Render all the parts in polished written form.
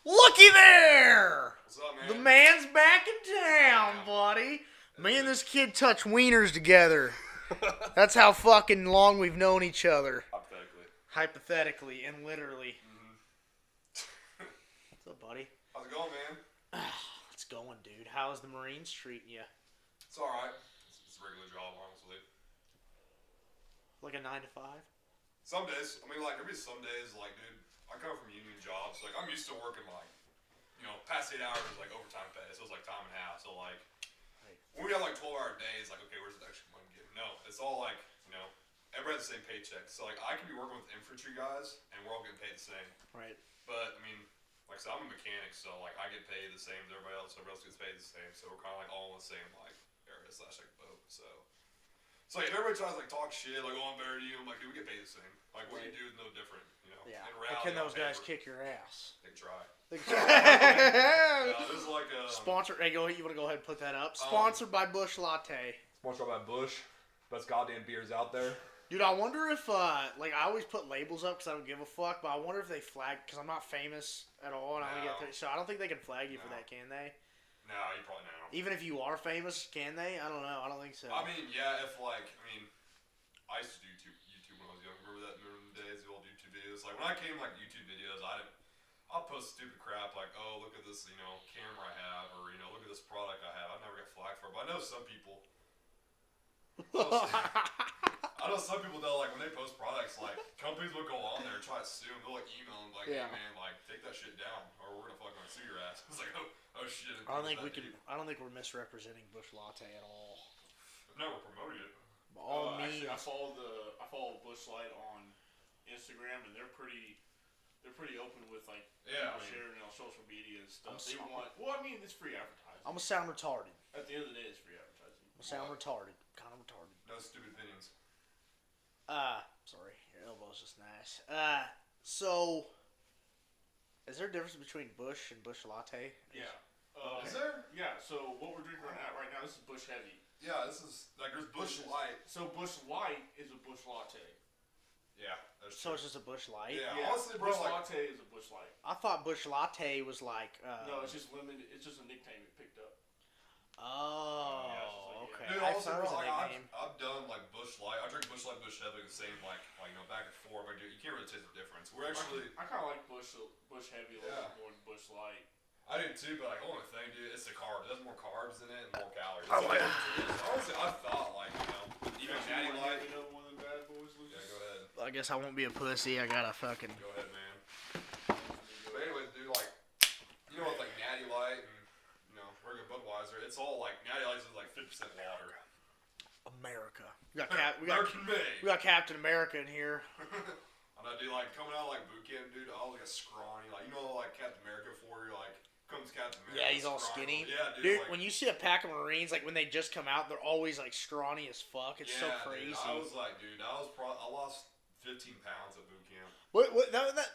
Looky there! What's up, man? The man's back in town, buddy. Me and this kid touch wieners together. That's how fucking long we've known each other. Hypothetically and literally. Mm-hmm. What's up, buddy? How's it going, man? It's going, dude. How's the Marines treating you? It's alright. It's a regular job, honestly. Like a 9 to 5? Some days. I mean, like, there'll be some days, like, dude, I come from union jobs. Like, I'm used to working, like, past 8 hours, like, overtime pay. So it's like time and a half. So, like, when we have, like, 12-hour days, like, okay, where's the extra money getting? No. It's all, like, everybody has the same paycheck. So, like, I can be working with infantry guys, and we're all getting paid the same. Right. But, I mean, like I said, I'm a mechanic, so, like, I get paid the same as everybody else. Everybody else gets paid the same. So we're kind of, like, all in the same, like, area / like, boat. So, like, if everybody tries to, like, talk shit, like, oh, I'm better than you, I'm like, dude, we get paid the same. Like, what you do is no different, Yeah. In But reality, can those guys kick your ass? They can try. They can try. This is like a... Sponsor. Hey, you want to go ahead and put that up? Sponsored by Busch Latte. Sponsored by Busch. Best goddamn beers out there. Dude, I wonder if, I always put labels up because I don't give a fuck, but I wonder if they flag, because I'm not famous at all, and I only get so I don't think they can flag you for that, can they? No, you probably don't. Even if you are famous, can they? I don't know. I don't think so. I mean, yeah, I used to do YouTube when I was young. Remember the days, the old YouTube videos? Like, when I came, like, YouTube videos, I'll post stupid crap like, oh, look at this, camera I have, or, look at this product I have. I never got flagged for it, but I know some people... I know some people though, like when they post products, like companies will go on there and try to sue them. They'll like email them, like, hey man, like take that shit down, or we're gonna fucking sue your ass. It's like, oh shit. I don't think we can. I don't think we're misrepresenting Busch Latte at all. I've never promoted it. Actually, I follow Busch Light on Instagram, and they're pretty open with like sharing on social media and stuff. It's free advertising. I'm gonna sound retarded. At the end of the day, it's free advertising. I'm gonna sound retarded, kind of retarded. No stupid opinions. Sorry, your elbow's just nice. So, is there a difference between Busch and Busch Latte? Yeah. Is there? Yeah, so what we're drinking right now, this is Busch Heavy. Yeah, this is, like, there's Busch Light. So Busch Light is a Busch Latte. Yeah. So it's just a Busch Light? Yeah, honestly, bro, Busch Latte is a Busch Light. I thought Busch Latte was like, No, it's just limited, it's just a nickname it picked up. Oh, okay. Dude, I also, thought it was bro, a nickname. I've done, like, Busch Light. I drink Busch Light, Busch Heavy the same, like back and forth. But dude, you can't really taste the difference. We're actually... I kind of like Busch Heavy a little bit more than Busch Light. I do too, but like, only thing, dude, it's the carbs. It has more carbs in it and more calories. Oh, yeah. Honestly, I thought, like, even Natty Light... One of them bad boys, Lucas? Yeah, go ahead. I guess I won't be a pussy. I gotta fucking... Go ahead, man. But anyways, dude, like, with, like, Natty Light and, regular Budweiser, it's all, like, Natty Light is, like, 50% water. America. We got Captain America in here. I know, dude, like, coming out, like, boot camp, dude, I was, like, a scrawny, like, like, Captain America before you're, like, comes Captain America. Yeah, he's all skinny. Yeah, dude, like, when you see a pack of Marines, like, when they just come out, they're always, like, scrawny as fuck. It's so crazy. Dude, I was like, dude, I lost 15 pounds at boot camp.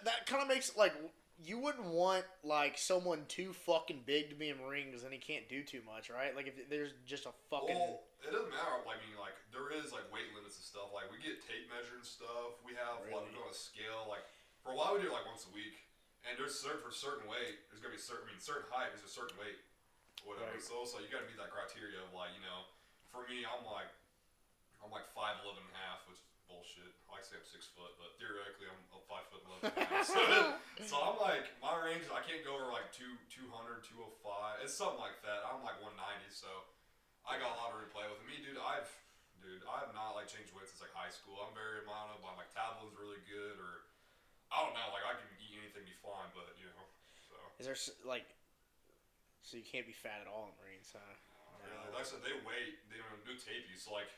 That kind of makes, like, you wouldn't want, like, someone too fucking big to be a Marine because then he can't do too much, right? Like, if there's just a fucking... Well, it doesn't matter. I mean, like, there is, like, weight limits and stuff. Like, we get tape measured and stuff. We have, like, we go on a scale. Like, for a while we do it, like, once a week. And there's for a certain weight, there's going to be certain height, there's a certain weight. Whatever. Right. So you got to meet that criteria of, like, for me, I'm like 5'11" and a half, which is bullshit. I like to say I'm 6 foot, but theoretically I'm 5'11" and a half. So I'm like, my range, I can't go over like 200, 205. It's something like that. I'm like 190, so I got a lot of room to play with. Me, dude, I have not like changed weight since like high school. I'm very mono, my metabolism's really good, or I don't know, like I can eat anything, be fine, but so. Is there like, so you can't be fat at all in Marines, huh? Yeah, like I said, they do tape you, so like,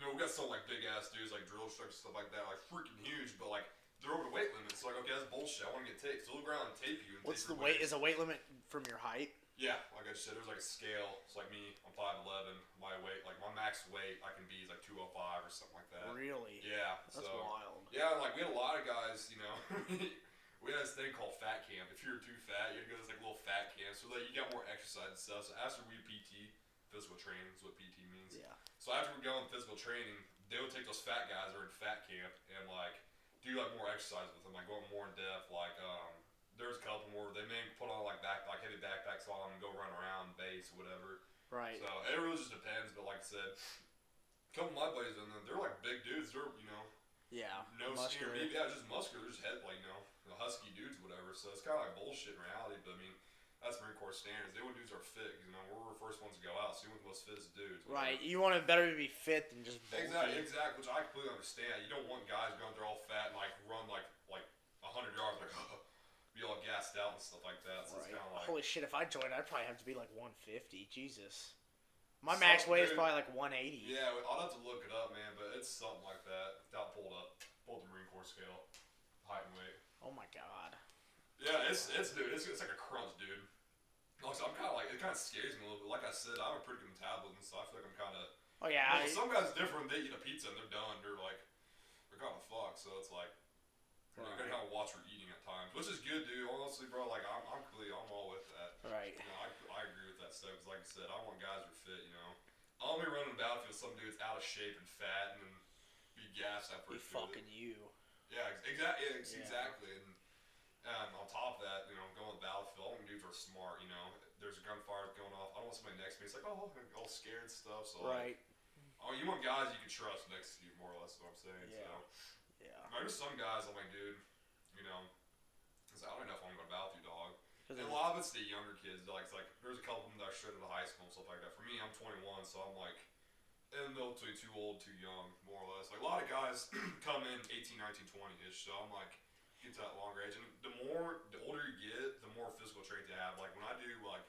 we got some like big ass dudes like drill instructors stuff like that, like freaking huge, but like they're over the weight limit. So like, okay, that's bullshit. I want to get taped. So they'll go around and tape you. And what's the weight? Is a weight limit from your height? Yeah, like I just said, there's like a scale. It's like me, I'm 5'11". My weight, like my max weight, I can be is like 205 or something like that. Really? Yeah. That's wild. Yeah, like we had a lot of guys. We had this thing called fat camp. If you were too fat, you had to go to this like little fat camp so that you got more exercise and stuff. So after we PT, physical training is what PT means. Yeah. So after we go in physical training, they would take those fat guys that are in fat camp and like do like more exercise with them, like going more in depth, like there's a couple more. They may put on like heavy backpacks on them and go run around base or whatever. Right. So it really just depends. But like I said, a couple of my buddies in there, they're like big dudes. They're Yeah. no muscular. skinny. Yeah, just muscular. They're just head like husky dudes, or whatever. So it's kind of like bullshit in reality. But I mean, that's Marine Corps standards. They want dudes are fit. We're the first ones to go out. So you want the most fittest dudes. Whatever. Right. You want it better to be fit than just bulky. Exactly. Which I completely understand. You don't want guys going there all fat and like run like 100 yards like be all gassed out and stuff like that. So right. It's kind of like holy shit. If I joined, I'd probably have to be like 150. Jesus. My max weight is probably like 180. Yeah, I'll have to look it up, man. But it's something like that. Without pulled the Marine Corps scale, height and weight. Oh my god. Yeah, it's like a crunch, dude. Also, I'm kind of like it kind of scares me a little bit. Like I said, I have a pretty good metabolism, so I feel like I'm kind of. Oh yeah. Some guys different. They eat a pizza and they're done. They're kind of fucked. So it's like. You gotta kind of watch your eating at times, which is good, dude. Honestly, bro, like I'm all with that. Right. I agree with that stuff. Cause like I said, I want guys who are fit. I'll be running the battlefield. Some dude's out of shape and fat, and then be gassed after. Be fucking you. Yeah, exactly. And on top of that, going to the battlefield, all dudes are smart. There's a gunfire going off. I don't want somebody next to me. It's like, oh, I'm all scared and stuff. So right. You want guys you can trust next to you, more or less. Is what I'm saying. Yeah. So. Yeah. There's some guys I'm like, dude, because I don't know if I'm going to battle with you, dog. And a lot of it's the younger kids. Like, there's a couple of them that are straight out of high school and stuff like that. For me, I'm 21, so I'm like, in the middle too old, too young, more or less. Like, a lot of guys come in 18, 19, 20-ish, so I'm like, get to that longer age. And the older you get, the more physical trait you have. Like, when I do, like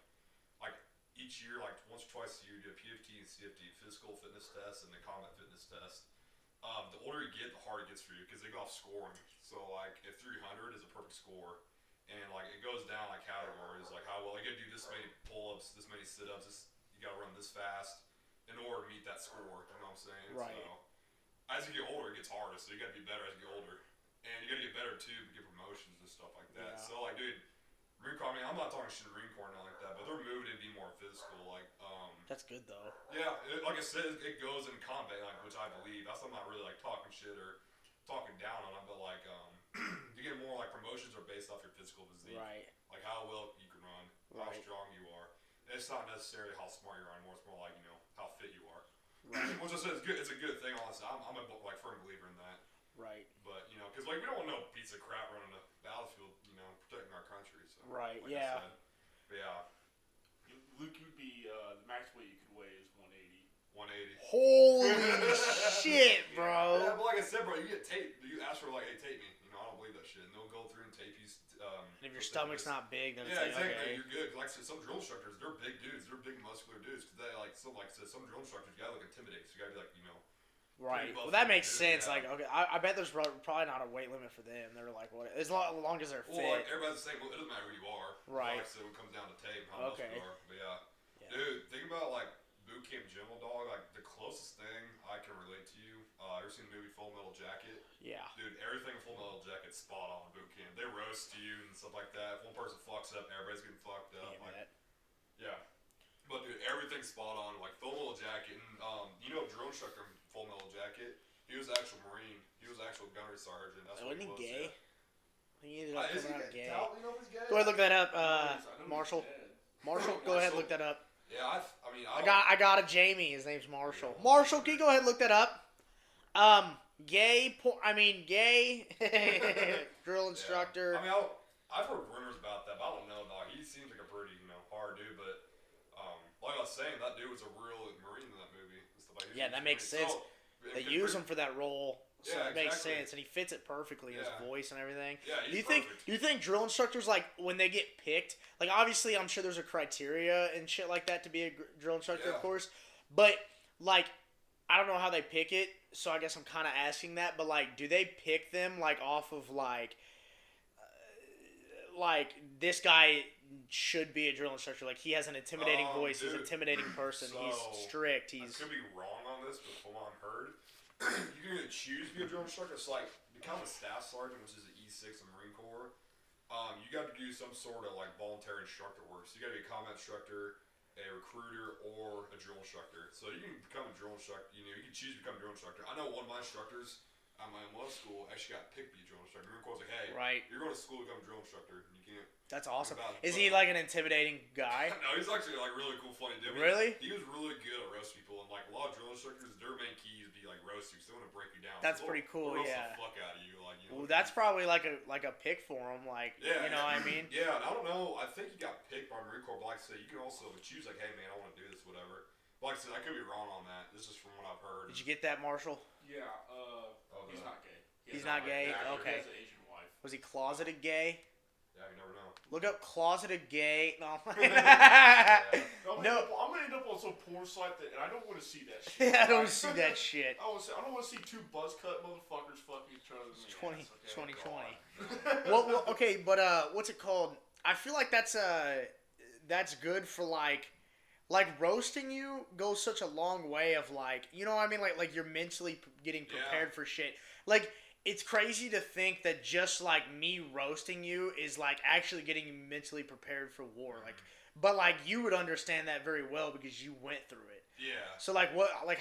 each year, like, once or twice a year, do a PFT and CFT, physical fitness test, and the combat fitness test. The older you get, the harder it gets for you because they go off scoring. So like if 300 is a perfect score, and like it goes down like categories, like how well you gotta do this many pull-ups, this many sit-ups, you gotta run this fast in order to meet that score. You know what I'm saying? Right. So as you get older, it gets harder. So you gotta be better as you get older, and you gotta get better too to get promotions and stuff like that. Yeah. So like, dude, Marine Corps. I mean, I'm not talking shit Marine Corps and all like that, but they're moving to be more physical. Like, that's good though. Yeah, like I said, it goes in combat, like, which I believe. That's I'm not really like talking shit or talking down on them, but like, you get more like promotions are based off your physical physique, Right. Like how well you can run, how strong you are. And it's not necessarily how smart you are anymore. It's more like how fit you are. Right. Which I said is good. It's a good thing. Honestly, I'm a firm believer in that. Right. But because like we don't want no piece of crap running the battlefield, protecting our country. So, right. Like Yeah. I said. But yeah. Luke, you'd be the max weight you could weigh is 180. 180. Holy shit, bro. Yeah, but like I said, bro, you get taped. You ask for like, hey, tape me. I don't believe that shit. And they'll go through and tape you. And if your stomach's not big, then it's exactly. Okay. You're good. Like I said, some drill instructors, they're big dudes. They're big muscular dudes. Cause they like I said, some drill instructors you gotta look intimidating. So you gotta be like, Right. Well, that makes sense. Yeah. Like, okay, I bet there's probably not a weight limit for them. They're like, what? As long as they're fit. Well, like everybody's the same. Well, it doesn't matter who you are. Right. Like I said, when it comes down to tape, how muscular you are. But yeah. Dude, think about like boot camp general, dog. Like the closest thing I can relate to you. Ever seen the movie Full Metal Jacket? Yeah. Dude, everything in Full Metal Jacket's spot on boot camp. They roast you and stuff like that. If one person fucks up, everybody's getting fucked up. Yeah. But dude, everything's spot on. Like Full Metal Jacket, and drill instructor in Full Metal Jacket. He was an actual Marine. He was an actual gunnery sergeant. That's what he was. Gay? Yeah. He ended up coming out gay. You know if he's gay? Go ahead, look that up, Marshall. Marshall, go ahead, look that up. Yeah, I got a Jamie. His name's Marshall. Yeah. Marshall, can you go ahead and look that up? Gay drill instructor. Yeah. I've heard rumors about that, but I don't know, dog. He seems like a pretty, hard dude, but like I was saying, that dude was a real Marine in that movie and stuff like that. Yeah, that makes sense. So, they use him for that role, so yeah, it makes sense, and he fits it perfectly. His voice and everything. Yeah, do you think drill instructors, like when they get picked, like obviously I'm sure there's a criteria and shit like that to be a drill instructor, of course, but like I don't know how they pick it, so I guess I'm kind of asking that. But like, do they pick them like off of like this guy should be a drill instructor? Like he has an intimidating voice, he's an intimidating person, he's strict, I could be wrong on this, but from what I've heard, you can either choose to be a drill instructor. It's like become a staff sergeant, which is an E6 in Marine Corps. You got to do some sort of like voluntary instructor work. So you got to be a combat instructor, a recruiter, or a drill instructor. So you can become a drill instructor. You can choose to become a drill instructor. I know one of my instructors at my MLF school, I actually got picked to be a drill instructor. Marine Corps was like, hey, you're going to school to become a drill instructor. You can't. That's awesome. Is he like an intimidating guy? No, he's actually like really cool, funny dude. Really? He was really good at roasting people, and like a lot of drill instructors, their main key is be like roast you, because they want to break you down. That's so pretty cool. roast Yeah. the fuck out of you, like. You know, well, that's probably like a pick for him, like you know what I mean? Yeah, and I don't know. I think he got picked by Marine Corps, but like I said, you can also choose like, hey man, I want to do this, whatever. But like I said, I could be wrong on that. This is from what I've heard. Did you get that, Marshall? Yeah. He's not gay. He's not gay. Okay. He has an Asian wife. Was he closeted gay? Yeah, you never know. Look up closeted gay. No. I'm gonna end up on some porn site and I don't want to see that shit. I don't see that shit. I don't want to see two buzz cut motherfuckers fucking each other. It's 2020. Well, okay, but what's it called? I feel like that's good for like roasting you goes such a long way of like, you know what I mean? Like you're mentally getting prepared for shit. Like, it's crazy to think that just like me roasting you is like actually getting you mentally prepared for war. Like, but like you would understand that very well because you went through it. Yeah. So like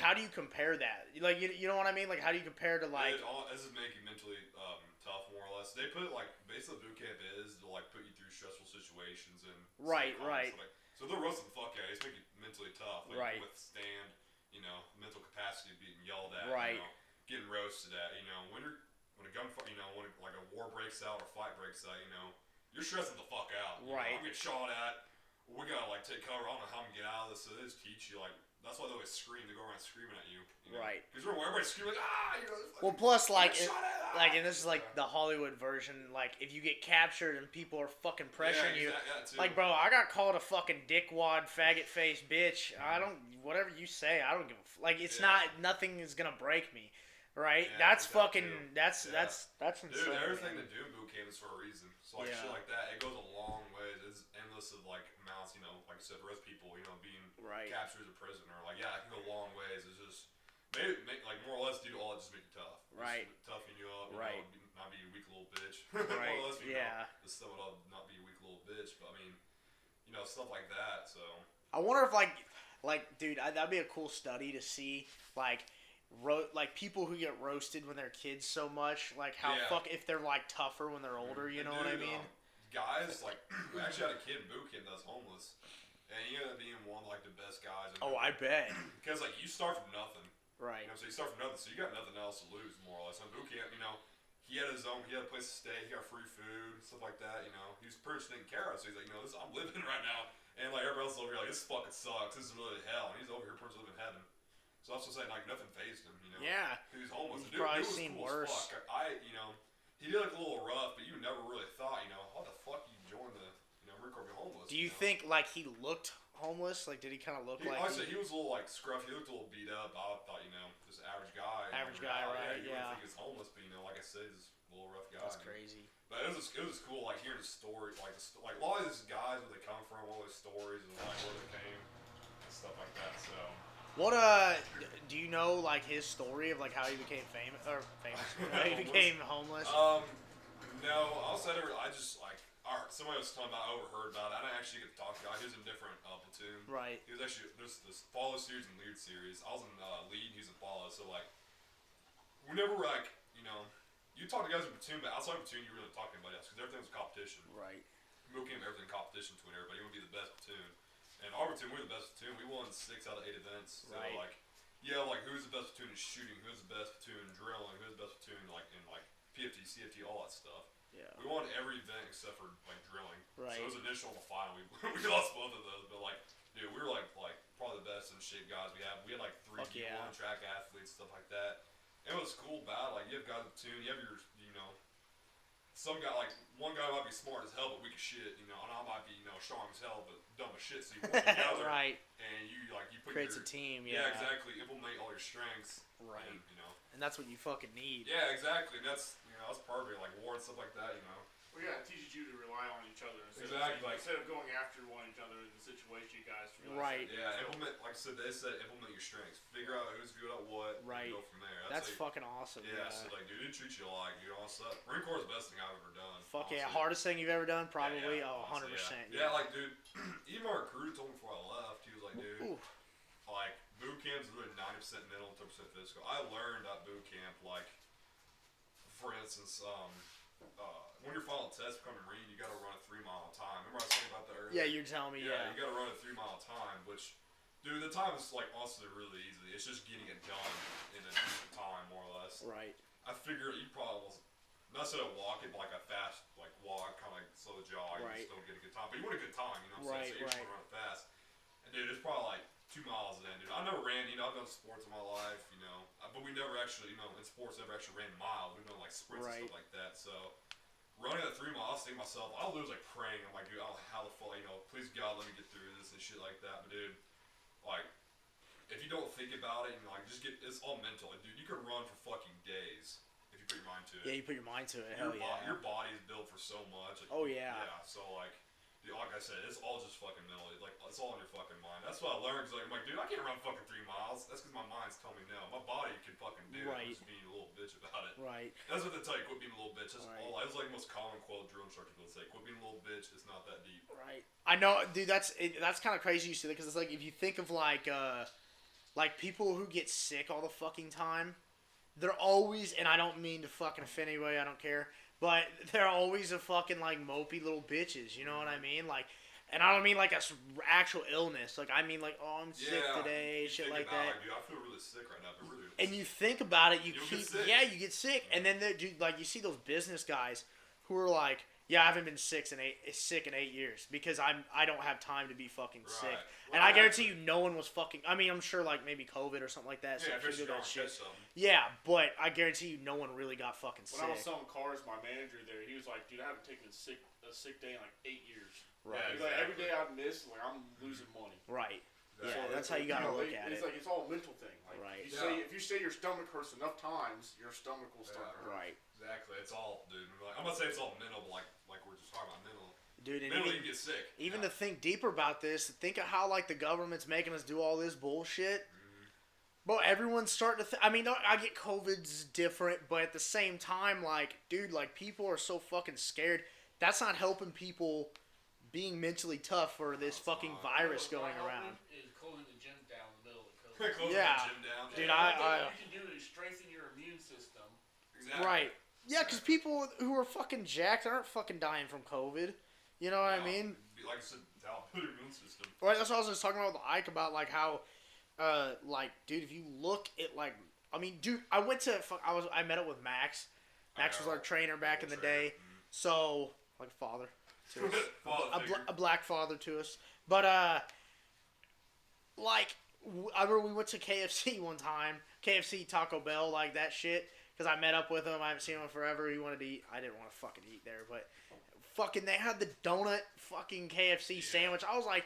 how do you compare that? Like you know what I mean? Like how do you compare to like? This is making mentally tough, more or less. They put like basically boot camp is to like put you through stressful situations and right. So they're roasting the fuck out of you. It's making you mentally tough. Like, withstand, mental capacity of being yelled at. Right. Getting roasted at. When a gunfight, when like a war breaks out or a fight breaks out, you're stressing the fuck out. Right. I'm getting shot at. We gotta like take cover. I don't know how I'm gonna get out of this. So they just teach you like. That's why they always scream. They go around screaming at you. Right. Because everybody's screaming like well, plus and this is like the Hollywood version. Like if you get captured and people are fucking pressuring you, like bro, I got called a fucking dickwad, faggot face, bitch. I don't whatever you say. I don't give a like. It's not nothing is gonna break me. Right, that's fucking. That's insane. Dude, everything they do in boot camp is for a reason. So like shit like that, it goes a long way. It's endless of like amounts. Like I said, for us people, being captured as a prisoner, like it can go long ways. It's just make like more or less do all that just make you tough. Right. Just toughen you up. Not be a weak little bitch. Right. More or less, just sum it up, not be a weak little bitch. But I mean, stuff like that. So I wonder if like dude, that'd be a cool study to see like people who get roasted when they're kids so much, like how if they're like tougher when they're older, you know what I mean? Guys like we actually had a kid in boot camp that was homeless, and he ended up being one of like the best guys. I bet. Because like you start from nothing, right? So you start from nothing, so you got nothing else to lose, more or less. On boot camp, he had his own, he had a place to stay, he got free food, stuff like that. He was pretty much taken care of, so he's like, I'm living right now, and like everybody else is over here like this fucking sucks, this is really hell, and he's over here pretty much living heaven. So that's what I'm saying, like nothing fazed him, Yeah. Because he's homeless. He's probably seen cool worse. He did look a little rough, but you never really thought, how the fuck you joined the, Marine Corps be homeless? Do you think like he looked homeless? Like did he kind of look like? Honestly, he was a little like scruffy. He looked a little beat up. I thought, just average guy. Average guy, right? You wouldn't think he's homeless, but like I said, he's a little rough guy. That's crazy. But it was cool, like hearing the story, like a lot of these guys where they come from, all those stories and like where they came and stuff like that. So. What do you know like his story of like how he became famous how he became homeless? No, I just like somebody was talking about. I overheard about it. I didn't actually get to talk to the guy. He was in a different platoon. Right. He was actually there's this follow series and lead series. I was in lead. He's in follow. So like, we never like you talk to guys in platoon, but outside of platoon you really talk to anybody else because everything's competition. Right. Boot camp, everything competition between everybody. You want to be the best platoon. And our platoon, we're the best platoon. We won 6 out of 8 events. So like who's the best platoon in shooting? Who's the best platoon in drilling? Who's the best platoon in PFT, CFT, all that stuff. Yeah. We won every event except for like drilling. Right. So it was initial in the final. We lost both of those, but like, dude, we were like probably the best in shape guys we have. We had like 3 D1 track athletes, stuff like that. And it was cool battle. Like you have guys in the platoon, you have your some guy like one guy might be smart as hell but weak as shit, and I might be strong as hell but dumb as shit. So you work together, right? And you put creates a team. Yeah, exactly. Implement all your strengths, right? And that's what you fucking need. Yeah, exactly. That's that's part of it, like war and stuff like that. Well, yeah, it teaches you to rely on each other instead of going after one another in the situation, you guys. Right. Yeah, implement. Like I said, they said implement your strengths. Figure out who's good at what. Right. And go from there. That's fucking awesome. Yeah. So like, dude, it treats you like all stuff. Marine Corps is the best thing I've ever done. Fuck honestly. yeah, hardest thing you've ever done, probably. Yeah, 100%. Yeah, like dude, even my recruiter told me before I left, he was like, dude, like boot camp's really 90% mental, 10% physical. I learned at boot camp like for instance, when you're following tests becoming Marine, you got to run a 3-mile time. Remember I was saying about that earlier? Yeah, you're telling me. Yeah. You got to run a 3-mile time, which, dude, the time is like honestly really easy. It's just getting it done in a decent time, more or less. Right. I figure you probably was not so to walk it, but like a fast like walk, kind of like slow jog. Right. You just don't get a good time, but you want a good time. You know what I'm saying? So you just want to run it fast. And dude, it's probably like 2 miles in, dude. I never ran. I've done sports in my life, but we never actually, in sports, never actually ran miles. We've done like sprints and stuff like that. So running at 3 miles, I was thinking to myself, I was like praying. I'm like, dude, how the fuck, please God, let me get through this and shit like that. But dude, like, if you don't think about it, it's all mental. Dude, you could run for fucking days if you put your mind to it. Yeah, you put your mind to it. Hell yeah. Your body is built for so much. Like, oh yeah. Yeah. So like. Like I said, it's all just fucking mental. Like, it's all in your fucking mind. That's what I learned. Cause I'm like, dude, I can't run fucking 3 miles. That's because my mind's telling me no. My body can fucking do it. I'm just being a little bitch about it. Right. That's what they tell you. Quit being a little bitch. That's all. That was like the most common quote drill instructors would say. Quit being a little bitch. It's not that deep. Right. I know, dude. That's kind of crazy you say that because it's like if you think of like people who get sick all the fucking time, they're always, and I don't mean to fucking offend anybody. I don't care. But they're always a fucking like mopey little bitches. You know what I mean? Like. And I don't mean like a actual illness. Like I mean like, oh, I'm sick today, shit like that. Dude, I feel really sick right now, but really. And you think about it, you get sick, and then dude, like you see those business guys who are like, yeah, I haven't been sick in 8 years because I don't have time to be fucking sick. Well, and I guarantee you, no one was fucking. I mean, I'm sure like maybe COVID or something like that. Yeah, so that shit. Yeah, but I guarantee you, no one really got fucking sick. When I was selling cars, my manager there, he was like, dude, I haven't taken a sick day in like 8 years. Right. Yeah, exactly. Like, every day I miss, like I'm losing money. Right. Yeah, so that's how you gotta look at it. It's like it's all a mental thing. Like, right. If you say your stomach hurts enough times, your stomach will start to hurt. Right. Exactly. It's all, dude. I'm gonna say it's all mental, but like we're just talking about mental. Dude, and mentally you get sick. Even to think deeper about this, think of how like the government's making us do all this bullshit. But everyone's starting to. I mean, I get COVID's different, but at the same time, like, dude, like people are so fucking scared. That's not helping people. Being mentally tough for this fucking virus going around. Is closing the gym down in the middle of COVID. Closing the gym down. Dude, what you can do is strengthen your immune system. Exactly. Right. Yeah, because people who are fucking jacked aren't fucking dying from COVID. You know what I mean? Like I said, your immune system. Right. That's what I was just talking about with Ike about like how, like, dude, if you look at like, I mean, dude, I met up with Max. Max was our trainer back in the day. So like father. To us. a black father to us, but like I remember we went to KFC one time, KFC, Taco Bell, like that shit, because I met up with him. I haven't seen him in forever. He wanted to eat. I didn't want to fucking eat there, but fucking they had the donut fucking KFC sandwich. I was like,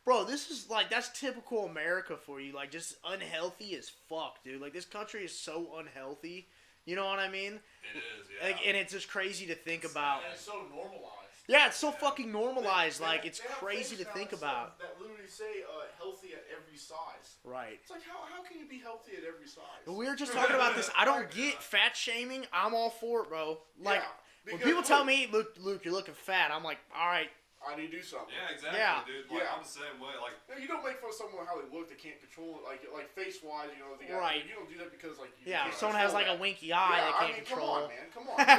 bro, this is like that's typical America for you, like just unhealthy as fuck, dude. Like this country is so unhealthy. You know what I mean? It is, yeah. Like, and it's just crazy to think about. And it's so normalized. Yeah, it's so fucking normalized. Like, it's crazy to think about. That literally say healthy at every size. Right. It's like, how can you be healthy at every size? We were just talking about this. I don't get fat shaming. I'm all for it, bro. Like, when people tell me, Luke, you're looking fat, I'm like, all right. I need to do something. Yeah, exactly, dude. Like, I'm the same way. Like, you don't make fun of someone how they look. They can't control it. Like face wise, you know. Right. You don't do that because like. If someone has like a winky eye, they can't control. Come on, man.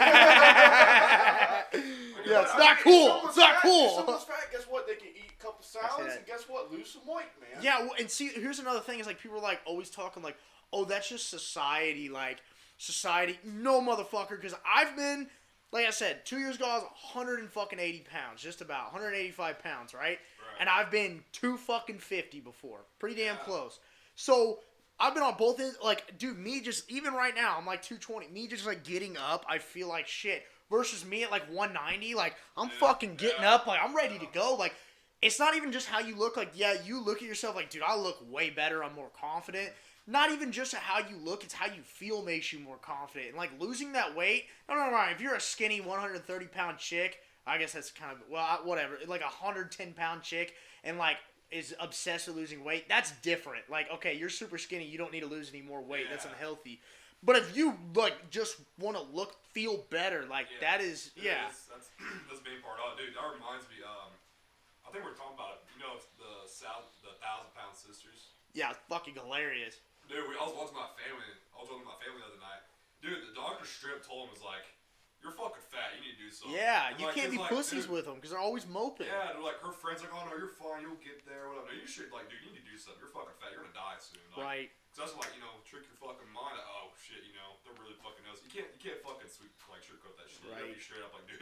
It's not cool. It's not cool. If someone's fat, guess what? They can eat a couple salads, and guess what? Lose some weight, man. Yeah, and see, here's another thing: is like people are like always talking like, oh, that's just society. Like society, no motherfucker. Because I've been. Like I said, 2 years ago I was 180 pounds, just about 185 pounds, right? And I've been 250 before, pretty damn close. So I've been on both ends. Like, dude, me just even right now I'm like 220. Me just like getting up, I feel like shit. Versus me at like 190, like I'm fucking getting up, like I'm ready to go. Like it's not even just how you look. Like you look at yourself like, dude, I look way better. I'm more confident. Not even just how you look, it's how you feel makes you more confident. And, like, losing that weight, no, if you're a skinny 130-pound chick, I guess that's kind of, whatever, like a 110-pound chick and, like, is obsessed with losing weight, that's different. Like, okay, you're super skinny, you don't need to lose any more weight, that's unhealthy. But if you, like, just want to feel better, like, that is, That's the main part of it. Dude, that reminds me, I think we were talking about it, you know, the 1,000-pound sisters. Yeah, it's fucking hilarious. Dude, I was watching my family the other night. Dude, the doctor straight up told him, was like, you're fucking fat, you need to do something. Yeah, And you like, can't be like, pussies dude, with them because they're always moping. Yeah, they're like, her friends like, oh no, you're fine, you'll get there, whatever. No, you should, like, dude, you need to do something. You're fucking fat, you're gonna die soon. Like, Right. Cause that's like, trick your fucking mind. Oh shit, they're really fucking knows. You can't fucking sugarcoat that shit. Right. You gotta be straight up like, dude,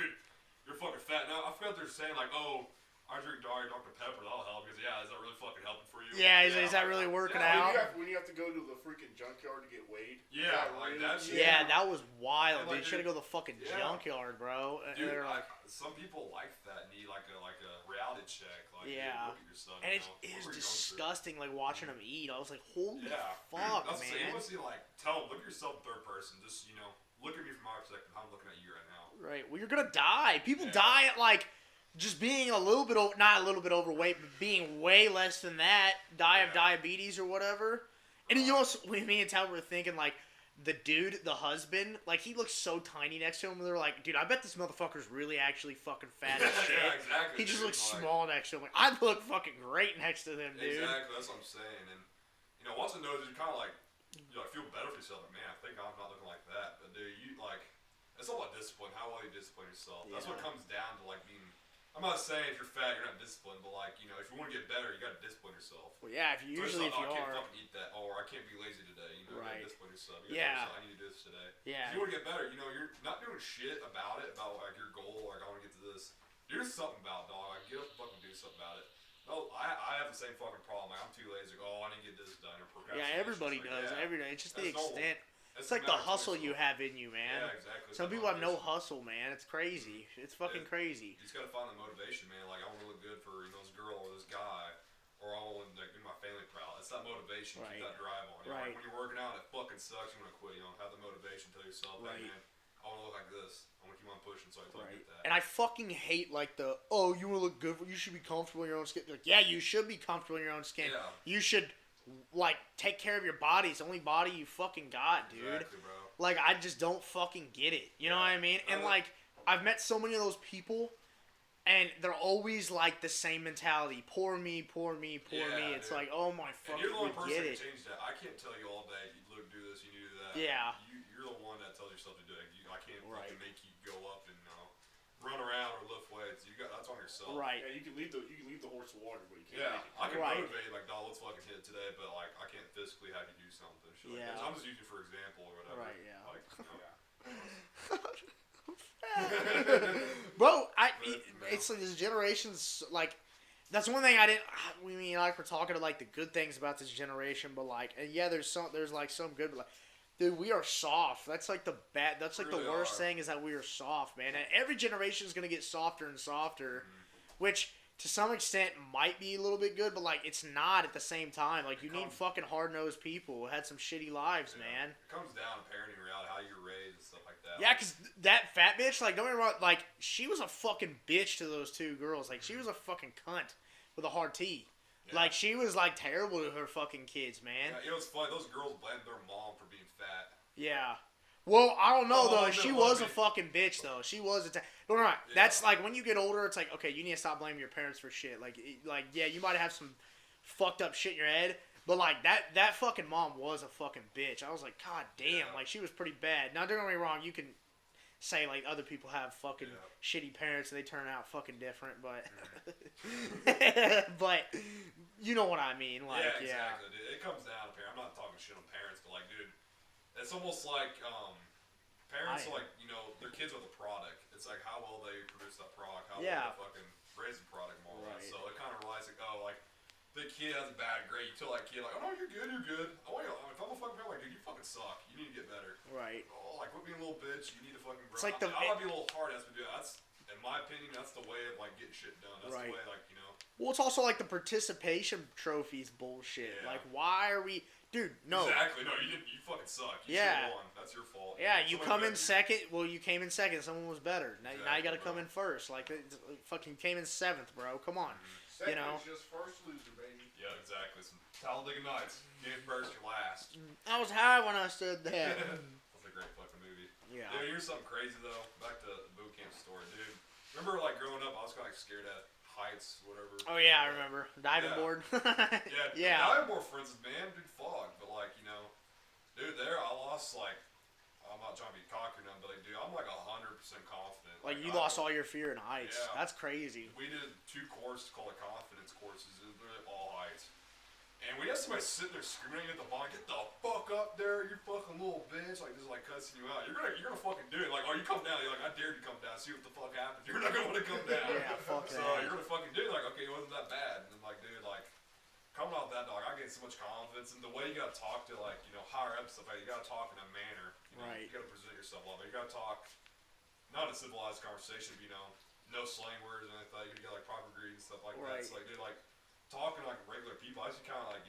you're fucking fat. Now I forgot they're saying like, oh, I drink Dr. Pepper, that'll help. Because yeah, is that really fucking helping for you? Yeah, is that really working out? When you have to go to the freaking junkyard to get weighed. Yeah, like that shit. Yeah, that was wild, like, dude. Should have go to the fucking junkyard, bro. Dude, some people like that need like a reality check. Like, yeah. Dude, look at yourself. And it is disgusting, like watching them eat. I was like, holy fuck, that's man. You must see, like, tell them, look at yourself in third person. Just look at me from my perspective. How I'm looking at you right now. Right. Well, you're gonna die. People die at like. Just being a little bit, not a little bit overweight, but being way less than that, of diabetes or whatever. And you know, me and Tal were thinking, like, the dude, the husband, like, he looks so tiny next to him, and they're like, dude, I bet this motherfucker's really actually fucking fat as shit. Yeah, exactly. He just looks small next to him. Like, I look fucking great next to him, dude. Exactly, that's what I'm saying. And, once it knows, you kind of like, feel better for yourself. Like, man, I think I'm not looking like that. But, dude, it's all about discipline. How well you discipline yourself. That's what comes down to, like, being. I'm not saying if you're fat, you're not disciplined, but like, if you want to get better, you got to discipline yourself. Well, yeah, if you I can't are. fucking eat that, or I can't be lazy today. You right. gotta discipline yourself. Yeah. I need to do this today. Yeah. If you want to get better, you're not doing shit about it, about like your goal, like I want to get to this. Do something about it, dog. Like, get up and fucking do something about it. No, I have the same fucking problem. Like, I'm too lazy. Like, I need to get this done. Or yeah, everybody does. Every day. It's just the extent. It's like the hustle you have in you, man. Yeah, exactly. Some people have no hustle, man. It's crazy. It's fucking crazy. You just gotta find the motivation, man. Like, I want to look good for this girl or this guy, or I want to do my family proud. It's that motivation. Keep that drive on. Like, when you're working out, it fucking sucks. You want to quit. Have the motivation. Tell yourself, hey, man, I want to look like this. I want to keep on pushing, so I totally get that. And I fucking hate like you want to look good. You should be comfortable in your own skin. Like, yeah, you should be comfortable in your own skin. Yeah. You should. Like, take care of your body. It's the only body you fucking got, dude. Exactly, bro. Like, I just don't fucking get it. You know what I mean? And, like, I've met so many of those people, and they're always, like, the same mentality. Poor me, poor me, poor me. It's like, oh, my fucking, you're the only person get that it. can change that. I can't tell you all day, you look, do this, you do that. Yeah. You're the one that tells yourself to do it. I can't fucking make you go up and run around or lift weights. That's on yourself. Right. Yeah, you can lead the horse to water, but you can't. Yeah, make it. I can motivate like, dog, let's fucking hit it today, but like I can't physically have you do something. Shit like that. I'm just using it for example or whatever. Right. Yeah. Like, Bro, it's like this generation's like. That's one thing I didn't. We mean like we're talking to like the good things about this generation, but like, and yeah, there's like some good, but like. Dude, we are soft. That's like the bad. That's like the worst thing is that we are soft, man. And every generation is gonna get softer and softer, which to some extent might be a little bit good, but like it's not at the same time. Like you need fucking hard nosed people who had some shitty lives, man. It comes down to parenting reality, how you're raised and stuff like that. Yeah, cause that fat bitch, like don't get me wrong, like she was a fucking bitch to those two girls. Like she was a fucking cunt with a hard T. Yeah. Like she was like terrible to her fucking kids, man. Yeah, it was funny. Those girls blamed their mom for being fat. Yeah. Well, I don't know though. She was a fucking bitch though. She was a. No, no, no. That's like when you get older, it's like okay, you need to stop blaming your parents for shit. Like yeah, you might have some fucked up shit in your head, but like that fucking mom was a fucking bitch. I was like, god damn, like she was pretty bad. Now don't get me wrong, you can say like other people have fucking shitty parents and they turn out fucking different, but but you know what I mean, like exactly. Dude. It comes down to parents. I'm not talking shit on parents, but like, dude, it's almost like parents are like their kids are the product. It's like how well they produce that product, how well they fucking raise the product more or less. So it kind of relies like like the kid has a bad grade, you tell that kid like, oh no, you're good. Oh yeah, if I'm a fucking parent, like dude, you fucking suck. You need to get better. Right. Oh, like quit being a little bitch. You need to fucking grow. It's like I might be a little hard as to do. That's in my opinion. That's the way of like getting shit done. That's the way like Well, it's also like the participation trophies bullshit. Yeah. Like why are we? Dude, no. Exactly. No, you didn't. You fucking suck. You should have won. That's your fault. Yeah, you come in second. Well, you came in second. Someone was better. Now you got to come in first. Like, fucking came in seventh, bro. Come on. Second is just first loser, baby. Yeah, exactly. Some Talladega Nights. Game first, you're last. I was high when I said that. That's a great fucking movie. Yeah. Dude, here's something crazy though. Back to the boot camp story, dude. Remember, like growing up, I was kind of scared at heights, whatever. Oh yeah, I remember diving board. Yeah. Diving board, for instance, man, dude, fog. But like, dude, there I lost like I'm not trying to be cocky or nothing, but like, dude, I'm like 100% confident. Like you lost all your fear in heights. Yeah. That's crazy. We did 2 courses called confidence courses. They're all heights. And we had somebody sitting there screaming at the bar, get the fuck up there, you fucking little bitch, like just like cussing you out. You're gonna fucking do it. Like, oh, you come down. You're like, I dare you to come down. See what the fuck happens. You're not gonna want to come down. Yeah, fuck so that. you're gonna fucking do it. Like, okay, it wasn't that bad. And like, dude, like coming out that dog, I gained so much confidence. And the way you gotta talk to like higher up stuff, like, you gotta talk in a manner. Right. You gotta present yourself a lot. You gotta talk, not a civilized conversation, but no slang words or anything. You gotta get like proper greetings and stuff like that. So like, dude, like talking like regular people, I used to kind of like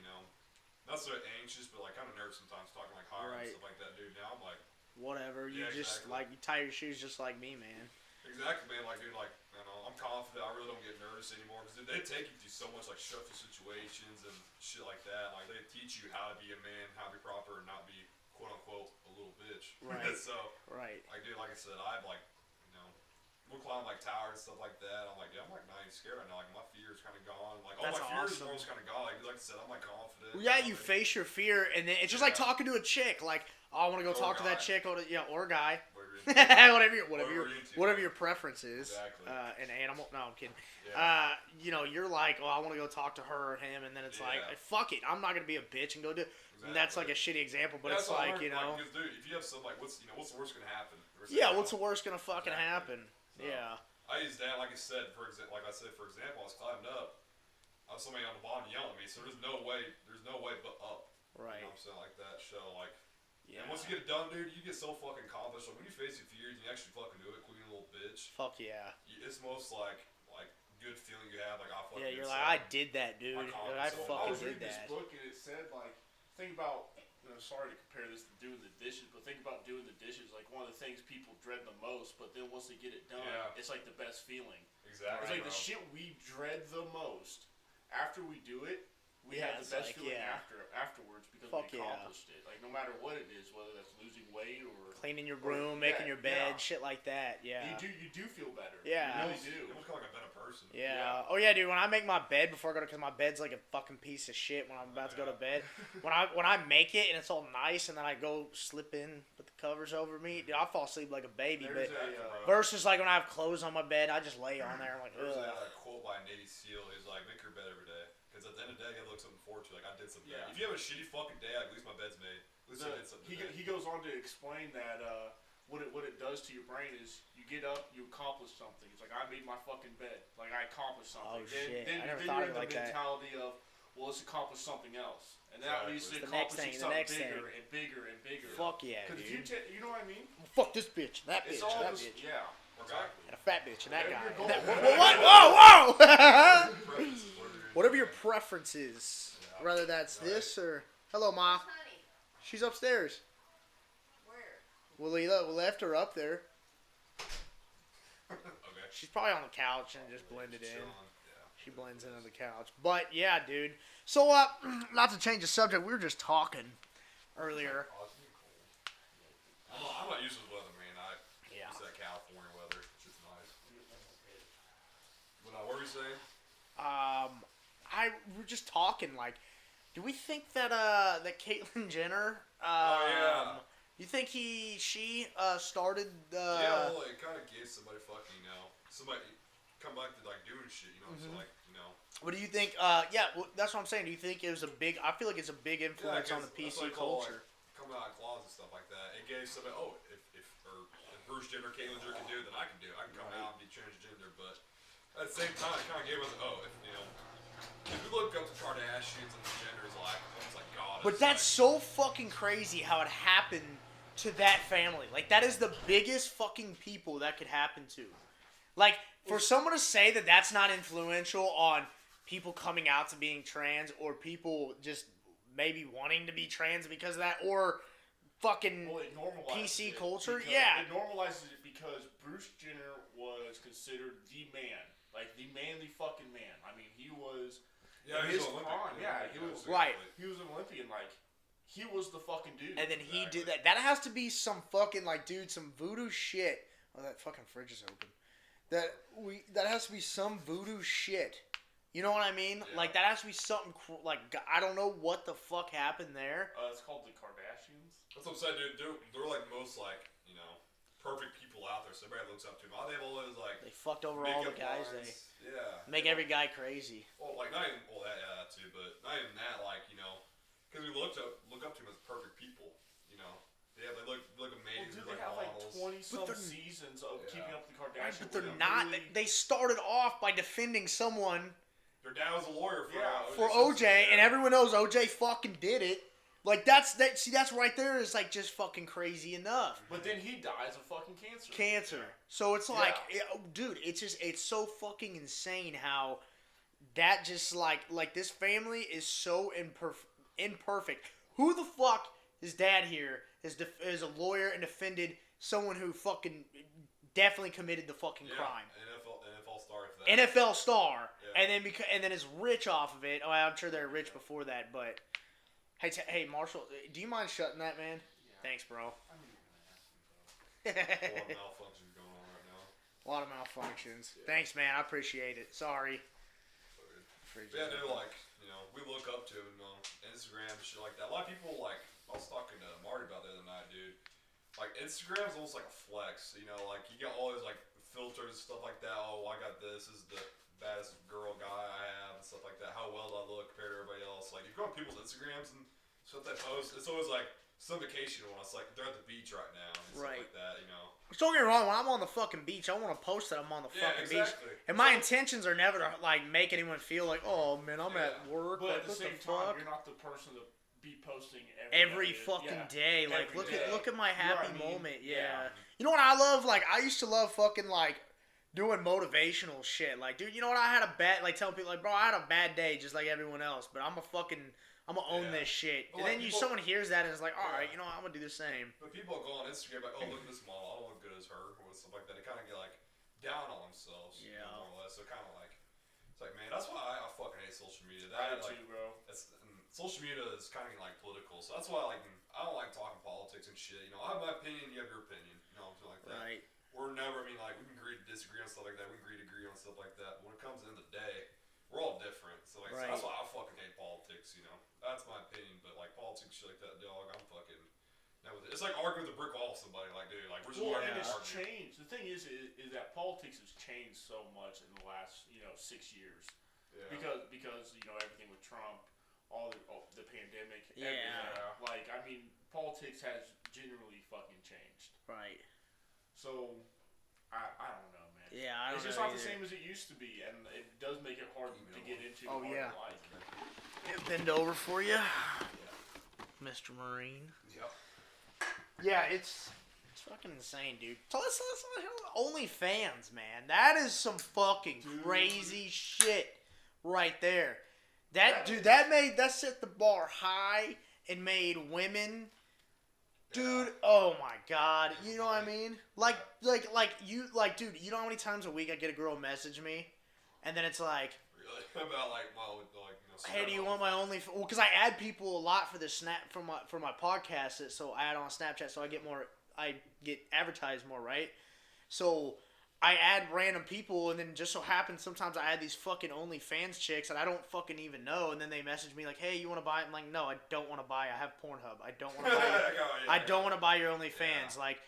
not so anxious, but like kind of nervous sometimes talking like higher and stuff like that, dude. Now I'm like, whatever. You just like you tie your shoes just like me, man. Exactly, man. Like, dude, like I'm confident. I really don't get nervous anymore because they take you through so much like stressful situations and shit like that. Like they teach you how to be a man, how to be proper, and not be quote unquote a little bitch. Right. So like, dude, like I said, I've like we'll climb like towers and stuff like that. I'm like, yeah, I'm like not even scared right now. Like my fear is kind of gone. Like all my fear is almost kind of gone. Like I said, I'm like confident. Well, yeah, you face your fear, and then it's just like talking to a chick. Like, oh, I want to go talk to that chick, or a guy. Whatever your preference is. Exactly. An animal. No, I'm kidding. Yeah. You're like, oh, I want to go talk to her or him, and then it's like, fuck it, I'm not gonna be a bitch and go do. And that's like a shitty example, but it's like because dude, if you have some like, what's the worst gonna happen? What's the worst gonna fucking happen? So, yeah. I used that, like I said, for example, I was climbing up. I was somebody on the bottom yelling at me, so there's no way but up. Right. You know what I'm saying? Like that. So, like, yeah. And once you get it done, dude, you get so fucking accomplished. Like, when you face your fears and you actually fucking do it, quit you little bitch. Fuck yeah. It's most like good feeling you have. Like, I fucking you're like, I did that, dude. I fucking did that. This book, and it said, like, think about, sorry to compare this to doing the dishes, but think about doing the dishes. Like, one of the things people dread the most, but then once they get it done, it's like the best feeling. Exactly. It's like the shit we dread the most. After we do it, we have the best feeling afterwards because we accomplished it. Like, no matter what it is, whether that's losing weight or cleaning your room, making your bed, shit like that. Yeah. You do feel better. Yeah. You really do. You almost feel like a better person. Yeah. Oh yeah, dude. When I make my bed before I go to, because my bed's like a fucking piece of shit when I'm about to go to bed. When I make it and it's all nice, and then I go slip in, put the covers over me, dude, I fall asleep like a baby. Versus like when I have clothes on my bed, I just lay on there. I'm like, there's a quote by a Navy SEAL. He's like, make your bed every day. Because at the end of the day, you gotta look something forward to. Like, I did something. If you have a shitty fucking day, at least my bed's made. At least I did something. He goes on to explain that what it does to your brain is you get up, you accomplish something. It's like, I made my fucking bed. Like, I accomplished something. Oh, shit. I never then thought you're of it like in the mentality of, well, let's accomplish something else. And that leads to accomplishing something bigger and bigger and bigger. Fuck yeah, dude. Because you know what I mean? Fuck this bitch, that bitch, that bitch. Yeah, exactly. And a fat bitch, and that guy. Whoa! Whatever your preference is. Whether that's this or... Hello, Ma. She's upstairs. Where? We left her up there. Okay. She's probably on the couch and just blended in. She blends into the couch. But, yeah, dude. So, not to change the subject, we were just talking earlier. I'm not used to the weather, man. It's that California weather. It's just nice. But what were you saying? We're just talking, like, do we think that Caitlyn Jenner, you think she started yeah, well, it kind of gave somebody fucking, somebody come back to, like, doing shit, so, like, What do you think, that's what I'm saying, do you think it was I feel like it's a big influence on the PC culture. Like, coming out of closet and stuff like that, it gave somebody, if Bruce Jenner, Caitlyn Jenner can do it, then I can do it. I can come out and be transgender, but at the same time, it kind of gave us, if you look up the Kardashians and the Jenners, it's like God. But that's so fucking crazy how it happened to that family. Like, that is the biggest fucking people that could happen to. Like, for someone to say that that's not influential on people coming out to being trans, or people just maybe wanting to be trans because of that, or fucking PC culture, It normalizes it because Bruce Jenner was considered the man. Like, the manly fucking man. I mean, he was... Yeah, he was an Olympian. Yeah, he was... Right. He was an Olympian, like... He was the fucking dude. And then he did that. That has to be some fucking, like, dude, some voodoo shit. Oh, that fucking fridge is open. That has to be some voodoo shit You know what I mean? Yeah. Like, that has to be something, like, I don't know what the fuck happened there. It's called the Kardashians. That's what I'm saying, dude. They're like most, like, you know, perfect people out there, so everybody looks up to them. They have all those, like... They fucked over all the guys. Lines. Make every guy crazy. Well, like, not even... Well, that too, but not even that, like, you know... Because we look up to them as perfect people, you know? They look amazing. Well, they have like 20-some seasons of keeping up the Kardashians. But they're not. Really... They started off by defending someone. Their dad was a lawyer for OJ, and everyone knows OJ fucking did it. Like, that's right there is, like, just fucking crazy enough. But then he dies of fucking cancer. So it's like, dude, it's so fucking insane how that just, like this family is so imperfect. Who the fuck is dad here is a lawyer and defended someone who fucking definitely committed the fucking crime? NFL star. For that. NFL star. Yeah. And then is rich off of it. Oh, I'm sure they're rich before that, but... Hey, Marshall, do you mind shutting that, man? Yeah. Thanks, bro. I mean, a lot of malfunctions going on right now. A lot of malfunctions. Yeah. Thanks, man. I appreciate it. Sorry. Yeah, dude, like, you know, we look up to him on Instagram and shit like that. A lot of people, like, I was talking to Marty about the other night, dude. Like, Instagram's almost like a flex, you know, like, you got all those, like, filters and stuff like that. Oh, I got this. This is the baddest girl guy I have and stuff like that. How well do I look compared to everybody else? Like, you go on people's Instagrams and stuff they post, it's always like some vacation one. It's like they're at the beach right now and stuff like that, you know. Don't get me wrong, when I'm on the fucking beach, I want to post that I'm on the fucking beach. And my intentions are never to, like, make anyone feel like, oh, man, I'm at work. But like, at the same time, you're not the person to be posting every fucking day. Like, look at my happy moment. Yeah. You know what I love? Like, I used to love fucking, like, doing motivational shit. Like, dude, you know what? I had a bad, like, telling people, like, bro, I had a bad day just like everyone else, but I'm gonna own this shit. But, and like, then someone hears that and is like, all right, you know what? I'm gonna do the same. But people go on Instagram like, oh, look at this model. I don't look good as her or stuff like that. They kind of get, like, down on themselves. Yeah. More or less. So kind of like, it's like, man, that's why I fucking hate social media. I do too, bro. Social media is kind of, like, political. So that's why, like, I don't like talking politics and shit. You know, I have my opinion, you have your opinion. You know, something like that. Right. We're never, I mean, like, we can agree to disagree on stuff like that. We can agree to agree on stuff like that. But when it comes to the end of the day, we're all different. So, like, so that's why I fucking hate politics, you know. That's my opinion. But, like, politics, shit like that, dog, I'm fucking... It's like arguing with a brick wall with somebody. Like, dude, like, we're just arguing. It's changed. The thing is that politics has changed so much in the last, 6 years. Yeah. Because, everything with Trump, all the pandemic, everything. Like, I mean, politics has generally fucking changed. Right. So, I don't know, man. Yeah, I don't know. It's just not the same as it used to be, and it does make it hard to get into. Oh, yeah. Like. Bend over for you, Mr. Marine. Yep. Yeah, it's fucking insane, dude. So let's OnlyFans, man. That is some fucking crazy shit right there. That set the bar high and made women. Dude, oh my god, you know what I mean? Dude, you know how many times a week I get a girl message me, and then it's like, really? About like hey, do you want my OnlyFans? Well, because I add people a lot for the for my podcast, so I add on Snapchat, so I get advertised more, right? So I add random people, and then just so happens sometimes I add these fucking OnlyFans chicks that I don't fucking even know, and then they message me like, "Hey, you want to buy it?" I'm like, "No, I don't want to buy it. I have Pornhub. I don't want to buy it. I don't want to buy your OnlyFans." Yeah. Like,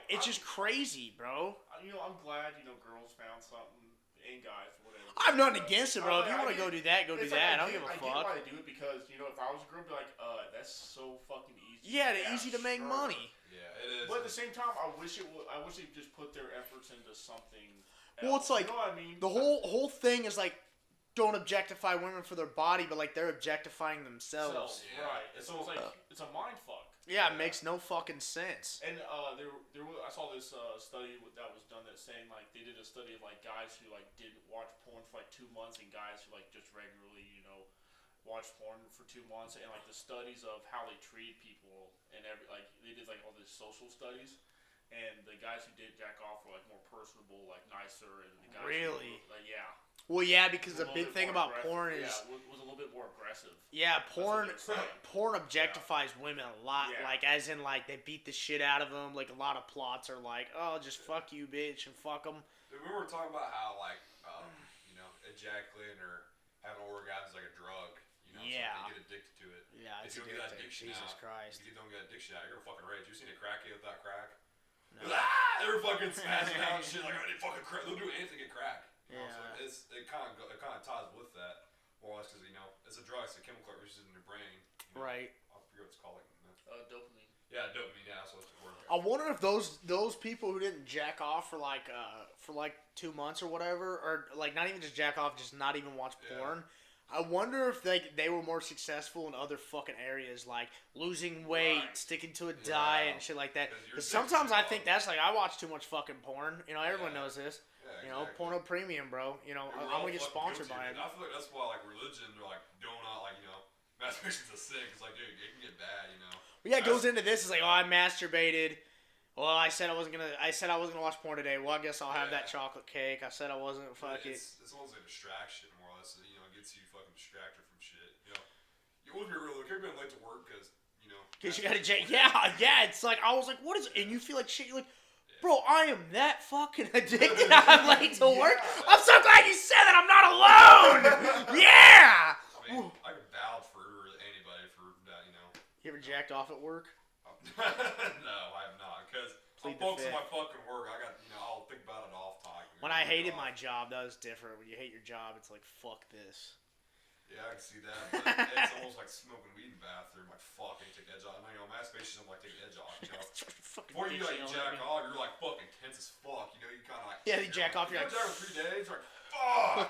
it's just crazy, bro. I'm glad girls found something, and guys, whatever. I have nothing against it, bro. If you want to go do that, go do that. I don't give a fuck. I get why they do it because if I was a girl, I'd be like, that's so fucking easy. Yeah, it's easy to make money. Yeah, it is. But at the same time, I wish they just put their efforts into something else. Well, it's like, you know what I mean? The whole thing is like, don't objectify women for their body, but like they're objectifying themselves. Yeah. Right. So it's like, it's a mind fuck. Yeah, it makes no fucking sense. And I saw this study that was done that's saying like they did a study of like guys who like didn't watch porn for like 2 months and guys who like just regularly watched porn for 2 months, and like the studies of how they treat people and they did like all these social studies, and the guys who did jack off were like more personable, like nicer, and the guys really who were, like Well, yeah, because the big thing about porn is was a little bit more aggressive. Yeah, porn objectifies women a lot. Yeah. Like, as in, like, they beat the shit out of them. Like, a lot of plots are like, oh, just fuck you, bitch, and fuck them. Dude, we were talking about how, like, ejaculating or having orgasms like a drug. You know, Yeah. so they get addicted to it. Yeah, If it's you don't get that addicting. addiction Jesus out, Christ. if you don't get addiction out, you're gonna fucking rage. You seen a crackhead without crack? No. They're fucking smashing out and shit like, I need fucking crack. They'll do anything to get crack. You know, Yeah. so it kind of ties with that more or less because it's a drug, it's a chemical that reaches in your brain. You know? Right. I forget what it's called. Dopamine. Yeah, dopamine. Yeah, that's what it's for. I wonder if those people who didn't jack off for like 2 months or whatever, or like not even just jack off, just not even watch porn. I wonder if they were more successful in other fucking areas like losing weight, sticking to a diet, and shit like that. Because sometimes I think that's like I watch too much fucking porn. You know, everyone knows this. Yeah, exactly. Porno Premium, bro. You know, I'm gonna get sponsored by it. I feel like that's why like religion, they're like donut, like masturbation's a sin. It's like, dude, it can get bad. Well, yeah, it goes into this. It's like, oh, I masturbated. Well, I said I wasn't gonna watch porn today. Well, I guess I'll have that chocolate cake. I said I wasn't. Fuck it. It's almost like a distraction, more or less. It gets you fucking distracted from shit. You wouldn't be real. Like, you're being late to work because Because you gotta yeah. It's like I was like, what is it? And you feel like shit. You're like, bro, I am that fucking addicted. I'm late to work. I'm so glad you said that. I'm not alone. Yeah. I mean, I could vouch for anybody for that. You ever jacked off at work? No, I have not. Because I'm focused on my fucking work. I'll think about it off time. When I hated my job, that was different. When you hate your job, it's like, fuck this. Yeah, I can see that. But it's almost like smoking weed in the bathroom. Like, fuck, I take the edge off. Masturbation don't like take the edge off. Before you jack off, you're like fucking tense as fuck. You kind of like. Yeah, you jack off. You're like. Jack for 3 days. You're like, fuck.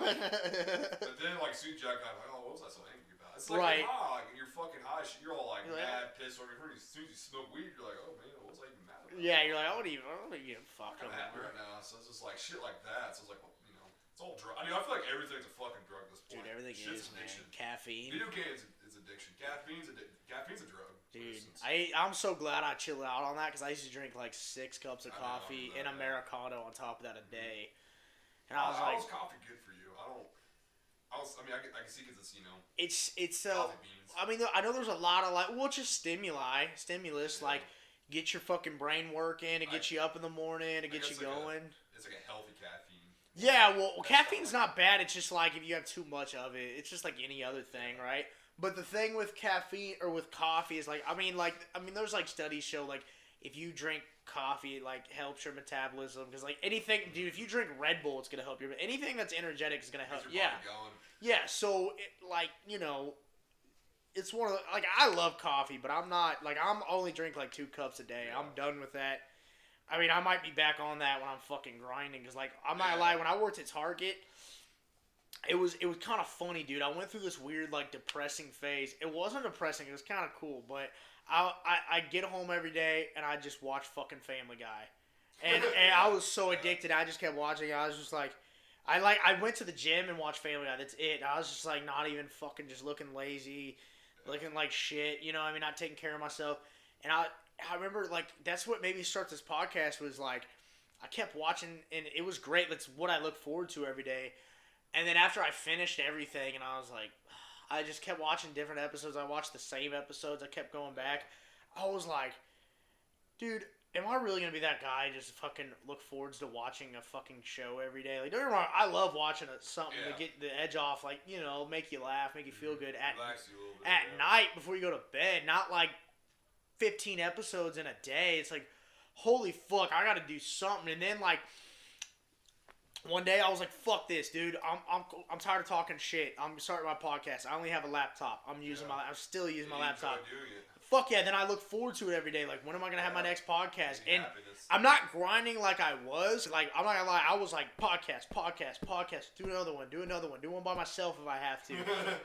But then like soon jack off, like, oh, what was I so angry about? It's like you're fucking high. You're all like mad, pissed. Or as soon as you smoke weed, you're like, oh man, what was I even mad about? Yeah, you're like, I don't even fuck I'm happy right now. So it's just like shit like that. So it's like, it's all drug. I feel like everything's a fucking drug at this point. Dude, everything Shit's is, addiction. man. Caffeine. Video games is addiction. Caffeine's a drug. Dude, I'm so glad I chilled out on that because I used to drink like 6 cups of coffee and Americano on top of that a day. And I was like, how is coffee good for you? I can see because it's it's coffee beans. I mean, I know there's a lot of it's just stimulus, like get your fucking brain working, to get you up in the morning, to get you going. It's like a healthy caffeine. Yeah, well, caffeine's not bad. It's just like if you have too much of it, it's just like any other thing, right? But the thing with caffeine or with coffee is like, there's like studies show like if you drink coffee, it like helps your metabolism because like anything, dude, if you drink Red Bull, it's gonna help you. Anything that's energetic is gonna help. Yeah. So it's one of the, like I love coffee, but I'm not like I'm only drink like 2 cups a day. I'm done with that. I mean, I might be back on that when I'm fucking grinding because like I'm not gonna lie, when I worked at Target. It was kind of funny, dude. I went through this weird, like, depressing phase. It wasn't depressing. It was kind of cool. But I'd get home every day, and I'd just watch fucking Family Guy. And I was so addicted. I just kept watching. I was just like... I went to the gym and watched Family Guy. That's it. I was just, like, not even fucking just looking lazy. Looking like shit. You know what I mean? Not taking care of myself. And I remember, like, that's what made me start this podcast was, like... I kept watching, and it was great. That's what I look forward to every day. And then after I finished everything, and I was like, I just kept watching different episodes. I watched the same episodes. I kept going back. I was like, dude, am I really going to be that guy just fucking look forward to watching a fucking show every day? Like, don't get me wrong, I love watching something to get the edge off, like, make you laugh, make you feel good at night before you go to bed. Not like 15 episodes in a day. It's like, holy fuck, I got to do something. And then, like, one day I was like, "Fuck this, dude! I'm tired of talking shit. I'm starting my podcast. I only have a laptop. I'm still using my laptop. Fuck yeah!" Then I look forward to it every day. Like, when am I gonna have my next podcast? And I'm not grinding like I was. Like, I'm not gonna lie. I was like, podcast. Do another one. Do one by myself if I have to.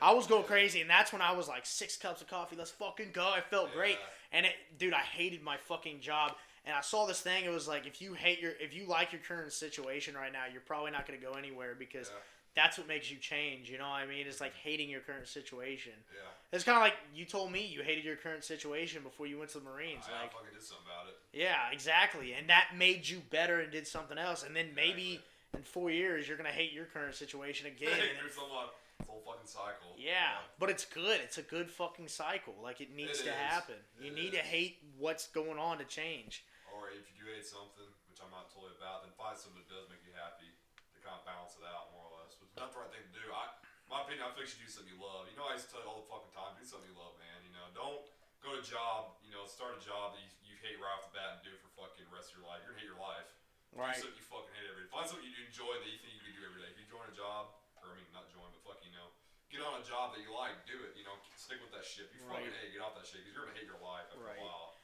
I was going crazy, and that's when I was like, 6 cups of coffee. Let's fucking go. It felt great. And dude, I hated my fucking job. And I saw this thing. It was like if you like your current situation right now, you're probably not going to go anywhere because that's what makes you change. You know what I mean? It's like hating your current situation. Yeah. It's kind of like you told me you hated your current situation before you went to the Marines. I fucking did something about it. Yeah, exactly. And that made you better and did something else. And then maybe in 4 years you're gonna hate your current situation again. There's a whole fucking cycle. Yeah, but it's good. It's a good fucking cycle. Like it needs to happen. You need to hate what's going on to change. Or if you do hate something, which I'm not totally about, then find something that does make you happy to kind of balance it out more or less. But not the right thing feel like you should do something you love. You know, I used to tell you all the fucking time, do something you love, man. You know, don't go to a job, you know, start a job that you hate right off the bat and do it for fucking the rest of your life. You're gonna hate your life. Right. Do something you fucking hate every day. Find something you enjoy that you think you can do every day. If you join a job, or I mean, not join, but fuck, you know, get on a job that you like, do it. You know, stick with that shit. If you fucking hate, get off that shit because you're gonna hate your life after a while.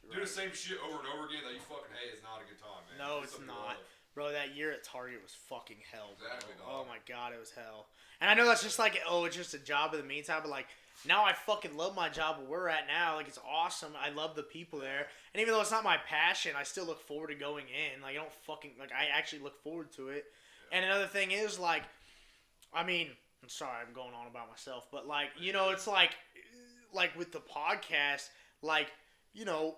Do the same shit over and over again that you fucking hate is not a good time, man. No, it's not. Bro, that year at Target was fucking hell, bro. Exactly, dog. Oh my god, it was hell. And I know that's just like, oh, it's just a job in the meantime, but like, now I fucking love my job where we're at now. Like, it's awesome. I love the people there. And even though it's not my passion, I still look forward to going in. Like, I don't fucking, like, I actually look forward to it. Yeah. And another thing is, like, I mean, I'm sorry, I'm going on about myself, but like, you know, it's like with the podcast, like, you know,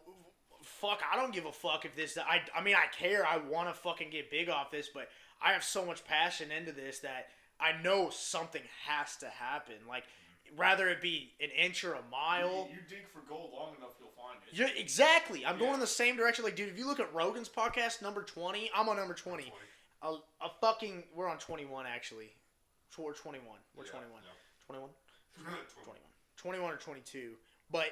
fuck, I don't give a fuck if this, I mean, I care, I want to fucking get big off this, but I have so much passion into this that I know something has to happen, like, rather it be an inch or a mile. You dig for gold long enough, you'll find it. You're, exactly, I'm going in the same direction, like, dude, if you look at Rogan's podcast, number 20, I'm on number 20, we're on 21, actually. We're 21. We're 21. Yeah. 21? 21 or 22. But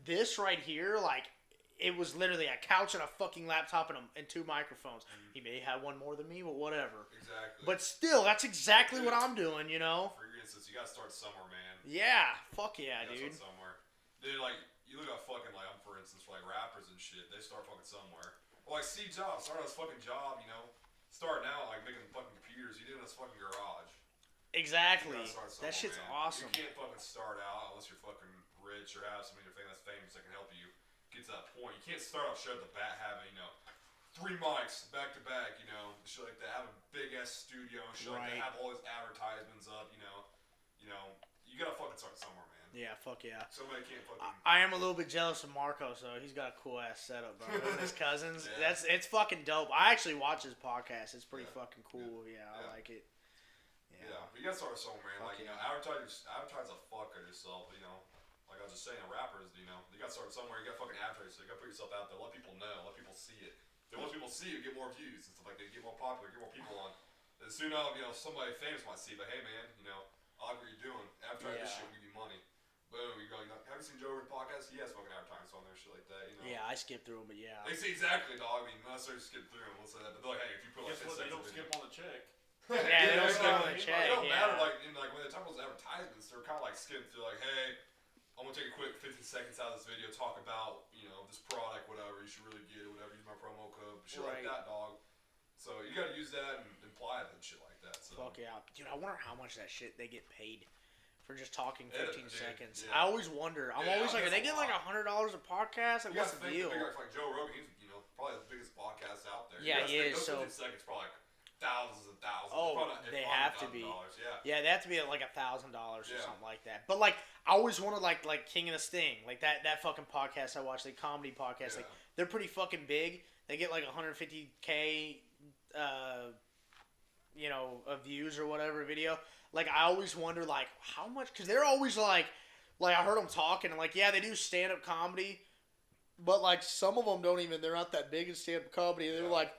this right here, like, it was literally a couch and a fucking laptop and two microphones. Mm-hmm. He may have one more than me, but whatever. Exactly. But still, that's exactly what I'm doing, you know? For your instance, you gotta start somewhere, man. Yeah. Fuck yeah, you dude. Start somewhere. Dude, like, you look at fucking, like, for instance, for, like, rappers and shit, they start fucking somewhere. Or, like, Steve Jobs started his fucking job, you know? Starting out, like, making fucking computers. He did it in his fucking garage. Exactly. That shit's awesome. You can't fucking start out unless you're fucking rich or have somebody in your family that's famous that can help you get to that point. You can't start off straight at the bat having, you know, 3 mics back to back, you know, shit like that. Have a big ass studio and shit like that. Have all these advertisements up, you know. You gotta fucking start somewhere, man. Yeah, fuck yeah. Somebody can't fucking. I am a little bit jealous of Marco, so he's got a cool ass setup, bro. With his cousins, it's fucking dope. I actually watch his podcast. It's pretty fucking cool. Yeah, I like it. Yeah, but you gotta start somewhere, man. Like, you know, advertise the fuck out of yourself, you know. Like I was just saying, rappers, you know, you gotta start somewhere. You gotta fucking advertise, so you gotta put yourself out there. Let people know. Let people see it. Then once people see it, get more views and stuff like that. Get more popular. Get more people on. And soon enough, you know, somebody famous might see, but hey, man, you know, I like what you're doing. Advertise this shit will give you money. Boom, you go. You know, have you seen Joe Rogan's podcast? He has fucking advertisements on there, shit like that. You know. Yeah, I skip through them, but yeah. They see exactly, dog. I mean, not necessarily skip through them. We'll say that, but they're like, hey, if you put like 10 seconds, they don't skip on the check. Yeah, they don't skip on the check. It don't matter. Like, when they talk about those advertisements, they're kind of like skipping through, like, hey, I'm gonna take a quick 15 seconds out of this video, talk about, you know, this product, whatever. You should really get it, whatever. Use my promo code, shit like that, dog. So you gotta use that and imply it and shit like that. So. Fuck yeah, dude! I wonder how much that shit they get paid for just talking 15 seconds. Yeah. I always wonder. I'm always like, are they getting like $100 a podcast? Like, what's the deal? Like Joe Rogan, he's probably the biggest podcast out there. Yeah, he is. Those 15 seconds, probably like thousands and thousands. Oh, they have to be. Yeah, they have to be at like $1,000 or something like that. But like, I always wanted like King of the Sting, like that fucking podcast I watch, like comedy podcast. Like they're pretty fucking big. They get like 150K, you know, views or whatever video. Like I always wonder like how much, because they're always like I heard them talking and like they do stand up comedy, but like some of them don't even. They're not that big in stand up comedy. They're like.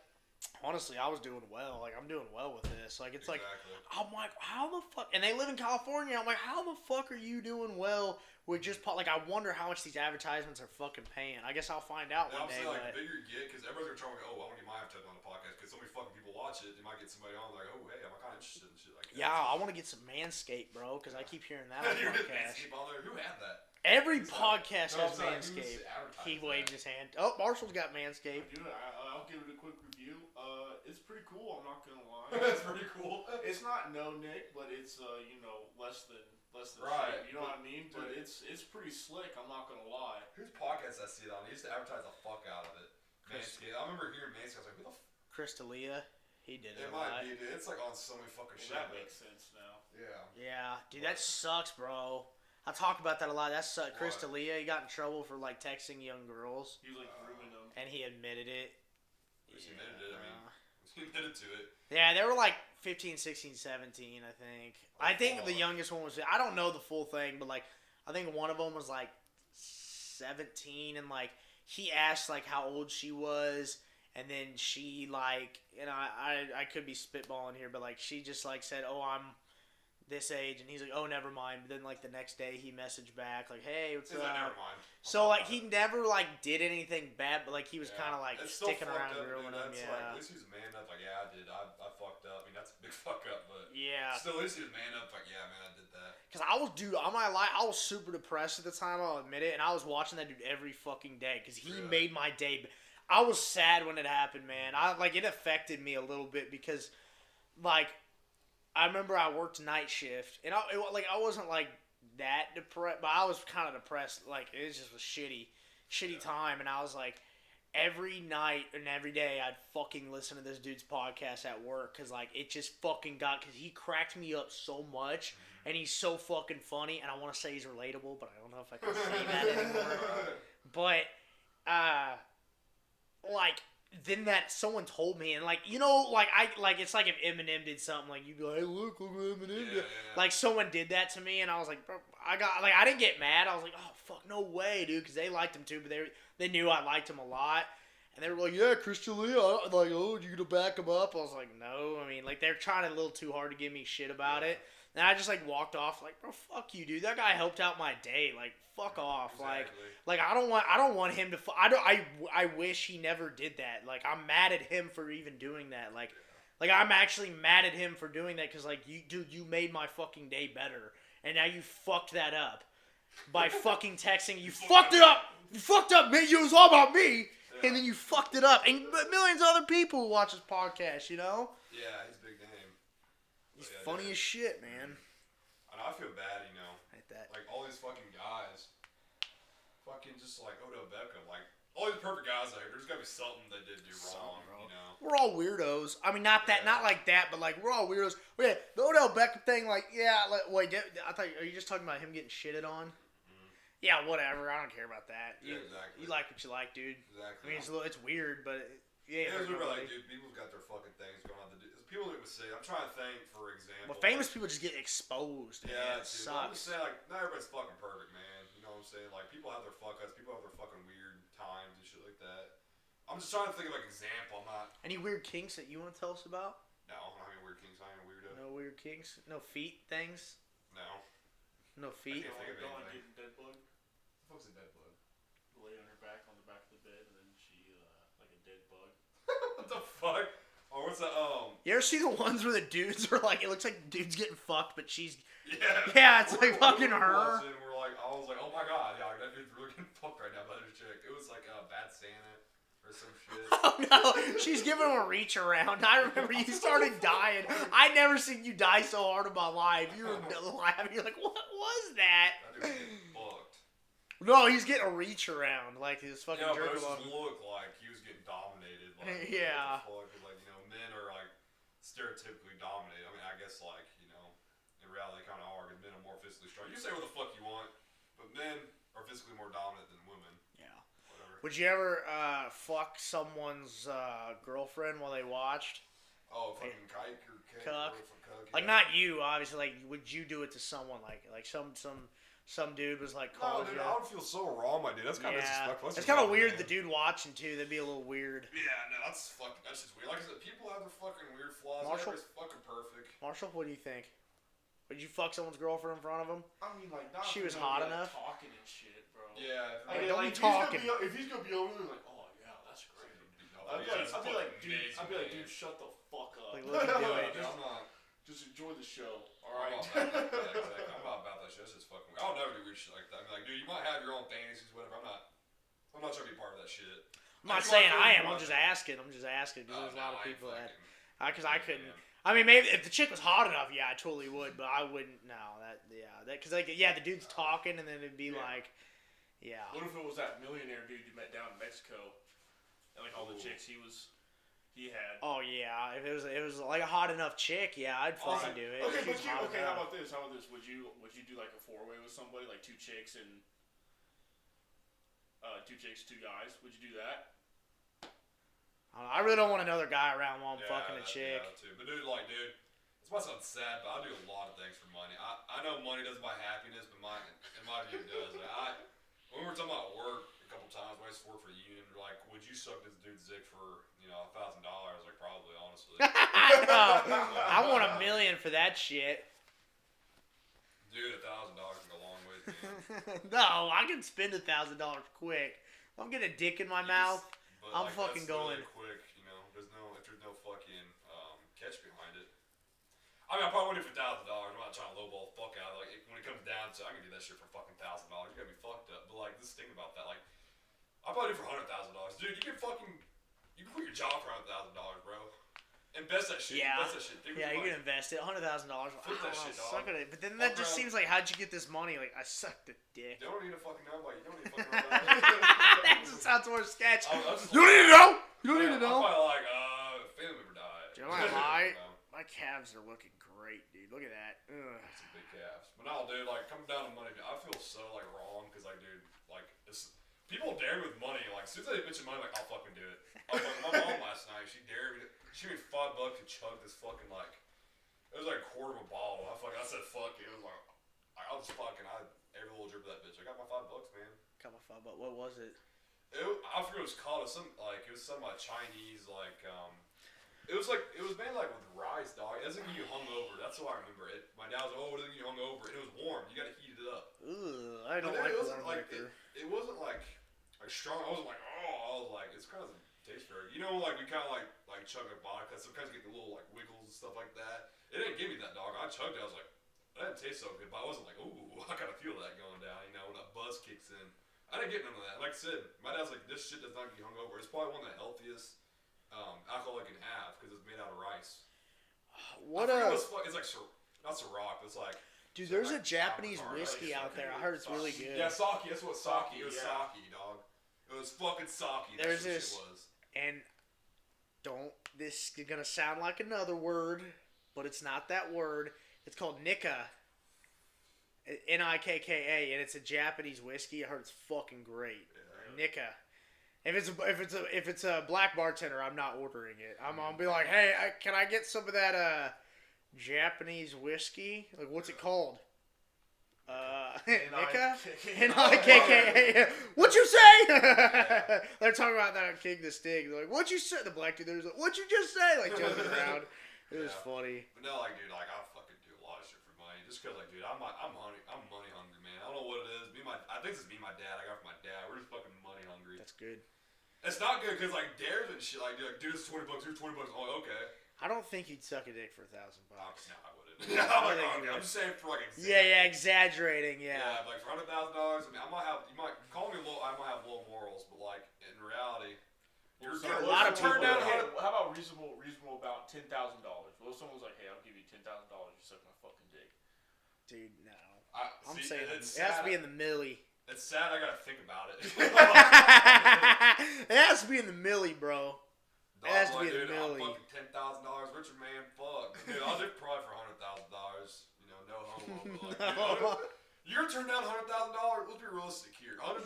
Honestly, I was doing well. Like, I'm doing well with this. Like, it's like, I'm like, how the fuck? And they live in California. I'm like, how the fuck are you doing well with just, like, I wonder how much these advertisements are fucking paying. I guess I'll find out one day. Like, the bigger you get, because everybody's going to try, I want to get my advertisement on the podcast, because so many fucking people watch it, they might get somebody on, like, oh, hey, I'm kind of interested in shit like that. Yeah, I want to get some Manscaped, bro, because I keep hearing that on the podcast. Manscaped on there? Who had that? Every podcast has Manscaped. He waved his hand. Oh, Marshall's got Manscaped. Dude, I'll give it a quick review. It's pretty cool. I'm not gonna lie. It's pretty cool. It's not no Nick, but it's you know, less than right. Shit, you know what I mean? But it's pretty slick. I'm not gonna lie. Whose podcast I see it on? He used to advertise the fuck out of it. Manscaped. I remember hearing Manscaped. I was like, who the Chris D'Elia. He did it. It might be, dude. It's like on so many fucking shit. That makes sense now. Yeah. Yeah, dude, that sucks, bro. I talk about that a lot. That sucks. Chris D'Elia, he got in trouble for like texting young girls. He was like grooming them. And he admitted it. He admitted it. I mean, he admitted to it. Yeah, they were like 15, 16, 17, I think. I think the youngest one was, I don't know the full thing, but like, I think one of them was like 17, and like, he asked like how old she was, and then she like, and I could be spitballing here, but like, she just like said, oh, I'm this age, and he's like, oh, never mind. But then like the next day, he messaged back like, hey, what's He's up? like, never mind. So like he never like did anything bad, but like he was kind of like It's still sticking fucked around up, grilling dude. him. That's Yeah. like, at least he was a man up. Like, yeah, I did. I fucked up. I mean, that's a big fuck up, but Yeah. still, at least he was man up. Like, yeah, man, I did that. Cause I was, dude, I'm not lie, I was super depressed at the time. I'll admit it, and I was watching that dude every fucking day because he made my day. I was sad when it happened, man. It affected me a little bit because, like, I remember I worked night shift, and I wasn't like that depressed, but I was kind of depressed. Like it was just a shitty time, and I was like, every night and every day I'd fucking listen to this dude's podcast at work because like it just fucking because he cracked me up so much, and he's so fucking funny, and I want to say he's relatable, but I don't know if I can say that anymore. But like. Then that someone told me, and like it's like if Eminem did something, like you'd be like, hey, look what Eminem did. Yeah. Like someone did that to me, and I was like, bro, I didn't get mad. I was like, oh fuck, no way, dude, because they liked him too, but they knew I liked him a lot, and they were like, yeah, Christian Lee, like, oh, you gonna back him up? I was like, no, I mean, like they're trying a little too hard to give me shit about it. And I just like walked off like, bro, fuck you, dude. That guy helped out my day. Like, fuck off. Exactly. Like I don't want him to. I wish he never did that. Like I'm mad at him for even doing that. Like I'm actually mad at him for doing that because like you made my fucking day better, and now you fucked that up by fucking texting. You fucked it up. You fucked up, man. It was all about me, and then you fucked it up. And millions of other people who watch this podcast, you know. Yeah, he's a big name. He's funny as shit, man. And I feel bad, you know. Like that. Like all these fucking guys, fucking just like Odell Beckham, like all these perfect guys out here. There's gotta be something they did do wrong, you know. We're all weirdos. I mean, not like that, but like we're all weirdos. Yeah, the Odell Beckham thing, like, yeah. Like, wait, I thought are you just talking about him getting shitted on? Mm-hmm. Yeah, whatever. I don't care about that. Yeah, exactly. You like what you like, dude. Exactly. I mean, it's weird, but yeah, it's weird, like, dude, people's got their fucking things going on. People that would say, I'm trying to think, for example. Well, famous people just get exposed. Yeah, man. It dude. sucks. I'm just saying, like, not everybody's fucking perfect, man. You know what I'm saying? Like, people have their fuck ups. People have their fucking weird times and shit like that. I'm just trying to think of like example. I'm not. Any weird kinks that you want to tell us about? No, I don't have any weird kinks. I ain't a weirdo. No weird kinks. No feet things. No. No feet. I can't think of Don't anything. get dead bug. What the fuck's a dead bug? Lay on her back on the back of the bed, and then she like a dead bug. What the fuck? Oh, what's that? You ever see the ones where the dudes are like, it looks like the dude's getting fucked, but she's. Yeah. Yeah, it's like fucking her. And we're like, I was like, oh my god, yeah, that dude's really getting fucked right now by this chick. It was like a bad Santa or some shit. Oh no, she's giving him a reach around. I remember you started dying. I never seen you die so hard in my life. You were laughing. You're like, what was that? That dude was getting fucked. No, he's getting a reach around, like his fucking Yeah, but jerk it along. just looked like he was getting dominated. Like, Yeah. What the fuck? Like, you know, men are like stereotypically dominated. I mean, I guess like, you know, in reality, kind of are, because men are more physically strong. You say what the fuck you want, but men are physically more dominant than women. Yeah. Whatever. Would you ever fuck someone's girlfriend while they watched? Oh, fucking kike or cake. Cuck. Cuck, Like, yeah. not you, obviously. Like, would you do it to someone? Like some dude was like No, called dude, you. I would feel so wrong, my dude. That's kind of disrespectful. That's It's just kind of wrong, weird. man. The dude watching too. That'd be a little weird. Yeah, no, that's just weird. Like I said, people have their fucking weird flaws. Marshall? Everybody's fucking perfect. Marshall, what do you think? Would you fuck someone's girlfriend in front of him? I mean, like, not She if was you're hot gonna be, like, enough? talking and shit, bro. Yeah. Like, if- don't be if talking. If he's gonna be over there, like, oh yeah, that's great. I'd be like, dude, shut the fuck up. Like, let me do it. Dude, I'm not. Just enjoy the show, all I'm right? not about that. Yeah, exactly. I'm not about that shit. That's just fucking. I'll never do weird shit like that. I mean, like, dude, you might have your own fantasies, whatever. I'm not trying to be part of that shit. I'm not saying I am. I'm just asking. Because there's a lot of people that. Because I couldn't. I mean, maybe if the chick was hot enough, yeah, I totally would. But I wouldn't. No, because like, yeah, the dude's talking, and then it'd be like, yeah. What if it was that millionaire dude you met down in Mexico, and like all the chicks he had? Oh yeah, if it was like a hot enough chick, yeah, I'd fucking do it. Okay, If she was hot how enough. about this? Would you do like a 4-way with somebody, like 2 chicks and 2 chicks, 2 guys? Would you do that? I really don't want another guy around while I'm fucking a chick. Yeah, too. But dude, this might sound sad, but I do a lot of things for money. I know money doesn't buy happiness, but in my view, it does. When we were talking about work a couple times, when I used to work for the union, they're like, would you suck this dude's dick for, $1,000? Like, probably, honestly. I want $1 million for that shit. Dude, $1,000 can go a long way, man. No, I can spend $1,000 quick. If I'm getting a dick in my mouth, But, I'm like, fucking that's going. really quick, you know. If there's no fucking catch behind it. I mean, I probably wouldn't do it for $1,000. I'm not trying to lowball the fuck out of it. Like, when it comes down to, I can do that shit for fucking $1,000. You gotta be fucked up. But like, just think about that. Like, I'll probably do it for $100,000, dude. You can quit your job for $100,000, bro. Invest that shit. Yeah. Invest that shit. Yeah, you can invest it. $100,000. Flip that shit, dog. Suck at it. But then that just around. seems like, how'd you get this money? Like, I sucked a dick. You don't need to fucking know about it. You don't need to fucking know about it. That just sounds more sketch. I You don't need to know. You don't need to I'm know. probably like, family member died. Do you know what I lie? My calves are looking great, dude. Look at that. Ugh. That's some big calves. But no, dude, like, coming down to money, I feel so, like, wrong, because, like, dude, like, people dare me with money. Like, as soon as they mention money, like, I'll fucking do it. My mom last night, she dared me. She gave me $5 to chug this fucking, like, it was like a quarter of a bottle. I said, fuck it. It was like, I was fucking, every little drip of that bitch. I got my $5, man. Got my $5. What was it? I forget what it was called. It was some Chinese, like, it was made, like, with rice, dog. It doesn't get you hungover. That's what I remember. My dad was like, oh, it doesn't get you hungover. And it was warm. You gotta heat it up. Ugh, I don't But like it wasn't warm like, liquor. it wasn't like strong. I wasn't like, oh, I was like, it's kind of taste very. You know, like we kind of like chug a vodka. Sometimes get the little like wiggles and stuff like that. It didn't give me that, dog. I chugged it. I was like, that didn't taste so good, but I wasn't like, ooh, I kind of feel that going down. You know, when that buzz kicks in. I didn't get none of that. Like I said, my dad's like, this shit does not get you hungover. It's probably one of the healthiest alcohol I can have because it's made out of rice. It's like not Ciroc. It's like. Dude, there's a Japanese whiskey out there. I heard it's really good. Yeah, sake. That's what sake. It was sake, dog. It was fucking sake. There's That's this, what it was. and this is gonna sound like another word, but it's not that word. It's called Nikka. Nikka, and it's a Japanese whiskey. I heard it's fucking great. Yeah. Nikka. If it's a black bartender, I'm not ordering it. I'm gonna be like, hey, can I get some of that Japanese whiskey? Like, what's it called? Nikka? Nikka. What'd you say? They're talking about that on King the Stig. They're like, what'd you say? The black dude there's like, what'd you just say? Like, joking around. It was funny. But no, like, dude, like, I fucking do a lot of shit for money. Just because, like, dude, I'm money hungry, man. I don't know what it is. I think it's me and my dad. I got it from my dad. We're just fucking money hungry. That's good. It's not good because, like, dares and shit, like, dude, it's $20, here's $20. Oh, okay. I don't think you'd suck a dick for $1,000. No, I wouldn't. I'm just saying for, like, example. Yeah, exaggerating, Yeah, like, for $100,000, I mean, you might call me low, I might have low morals, but, like, in reality, you're So a lot of turn people down. do How about reasonable about $10,000? Well, if someone's like, hey, I'll give you $10,000, you suck my fucking dick. Dude, no. I'm See, saying it sad. has to be in the milli. It's sad I gotta think about it. It has to be in the milli, bro. It has to be in the dude, milli. I'm fucking $10,000 richer, man. Fuck. Dude, I'll do it probably for $100,000. You know, no homo. But like, you're gonna turn down $100,000? Let's be realistic here. $100,000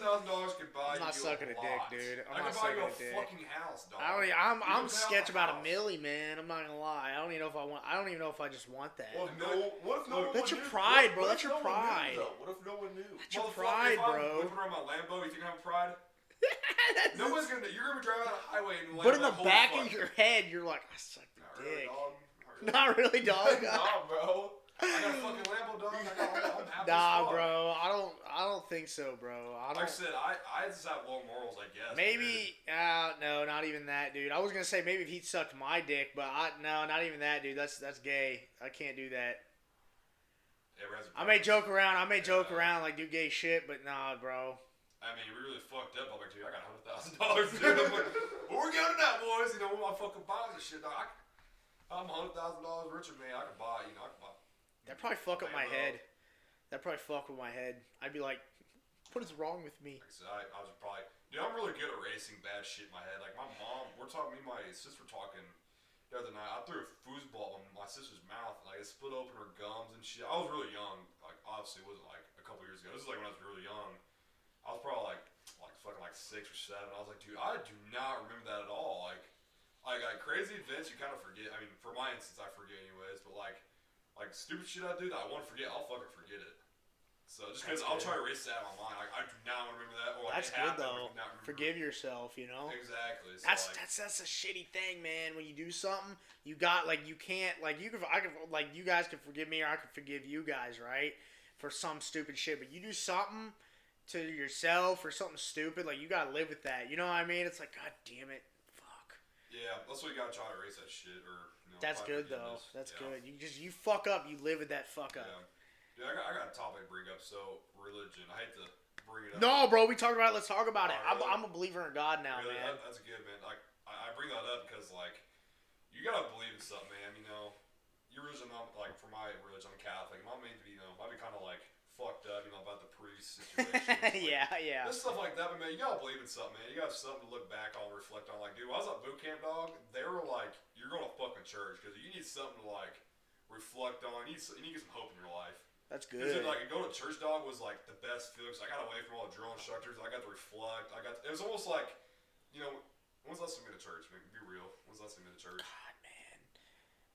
can buy I'm not you sucking a dick, lot. dude. I can buy you a fucking house, dog. I'm sketch about a house. milli, man. I'm not gonna lie. I don't even know if I just want that. What if no one That's your knew? pride, bro. What That's if your no one knew, pride. though? What if no one knew? That's your Motherfucker, pride, if I'm bro. whipping around my Lambo, you think I'm pride? You're gonna be driving on the highway and But in the like, holy back fuck. of your head, you're like, I sucked the Not really, dick. dog. Not really, dog. Nah, bro. I got a fucking Lambo, dog. I'm happy as Nah, fuck. bro. I don't think so, bro. Like I said, I just have low morals, I guess. Maybe, no, not even that, dude. I was gonna say maybe if he sucked my dick, but no, not even that, dude. That's gay. I can't do that. I may joke around, like do gay shit, but nah, bro. I mean, we really fucked up. I'm like, dude, I got $100,000, dude. I'm like, where we going now, boys? You know, with my fucking bombs and shit, dog. I'm $100,000 richer, man. I can buy. That'd probably fuck up my head. That'd probably fuck with my head. I'd be like, what is wrong with me? Like I said, I was probably, dude, I'm really good at erasing bad shit in my head. Like my mom, me and my sister were talking the other night. I threw a foosball in my sister's mouth, and like it split open her gums and shit. I was really young. Like obviously, it wasn't like a couple years ago. This is like when I was really young. I was probably like fucking like 6 or 7. I was like, dude, I do not remember that at all. Like crazy events you kind of forget. I mean, for my instance, I forget anyways. But like stupid shit I do that I want to forget, I'll fucking forget it. So just because I'll try to erase that out of my mind. Like I do not want to remember that. Or like, That's good though. Forgive yourself, you know. Exactly. So that's a shitty thing, man. When you do something, you got like you can't like you guys can forgive me or I can forgive you guys, right? for some stupid shit, but you do something to yourself or something stupid, like, you gotta live with that. You know what I mean? It's like, God damn it. Fuck. Yeah, that's what you gotta try to erase that shit, or That's good, though. That's good. You fuck up, you live with that fuck up. Yeah, I got a topic to bring up. So, religion. I hate to bring it up. No, bro, we talked about it. Let's talk about it. Really? I'm a believer in God now, Really? man. That's good, man. Like, I bring that up because, like, you gotta believe in something, man. You know, your religion, like, for my religion, I'm Catholic. Mom made me, might be kind of, like, fucked up, about the priest situation. Like, yeah. This stuff like that, but, man, you gotta believe in something, man. You gotta have something to look back on, reflect on. Like, dude, when I was at boot camp, dog, they were like, you're going to fucking church because you need something to, like, reflect on. You need to get some hope in your life. That's good. Because, like, going to church, dog, was, like, the best feeling. I got away from all the drill instructors. I got to reflect. It was almost like, when's the last time you been to church, man? Be real. When's the last time you been to church? God, man.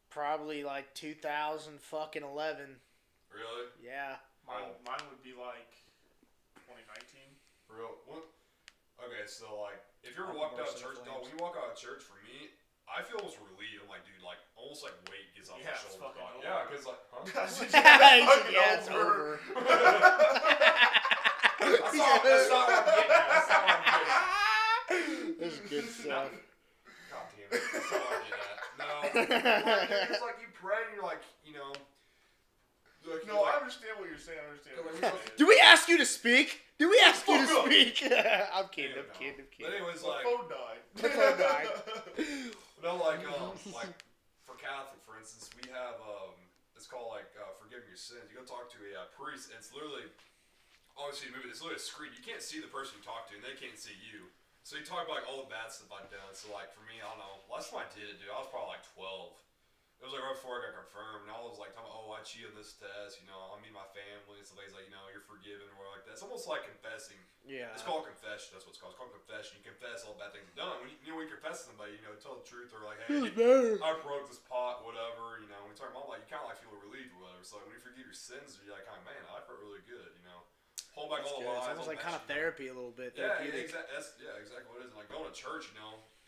Probably, like, 2011. Really? Yeah. Mine would be like 2019. Real? What? Okay, so, like, if you ever walked out of church, dog, when you walk out of church, for me, I feel almost relieved. I'm like, dude, like, almost like weight gets off my It's shoulders. fucking over. Yeah, because, like, huh? Yeah, it's over. That's not what I'm getting at. That's not what I'm getting at. This is good stuff. God damn it. That's not what I'm getting at. No. Like, it's like you pray and you're like, like, No, I understand what you're saying. I understand what you're saying. Do we ask you to speak? Do we ask you to Fuck up. speak? I'm kidding. I'm kidding. But anyways, My like, phone died. My phone died. like for Catholic, for instance, we have it's called like forgiving your sins. You go talk to a priest, and it's literally obviously it's literally a screen. You can't see the person you talk to, and they can't see you. So you talk about like all the bad stuff I've done. So like for me, I don't know. Last time I did it, dude, I was probably like 12. It was like right before I got confirmed, and I was like, I cheated on this test, I meet my family, and somebody's like, you're forgiven, or like that. It's almost like confessing. Yeah. It's called confession, that's what it's called. It's called confession. You confess all the bad things you've done. When you confess to somebody, tell the truth, or like, hey, I broke this pot, whatever, when you talk about like, you kind of like feel relieved or whatever. So like, when you forgive your sins, you're like, man, I felt really good, Hold back all the lies. It's almost like kind of therapy a little bit. Yeah, exactly what it is. And like going to church,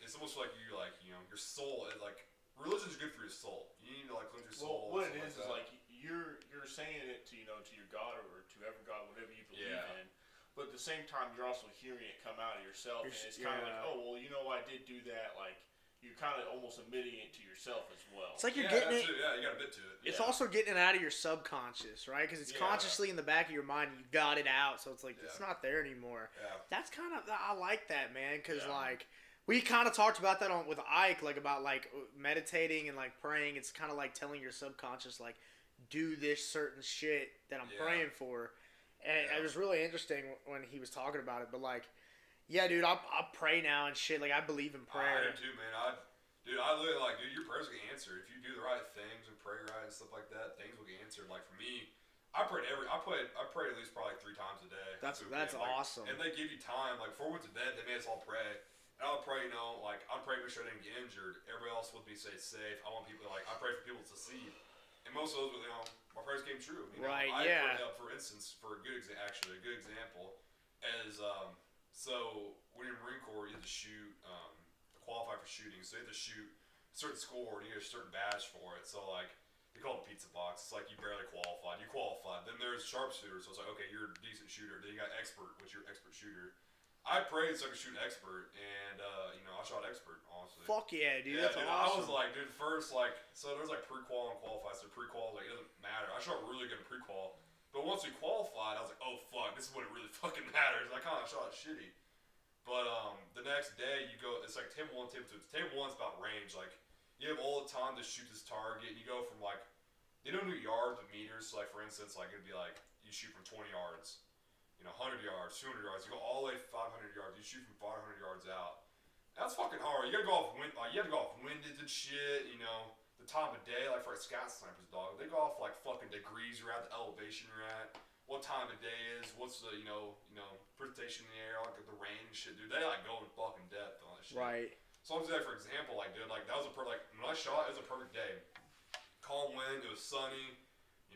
it's almost like you like, your soul is like, religion's good for your soul. You need to like cleanse your soul. Well, what it is like you're saying it to to your God or to every God, whatever you believe in. But at the same time, you're also hearing it come out of yourself, and it's kind of like, oh well, I did do that. Like you're kind of almost admitting it to yourself as well. It's like you're getting it. Yeah, you got a bit to it. It's also getting it out of your subconscious, right? Because it's consciously in the back of your mind. You got it out, so it's like it's not there anymore. Yeah. That's kind of I like that, man, because like. We kind of talked about that with Ike, like about like meditating and like praying. It's kind of like telling your subconscious like, do this certain shit that I'm praying for, and it was really interesting when he was talking about it. But like, yeah, dude, I pray now and shit. Like I believe in prayer. I do too, man. I literally like, dude, your prayers will get answered if you do the right things and pray right and stuff like that. Things will get answered. Like for me, I prayed at least probably 3 times a day. That's awesome. And they give you time. Like before we went to bed, they made us all pray. And I would pray, I'd pray to make sure I didn't get injured. Everybody else would be safe. I want people I pray for people to succeed. And most of those, my prayers came true. Right, I yeah. prayed, for instance, for a good example, is so when you're in the Marine Corps, you have to shoot, qualify for shooting. So you have to shoot a certain score, and you get a certain badge for it. So like, they call it pizza box. It's like you barely qualified. You qualified. Then there's sharpshooter. So it's like, okay, you're a decent shooter. Then you got expert, which you're expert shooter. I prayed so I could shoot expert, and I shot expert, honestly. Fuck yeah, dude, yeah, that's dude, awesome. I was like, dude, first so there's like pre-qual and qualified. So pre-qual like it doesn't matter. I shot really good in pre-qual, but once we qualified, I was like, oh fuck, this is what it really fucking matters. I kind of shot shitty, but the next day you go, it's like table 1, table 2. Table 1's about range. Like you have all the time to shoot this target. And you go from like they don't do yards but meters. So like for instance, like it'd be like you shoot from 20 yards. 100 yards, 200 yards. You go all the way 500 yards. You shoot from 500 yards out. That's fucking hard. You gotta go off you have to go off windage and shit. The time of day, like for a scout snipers, dog, they go off like fucking degrees you're at, the elevation you're at, what time of day is, what's the precipitation in the air, like the rain and shit, dude. They like go in fucking depth on that shit. Right. So I'm saying, for example, like dude, like that was when I shot, it was a perfect day. Calm wind, it was sunny.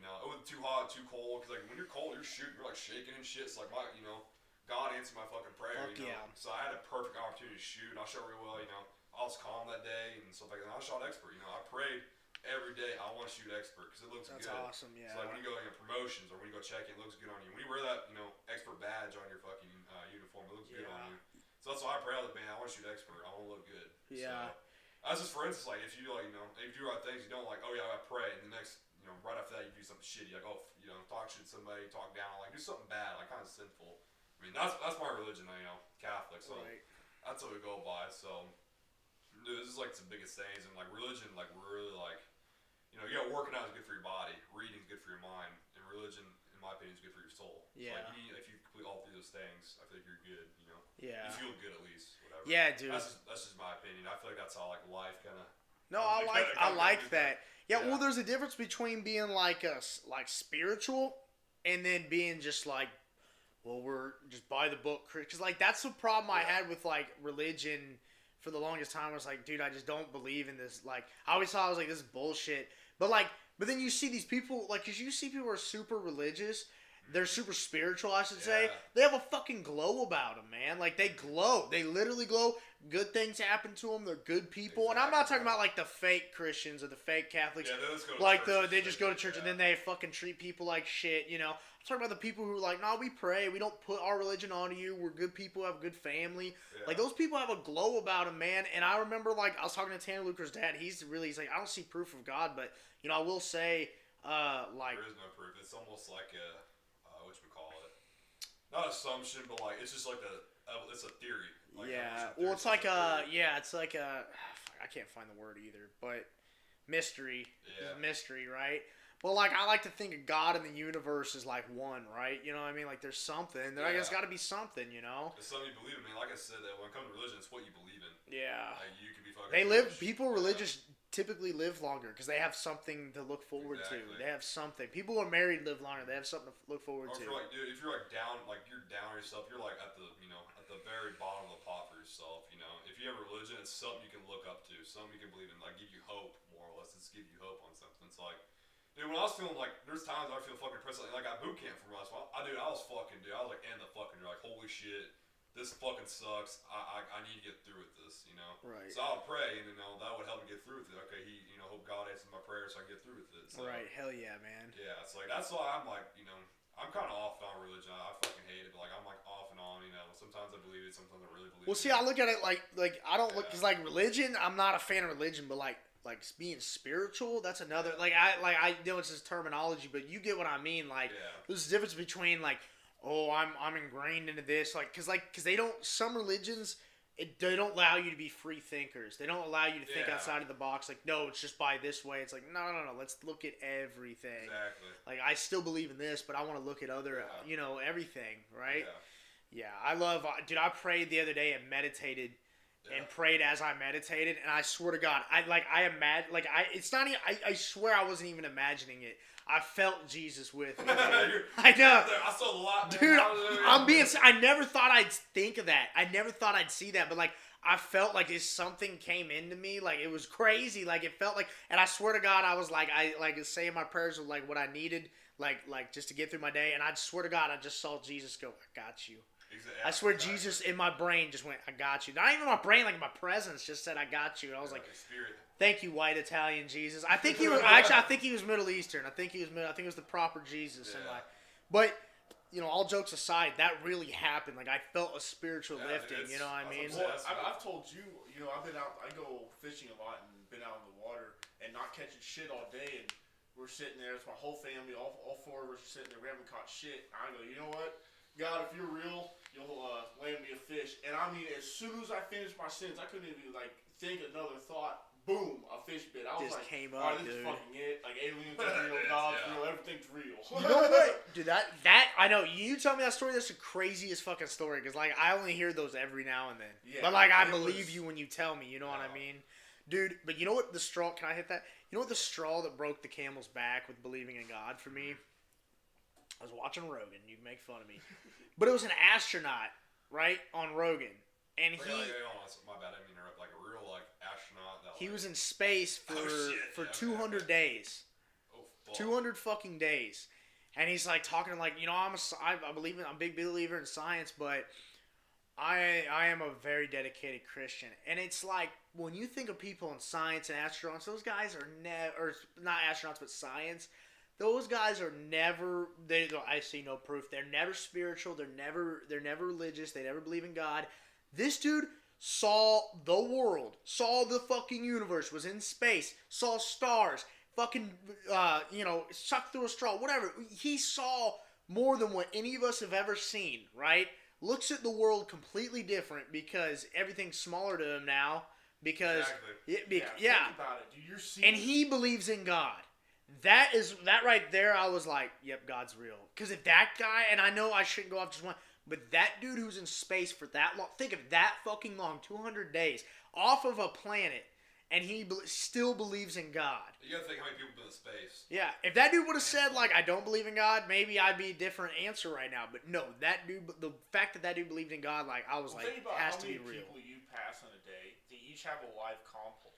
It wasn't too hot, too cold. Because, like, when you're cold, you're shooting, you're, like, shaking and shit. So, like, God answered my fucking prayer, Yeah. So I had a perfect opportunity to shoot, and I shot really well, I was calm that day and stuff like that. And I shot expert, I prayed. every day, I want to shoot expert because it looks That's good. awesome, yeah. So like when you go like in promotions or when you go check it looks good on you. When you wear that, expert badge on your fucking uniform, it looks good on you. So that's why I pray all the man. I want to shoot expert. I want to look good. Yeah. So, that's just for instance, like if you if you do right things, you don't like, oh yeah, I pray, and the next, right after that you do something shitty, like talk shit to somebody, talk down, like do something bad, like kind of sinful. I mean, that's my religion, Catholic. So that's what we go by. So, dude, this is like the biggest things, and like religion, like we're really like, working out is good for your body, reading is good for your mind, and religion, in my opinion, is good for your soul. Yeah. So, like, if you complete all three of those things, I feel like you're good. Yeah. You feel good at least. Whatever. Yeah, dude. That's just my opinion. I feel like that's how like life kind of. No, I like that. Yeah, well, there's a difference between being like spiritual and then being just like, well, we're just by the book, because like that's the problem I had with like religion for the longest time. I was like, dude, I just don't believe in this. Like, I always thought I was like, this is bullshit. But then you see these people, like, because you see people who are super religious. They're super spiritual, I should say. They have a fucking glow about them, man. Like, they glow. They literally glow. Good things happen to them. They're good people. And I'm not talking about, like, the fake Christians or the fake Catholics. Yeah, they just go to church. They just go to church and then they fucking treat people like shit, I'm talking about the people who are like, nah, we pray. We don't put our religion on you. We're good people. Have a good family. Yeah. Like, those people have a glow about them, man. And I remember, like, I was talking to Tanner Luker's dad. He's like, I don't see proof of God. But, I will say, like... There is no proof. It's almost like a... Not assumption, but like it's just like it's a theory. Like, well, it's like it's like I can't find the word either, but mystery. Yeah. Mystery, right? Well, like I like to think of God and the universe is like one, right? You know what I mean? Like there's something. There, I guess, got to be something, It's something you believe in. I mean, like I said, that when it comes to religion, it's what you believe in. Yeah. Like you can be fucking. People religious typically live longer because they have something to look forward to. They have something. People who are married live longer. They have something to look forward to. Like, dude, if you're like down, like you're down on yourself, you're like at the at the very bottom of the pot for yourself. If you have a religion, it's something you can look up to, something you can believe in, like give you hope more or less. It's give you hope on something. It's like, dude, when I was feeling like, there's times I feel fucking depressed. Like at boot camp for last while, I was like in the fucking like holy shit. This fucking sucks. I need to get through with this, Right. So I'll pray, and that would help me get through with it. Okay, hope God answers my prayers so I can get through with it. So, right. Hell yeah, man. Yeah, it's like that's why I'm like, I'm kind of off on religion. I fucking hate it, but like I'm like off and on. Sometimes I believe it, sometimes I really believe it. Well, see, I look at it like I don't look because like religion. I'm not a fan of religion, but like being spiritual, that's another. I know it's just terminology, but you get what I mean. Like there's a difference between like. Oh, I'm ingrained into this, because they don't. Some religions, they don't allow you to be free thinkers. They don't allow you to think outside of the box. Like, no, it's just by this way. It's like, no. Let's look at everything. Exactly. Like, I still believe in this, but I want to look at other, everything, right? Yeah. I love. Dude, I prayed the other day and meditated. And prayed as I meditated, and I swear to God, it's not even, I swear I wasn't even imagining it. I felt Jesus with me. I know. I saw the lot, dude. I never thought I'd think of that. I never thought I'd see that, but like, I felt like something came into me. Like, it was crazy. Like, it felt like, and I swear to God, I was like, saying my prayers of like what I needed, like just to get through my day, and I swear to God, I just saw Jesus go, I got you. Exactly. I swear Jesus in my brain just went, I got you. Not even my brain, like my presence just said, I got you. And I was like, thank you, white Italian Jesus. I think he was, I think he was Middle Eastern. I think it was the proper Jesus. Yeah. And but, all jokes aside, that really happened. Like, I felt a spiritual lifting, you know what I mean? Well, I've told you, I've been out, I go fishing a lot and been out in the water and not catching shit all day. And we're sitting there, it's my whole family, all four of us are sitting there, we haven't caught shit. I go, you know what? God, if you're real, you'll land me a fish. And I mean, as soon as I finished my sentence, I couldn't even think another thought. Boom, a fish bit. I was just like, came all up, right, this dude. is fucking it. Like, aliens are real, God's real, everything's real. You know what? Dude, that I know. You tell me that story, that's the craziest fucking story. Because, like, I only hear those every now and then. Yeah, but, like, I believe you when you tell me. You know what I mean? Dude, but you know what the straw, can I hit that? You know what the straw that broke the camel's back with believing in God for me? I was watching Rogan. You can make fun of me. But it was an astronaut, right, on Rogan. And he... my bad, I didn't interrupt. Like a real, astronaut. He was in space for 200 days. Oh, fuck. 200 fucking days. And he's, talking like, I'm a big believer in science, but I am a very dedicated Christian, and it's like when you think of people in science and astronauts, those guys are or not astronauts, but science. Those guys are never. I see no proof. They're never spiritual. They're never religious. They never believe in God. This dude saw the world, saw the fucking universe, was in space, saw stars, fucking, sucked through a straw, whatever. He saw more than what any of us have ever seen, right? Looks at the world completely different because everything's smaller to him now. Because Exactly. Think about it, dude. You're seeing, and he believes in God. That right there. I was like, "Yep, God's real." Because if that guy, and I know I shouldn't go off just one, but that dude who's in space for that long, think of that fucking long, 200 days off of a planet, and he still believes in God. You gotta think how many people been in space. Yeah, if that dude would have said like, "I don't believe in God," maybe I'd be a different answer right now. But no, that dude, the fact that dude believed in God, like I was like, think about has how to be many real. people you pass in a day. They each have a life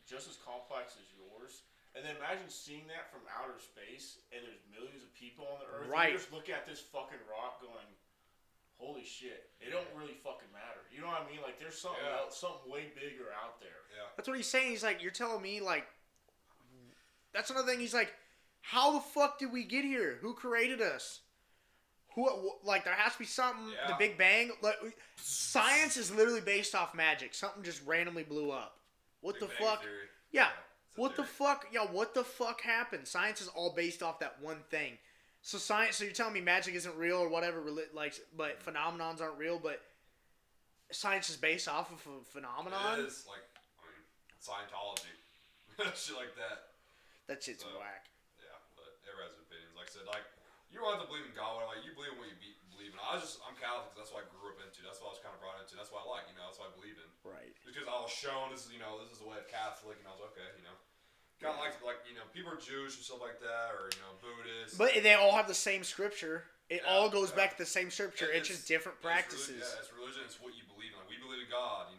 just as complex as yours. And then imagine seeing that from outer space, and there's millions of people on the Earth. Right. And you're just looking at this fucking rock, going, "Holy shit! It don't really fucking matter." You know what I mean? Like there's something else, something way bigger out there. Yeah. That's what he's saying. He's like, you're telling me like, that's another thing. He's like, how the fuck did we get here? Who created us? Like there has to be something. Yeah. The Big Bang. Like, science is literally based off magic. Something just randomly blew up. What Big the Bang fuck? Theory. Yeah. It's a What the theory. fuck? Yeah. What the fuck happened? Science is all based off that one thing. So science. So you're telling me magic isn't real or whatever? Like, but phenomenons aren't real. But science is based off of a phenomenon. It is like, Scientology, shit like that. That shit's whack. Yeah, but everyone has opinions. Like I said, like you don't have to believe in God. Like you believe in what you believe in. I'm Catholic. That's what I grew up into. That's what I was kind of brought into. That's what I like. That's what I believe in. Right. Just because I was shown this is the way of Catholic, and I was like, okay, kind of like people are Jewish and stuff like that, or Buddhist. But they all have the same scripture. It Yeah, all goes yeah. back to the same scripture. It's just different practices. It's religion. It's what you believe in. Like we believe in God.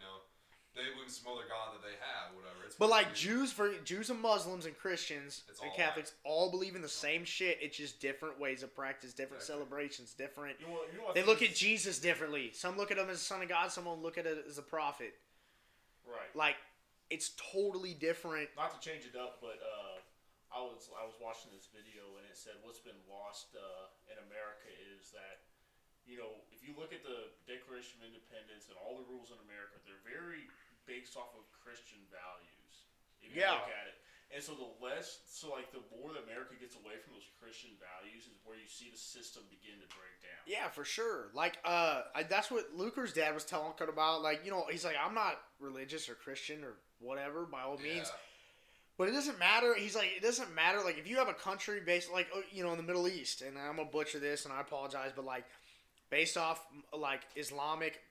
They believe in some other God that they have, whatever. It's But what like we believe. Jews and Muslims and Christians It's and all Catholics all believe in the same shit. It's just different ways of practice, different Exactly. celebrations, different. You know what They I look think at Jesus differently. Some look at him as the Son of God. Some will look at it as a prophet. right. Like it's totally different. Not to change it up, but I was watching this video and it said what's been lost in America is that if you look at the Declaration of Independence and all the rules in America, they're very based off of Christian values. If you look at it, and so the more that America gets away from those Christian values is where you see the system begin to break down. Yeah, for sure. Like, that's what Luker's dad was talking about. Like, he's like, I'm not religious or Christian or whatever by all means. But it doesn't matter. He's like, it doesn't matter. Like, if you have a country based, like, in the Middle East, and I'm going to butcher this, and I apologize, but, like, based off, like, Islamic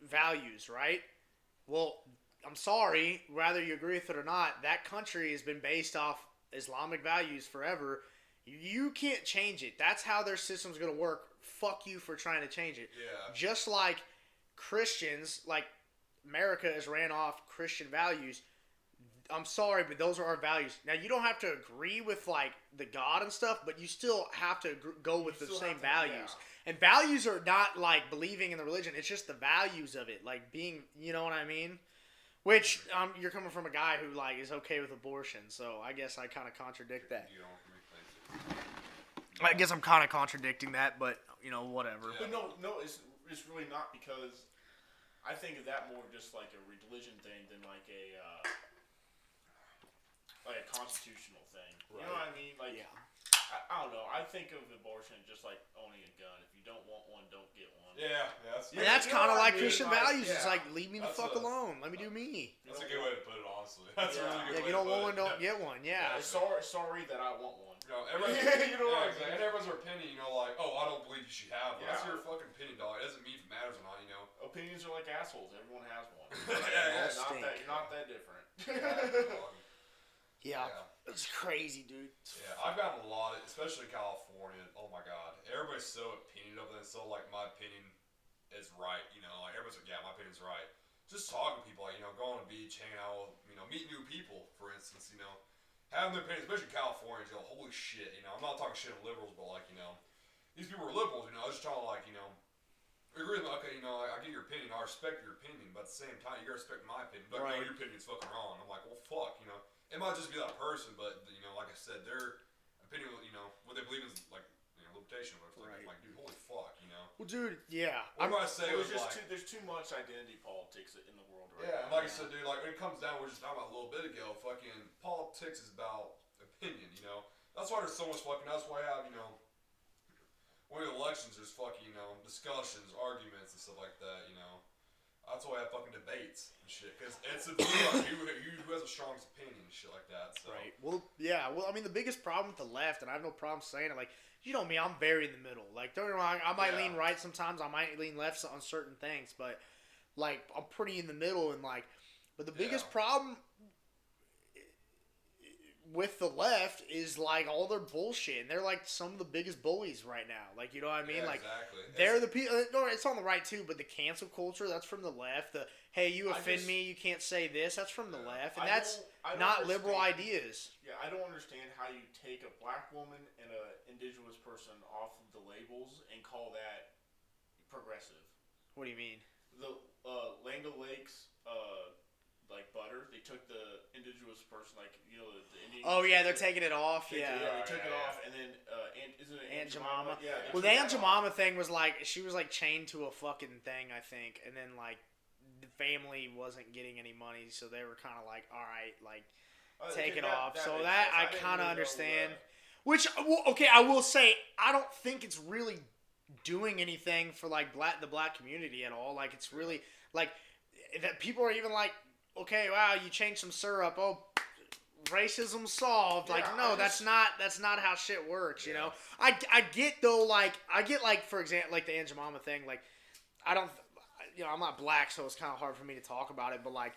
values, right? Well, I'm sorry, whether you agree with it or not, that country has been based off Islamic values forever. You can't change it. That's how their system's going to work. Fuck you for trying to change it. Yeah. Just like Christians, like, America is ran off Christian values. I'm sorry, but those are our values. Now, you don't have to agree with, like, the God and stuff, but you still have to go with the same values. And values are not, like, believing in the religion. It's just the values of it. Like, being, you know what I mean? Which, you're coming from a guy who, like, is okay with abortion, so I guess I kind of contradict that. I guess I'm kind of contradicting that, but, whatever. But no, it's really not, because I think of that more just like a religion thing than like a constitutional thing. Right. You know what I mean? Like, Yeah. I don't know. I think of abortion just like owning a gun. If you don't want one, don't get one. Yeah, And that's you know kind of what I like mean? Christian Like, values. It's yeah. like, leave me the That's fuck a- alone. Let me do me. That's a good way to put it, honestly. That's a really good Yeah, way if you don't to want put one, it. don't get one. Yeah. Sorry that I want one. Everyone's, You know what I mean? exactly. And everyone's opinion, like, oh, I don't believe you should have one. That's Yeah. your fucking opinion, dog. It doesn't mean if it matters or not, Opinions are like assholes. Everyone has one. Yeah, You're not that different. Yeah. It's crazy, dude. Yeah, I've gotten a lot of, especially in California. Oh my god, everybody's so opinionated of it, and so like my opinion is right. Like everybody's like, yeah, my opinion's right. Just talking to people, like going to the beach, hanging out with, meet new people, for instance. Having their opinion, especially in California, holy shit. I'm not talking shit of liberals, but like these people are liberals. I was just trying to like agree with me. Okay, I get your opinion. I respect your opinion, but at the same time, you gotta respect my opinion. But Right. no, your opinion's fucking wrong. I'm like, well, fuck, It might just be that person, but like I said, their opinion, what they believe is like, limitation or whatever. Right. I'm like, dude, holy fuck, Well, dude, yeah. What I say was like, there's too much identity politics in the world right yeah, now. like I said, dude, like when it comes down, we were just talking about a little bit ago. Fucking politics is about opinion, That's why there's so much fucking. That's why I have, when elections, there's fucking, discussions, arguments, and stuff like that, That's why I have fucking debates and shit, because it's a who has a strongest opinion and shit like that. So. Right. Well, yeah. Well, I mean, the biggest problem with the left, and I have no problem saying it, like, you know me, I'm very in the middle. Like, don't get me wrong, I might lean right sometimes, I might lean left on certain things, but, like, I'm pretty in the middle, and, like, but the biggest problem with the left is, like, all their bullshit, and they're, like, some of the biggest bullies right now. Like, you know what I mean? Yeah, like, exactly. they're the people, no, it's on the right, too, but the cancel culture, that's from the left. The, hey, you offend me, you can't say this, that's from the left, and that's I don't not liberal understand. ideas. Yeah, I don't understand how you take a black woman and an indigenous person off of the labels and call that progressive. What do you mean? The Land O'Lakes, like butter, they took the indigenous person, like the Indian. Oh yeah, they're taking it off. They took it off, and then isn't it Aunt Jemima? Yeah. Well, the Aunt Jemima thing was like she was like chained to a fucking thing, I think, and then like the family wasn't getting any money, so they were kind of like, all right, like take it off. So that I kind of understand. Which, well, okay, I will say I don't think it's really doing anything for like the black community at all. Like it's really like that people are even like, okay, wow, you changed some syrup. Oh, racism solved. Like, no, that's not how shit works. You know, I get though. Like, I get like for example, like the Aunt Jemima thing. Like, I don't, I'm not black, so it's kind of hard for me to talk about it. But like,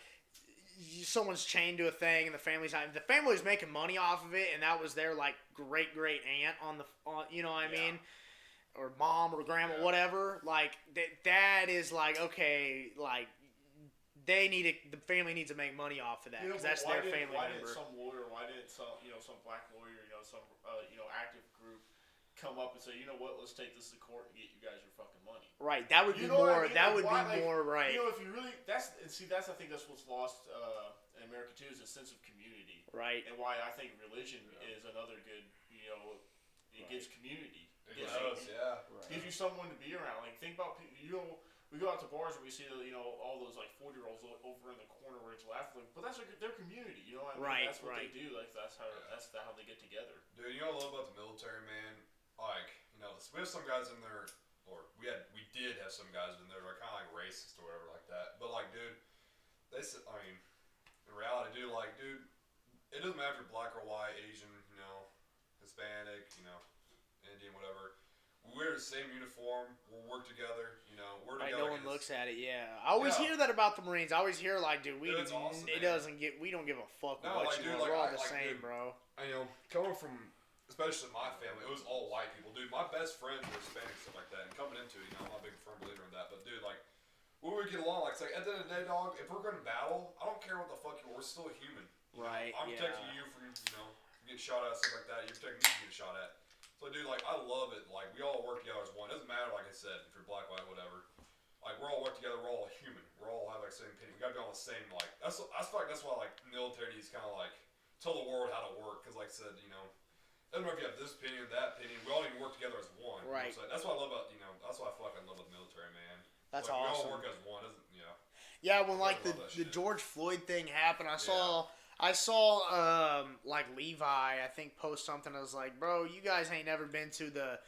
someone's chained to a thing, and the family's making money off of it, and that was their like great aunt on you know what I mean. Or mom or grandma, whatever. Like that is like okay, like the family needs to make money off of that because that's their family why member. Didn't some lawyer? Why didn't some black lawyer? Some active group come up and say, you know what? Let's take this to court and get you guys your fucking money. Right. That would be more. That would be more right. If you really I think that's what's lost in America too is a sense of community. Right. And why I think religion is another good. It gives community. It does, yeah. Gives you someone to be around. Like think about we go out to bars and we see all those like 40-year-olds over in the corner where it's laughing. But that's their community. You know what I mean? Right. That's what they do. Like that's how they get together. Dude, you know what I love about the military, man? Like we have some guys in there, or we did have some guys in there that are kind of like racist or whatever like that. But like, dude, they said, I mean, in reality, dude, it doesn't matter if you're black or white, Asian, Hispanic, Indian, whatever. We wear the same uniform. We'll work together. We're together. No one looks at it. Yeah, I always hear that about the Marines. I always hear like, dude, we awesome, we don't give a fuck what you want. We're all the same, bro. Coming from especially my family, it was all white people, dude. My best friends were Hispanic, stuff like that. And coming into it, I'm not a big firm believer in that, but dude, like, we would get along. Like, it's like at the end of the day, dog. If we're going to battle, I don't care what the fuck you are. We're still a human. Right. I'm protecting you from getting shot at, stuff like that. You're protecting me from getting shot at. So, dude, like, I love it. Like, we all work together as one. It doesn't matter, like I said, if you're black, white, whatever. Like, we're all work together. We're all human. We're all have like the same opinion. We gotta be on the same I feel like that's why like military needs kind of like tell the world how to work. Cause like I said, I don't know if you have this opinion, that opinion. We all need to work together as one. Right. That's what I love about that's why I feel like I love the military, man. That's like, awesome. We all work as one, isn't Yeah, when like the George Floyd thing happened, I saw like Levi, I think, post something. I was like, bro, you guys ain't never been to the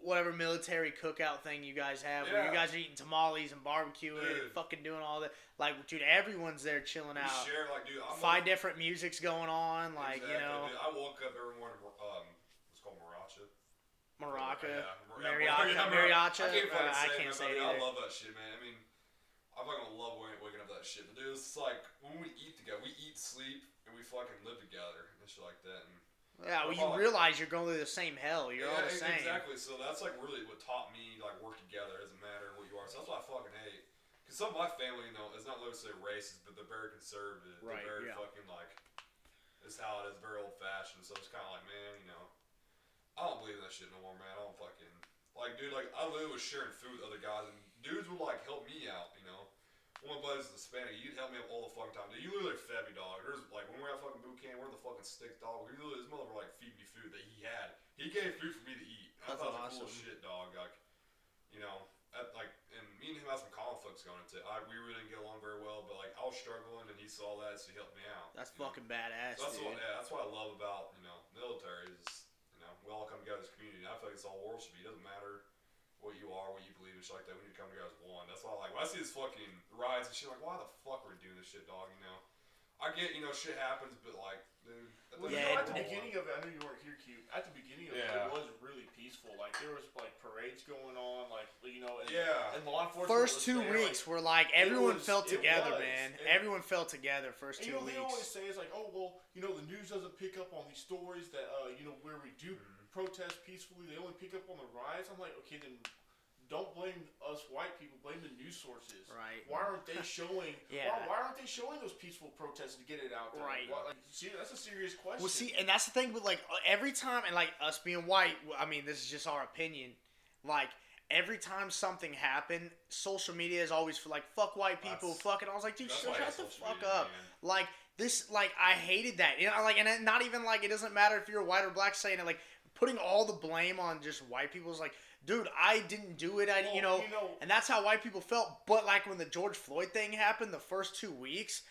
whatever military cookout thing you guys have where you guys are eating tamales and barbecuing and fucking doing all that. Like, dude, everyone's there chilling out. Share, like, dude, 5 different musics going on, like, exactly, dude, I woke up every morning. It's called Maracha. Mariacha. I can't say it either. I love that shit, man. I mean, I fucking love waking up to that shit. But dude, it's like when we eat together, we eat, sleep, and we fucking live together and shit like that. And yeah, well, you realize you're going through the same hell. You're all the same. Exactly. So that's like really what taught me like work together. It doesn't matter what you are. So that's what I fucking hate. Because some of my family, is not necessarily racist, but they're very conservative. Right. They're very fucking like, this is how it is, very old fashioned. So it's kind of like, man, I don't believe in that shit no more, man. I don't fucking like, dude. Like, I literally was sharing food with other guys, and dudes would like help me out, you know. One of my buddies is Hispanic. He'd help me up all the fucking time. Dude, you literally fed me, dog. There's like when we were at fucking boot camp, we're the fucking sticks, dog. He literally, this mother like feed me food that he had. He gave food for me to eat. I That's thought it was awesome. cool shit, dog. Like, you know, and me and him had some conflicts going into it. We really didn't get along very well, but like I was struggling and he saw that, so he helped me out. That's fucking badass, so that's dude. that's what I love about military is we all come together as a community. And I feel like it's all world should be. It doesn't matter what you are, what you believe, and shit like that. We need to come together as one. That's why I like when I see this fucking rides and shit. Like, why the fuck are we doing this shit, dog? I get shit happens, but like, dude. Well, at the beginning of it, I know you weren't here, Q. At the beginning of it, it was really peaceful. Like there was like parades going on, like and law enforcement. First 2 weeks were like everyone felt together, man. Everyone felt together first 2 weeks. They always say it's like, oh well, the news doesn't pick up on these stories that where we do protest peacefully. They only pick up on the riots. I'm like, okay, then don't blame us white people. Blame the news sources. Right. Why aren't they showing? Why aren't they showing those peaceful protests to get it out there? Right. See, that's a serious question. Well, see, and that's the thing with like every time, and like us being white. I mean, this is just our opinion. Like every time something happened, social media is always for like fuck white people, fuck it. I was like, dude, shut the fuck up. Man. Like this, like I hated that. And not even like it doesn't matter if you're white or black saying it. Like putting all the blame on just white people is like. Dude, I didn't do it. And that's how white people felt. But like when the George Floyd thing happened, the first 2 weeks,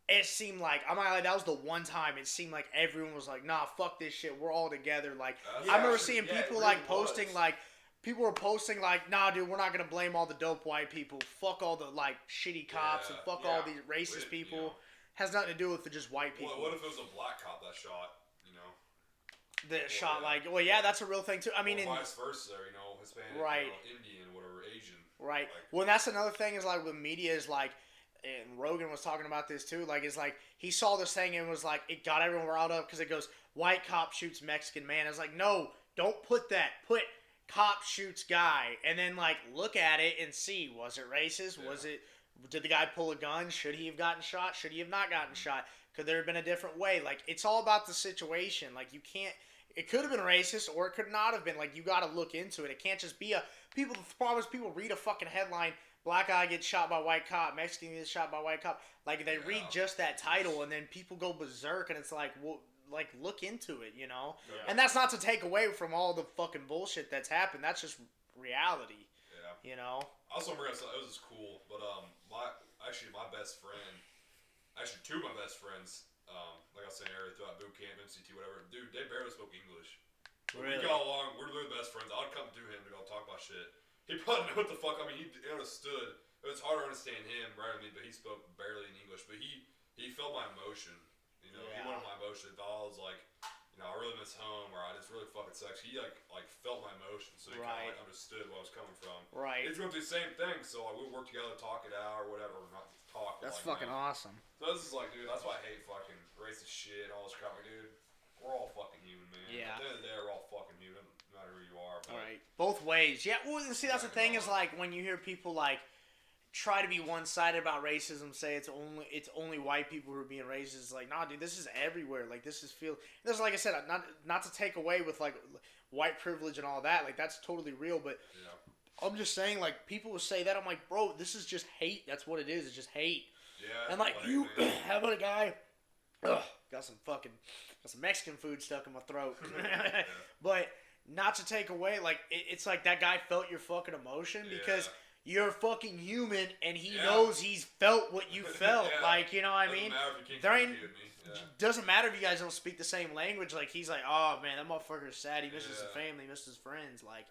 it seemed like that was the one time it seemed like everyone was like, nah, fuck this shit. We're all together. Like I remember seeing people like posting like people were posting like, nah, dude, we're not gonna blame all the dope white people. Fuck all the like shitty cops and fuck all these racist people. Has nothing to do with just white people. What if it was a black cop that shot? That shot that's a real thing too. I mean, vice versa, Hispanic, right, Indian, whatever, Asian, right. Well, and that's another thing is like with media is like, and Rogan was talking about this too. Like, it's like he saw this thing and was like, it got everyone riled up because it goes, white cop shoots Mexican man. It's like, no, don't put that. Put cop shoots guy, and then like look at it and see, was it racist? Yeah. Did the guy pull a gun? Should he have gotten shot? Should he have not gotten shot? Could there have been a different way? Like, it's all about the situation. Like, you can't. It could have been racist, or it could not have been. Like, you got to look into it. It can't just be the problem is people read a fucking headline, black guy gets shot by white cop, Mexican gets shot by white cop. Like, they read just that title, and then people go berserk, and it's like, well, like, look into it, Yeah. And that's not to take away from all the fucking bullshit that's happened. That's just reality. Yeah. I also remember it was just cool, but my best friend, two of my best friends, like I was saying earlier, throughout boot camp, MCT, whatever, dude, they barely spoke English. Really? We got along. We're literally best friends. I would come to him to go talk about shit. He probably knew what the fuck. I mean, he understood. It was hard to understand him rather than me, but he spoke barely in English. But he felt my emotion. He wanted my emotion. He thought I was like, I really miss home, or I just really fucking sucks. He like felt my emotion, so he kind of understood where I was coming from. Right. He's going through the same thing, so we would work together, talk it out, or whatever. Not talk. That's fucking awesome. So this is like, dude, that's why I hate fucking racist shit and all this crap. Like, dude, we're all fucking human, man. Yeah. At the end of the day, we're all fucking human, no matter who you are. All right. Both ways. Yeah. Well, see, that's the thing is like when you hear people like try to be one-sided about racism, say it's only white people who are being racist. It's like, nah, dude, this is everywhere. Like, this is like I said, not to take away with like white privilege and all that. Like, that's totally real. But I'm just saying, like, people will say that. I'm like, bro, this is just hate. That's what it is. It's just hate. Yeah. And like you have a guy, got some Mexican food stuck in my throat. But not to take away, like, it's like that guy felt your fucking emotion because. You're fucking human, and he knows he's felt what you felt. Like, you know what I mean? Doesn't matter if you guys don't speak the same language. Like, he's like, oh, man, that motherfucker's sad. He misses his family, misses his friends. Like,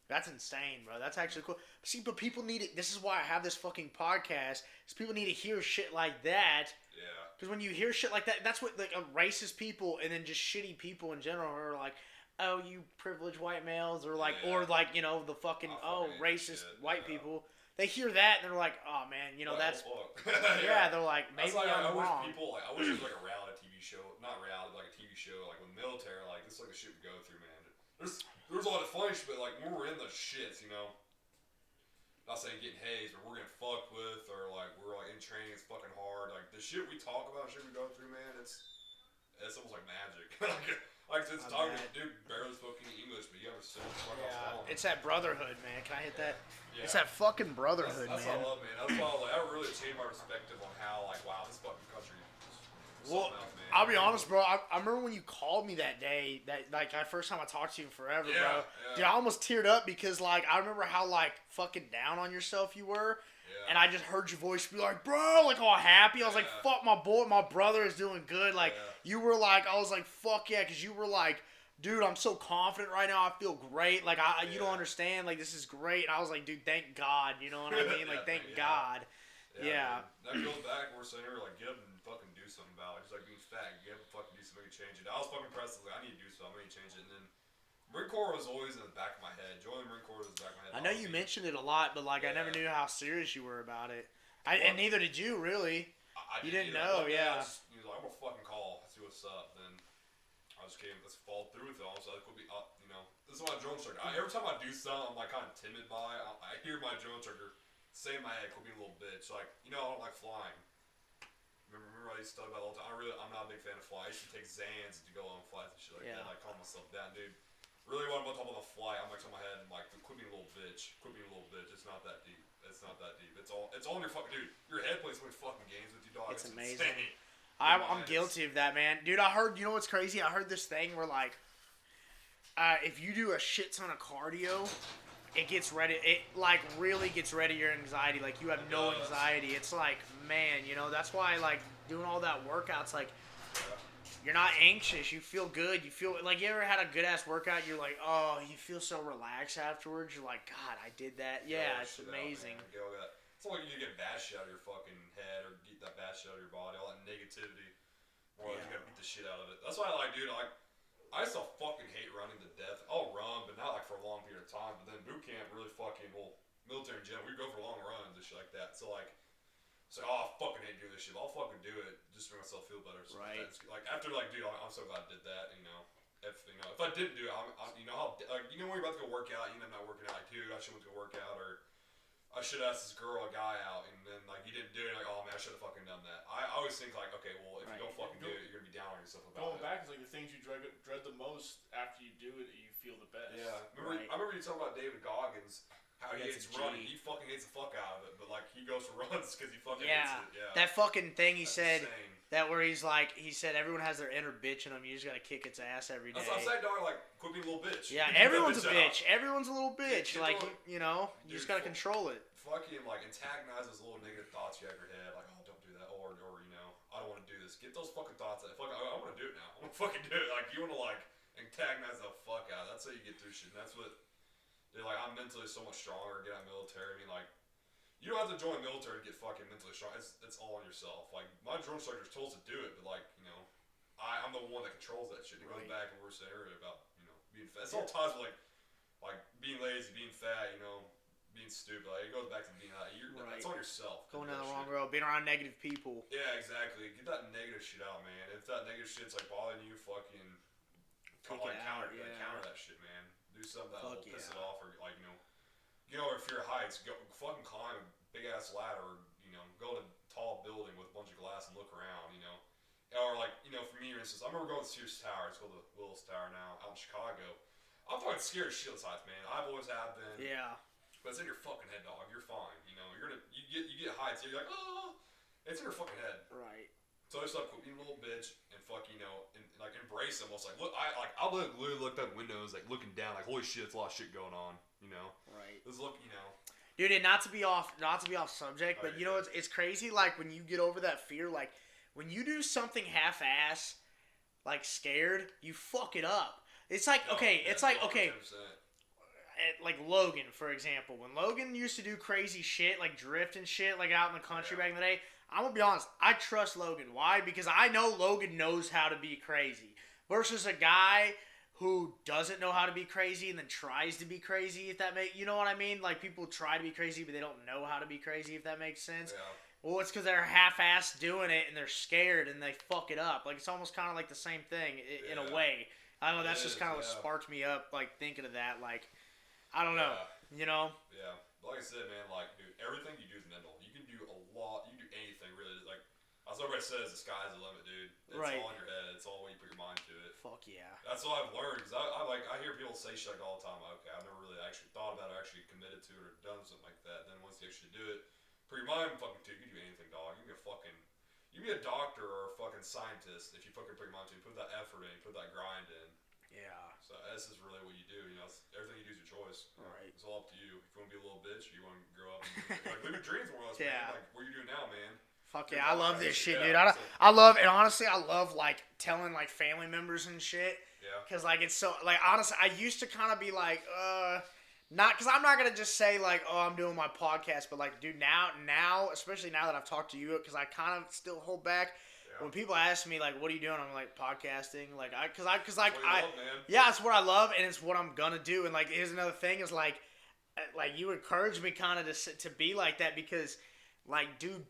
that's insane, bro. That's actually cool. See, but people need it. This is why I have this fucking podcast, is people need to hear shit like that. Yeah. Because when you hear shit like that, that's what, like, racist people and then just shitty people in general are like, oh, you privileged white males, or like, the fucking racist white people. They hear that and they're like, oh man, that's they're like, maybe I'm wrong. I wish it was like a reality TV show, not reality, like a TV show, like with the military. Like this is like the shit we go through, man. There's a lot of funny shit, but like when we're in the shits, not saying getting hazed, but we're getting fucked with, or like we're like in training, it's fucking hard. Like the shit we talk about, shit we go through, man, it's almost like magic. Like since talking, dude barely spoke any English, but you understood what I was calling. It's that brotherhood, man. Can I hit that? Yeah. It's that fucking brotherhood, that's man. what I love, man. That's why that really changed my perspective on how, like, wow, this fucking country is Well, something else, man. I'll be honest, bro. I remember when you called me that day, that first time I talked to you in forever, bro. Yeah. Dude, I almost teared up because, like, I remember how, like, fucking down on yourself you were. Yeah. And I just heard your voice be like, bro, like, all happy. I was like, Yeah. fuck, my brother is doing good. Like, Yeah. you were like, I was like, fuck yeah, because you were like, dude, I'm so confident right now. I feel great. Like, you don't Yeah. understand. Like, this is great. And I was like, dude, thank God. You know what I mean? Like, thank Yeah. God. Yeah. Man. That goes back. We're saying here, like, get up and fucking do something about it. Just like being fat, get up and fucking do something to change it. I was fucking impressed. I was like, I need to do something. I need to change it. And then Marine Corps was always in the back of my head. Joining the Marine Corps was in the back of my head. I know you mentioned it a lot, but like I never knew how serious you were about it. And neither did you, really. You didn't know, yeah. He was like, I'm gonna fucking call, see what's up. Then I just let's follow through with it. Also, it could be up, you know. This is my drone instructor. Every time I do something, I'm like kind of timid by. I hear my drone instructor say in my head, "Could be a little bitch." Like, you know, I don't like flying. Remember I used to talk about it all the time. I'm not a big fan of flying. I used to take Zans to go on flights and shit like that. Like, calm myself down, dude. Really, when I'm on top of a flight, I'm like on my head. I'm like, quit being a little bitch. Quit being a little bitch. It's not that deep. It's not that deep. It's all in your fucking dude. Your head plays so many fucking games with you, dog. It's amazing. Insane. I'm guilty of that, man. Dude, I heard, you know what's crazy? I heard this thing where, like, if you do a shit ton of cardio, it gets rid of, it, like, really gets rid of your anxiety. Like, you have no anxiety. It's like, man, you know, that's why, like, doing all that workouts, like, you're not anxious. You feel good. You feel, like, you ever had a good-ass workout? You're like, oh, you feel so relaxed afterwards. You're like, God, I did that. Yeah, it's amazing. It's not like you get bad shit out of your fucking head or get that bad shit out of your body, all that negativity. Or you gotta beat the shit out of it. That's why, like, dude, like, I still fucking hate running to death. I'll run, but not like for a long period of time. But then boot camp really fucking, well, military in general, we go for long runs and shit like that. So, like, oh, I fucking hate doing this shit. But I'll fucking do it just to make myself feel better. So right. Like, after, like, dude, I'm so glad I did that, you know. If I didn't do it, you know how, like, you know when you're about to go work out, you know, I'm not working out, like, dude, I should went to go work out, or I should ask this girl or guy out, and then, like, you didn't do it, like, oh, man, I should have fucking done that. I always think, like, okay, well, if you don't fucking do it, you're going to be down on yourself about Going back, it's like the things you dread the most after you do it, you feel the best. Yeah. I remember you talking about David Goggins, how he hates running. He fucking hates the fuck out of it, but, like, he goes for runs because he fucking hates it. Yeah. That fucking thing he That's said, insane. that where he's like, he said everyone has their inner bitch in them. You just got to kick its ass every day. That's what I'm saying, dog. Like, quit being a little bitch. Yeah, Get everyone's a that bitch. out. Everyone's a little bitch. Get Like, those- you know, you just got to control it. Fucking, like, antagonize those little negative thoughts you have in your head. Like, oh, don't do that. Or you know, I don't want to do this. Get those fucking thoughts out. Fuck, I want to do it now. I want to fucking do it. Like, you want to, like, antagonize the fuck out. That's how you get through shit. And that's what, dude, like, I'm mentally so much stronger. Get out of the military. I mean, like, you don't have to join the military to get fucking mentally strong. It's all on yourself. Like, my drone instructor's told us to do it, but, like, you know, I'm the one that controls that shit. It goes back to what we were saying earlier about, you know, being fat. It's all ties with, like being lazy, being fat, you know, being stupid. Like, it goes back to being it's on yourself. Going down the wrong road, being around negative people. Yeah, exactly. Get that negative shit out, man. If that negative shit's, like, bothering you, fucking counter that shit, man. Do something that will piss it off, or, like, you know, get over fear of heights. Go fucking climb a big ass ladder, or, you know, go to a tall building with a bunch of glass and look around, you know. Or, like, you know, for me, for instance, I remember going to Sears Tower. It's called the Willis Tower now, out in Chicago. I'm fucking scared of shield heights, man. I've always have been. Yeah. But it's in your fucking head, dog. You're fine. You know, you get heights. You're like, oh, it's in your fucking head. Right. So I just like, quit being a little bitch and fuck, you know, and like embrace them. Almost like, look, I literally looked out the windows, like looking down, like, holy shit, it's a lot of shit going on. You know. Right. Let's look, you know. Dude, and not to be off subject, but you know it's crazy. Like when you get over that fear, like when you do something half-ass, like scared, you fuck it up. It's like like Logan, for example. When Logan used to do crazy shit, like drift and shit, like out in the country back in the day, I'm gonna be honest, I trust Logan. Why? Because I know Logan knows how to be crazy. Versus a guy who doesn't know how to be crazy and then tries to be crazy, if that makes, you know what I mean? Like, people try to be crazy, but they don't know how to be crazy, if that makes sense. Yeah. Well, it's because they're half-assed doing it, and they're scared, and they fuck it up. Like, it's almost kind of like the same thing, in a way. I don't know, that's just kind of what sparked me up, like, thinking of that. Like, I don't know, you know? Yeah. Like I said, man, like, dude, everything you do is mental. You can do a lot, you can do anything, really. Like, That's what everybody says. The sky's the limit, dude. It's Right. all in your head. It's all when you put your mind to it. Fuck yeah. That's what I've learned. Cause I hear people say shit like all the time. Like, okay, I've never really actually thought about it, or actually committed to it, or done something like that. Then once you actually do it, put your mind fucking to it. You can do anything, dog. You can be a doctor or a fucking scientist if you fucking put your mind to it. Put that effort in. Put that grind in. Yeah. So this is really what you do. You know, everything you do is your choice. Right. It's all up to you. If you want to be a little bitch, or you want to grow up and like live your dreams more or less, Yeah. man. Like what you're doing now, man. Fuck yeah, I love this shit, Yeah, dude. I love, and honestly, I love like telling like family members and shit. Yeah. Cause like it's so like honestly, I used to kind of be like, not because I'm not gonna just say like, oh, I'm doing my podcast, but like, dude, now, especially now that I've talked to you, because I kind of still hold back. Yeah. When people ask me like, what are you doing? I'm like podcasting, like cause Man. yeah, it's what I love and it's what I'm gonna do. And like, here's another thing is like you encourage me kind of to be like that because like, dude.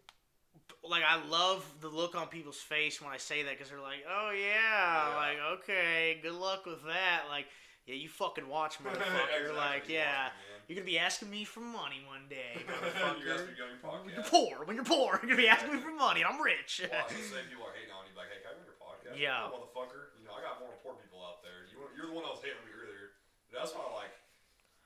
Like, I love the look on people's face when I say that because they're like, oh, yeah, like, okay, good luck with that. Like, yeah, you fucking watch, motherfucker. Exactly. Like, yeah, Watch, you're going to be asking me for money one day, you motherfucker. guys be on your When podcast. you're poor, you're going to be asking me for money and I'm rich. Watch the same people are hating on you. Like, hey, can I be on your podcast? Yeah. Oh, motherfucker. You know, I got more important people out there. You're the one that was hating on me earlier. That's why I like.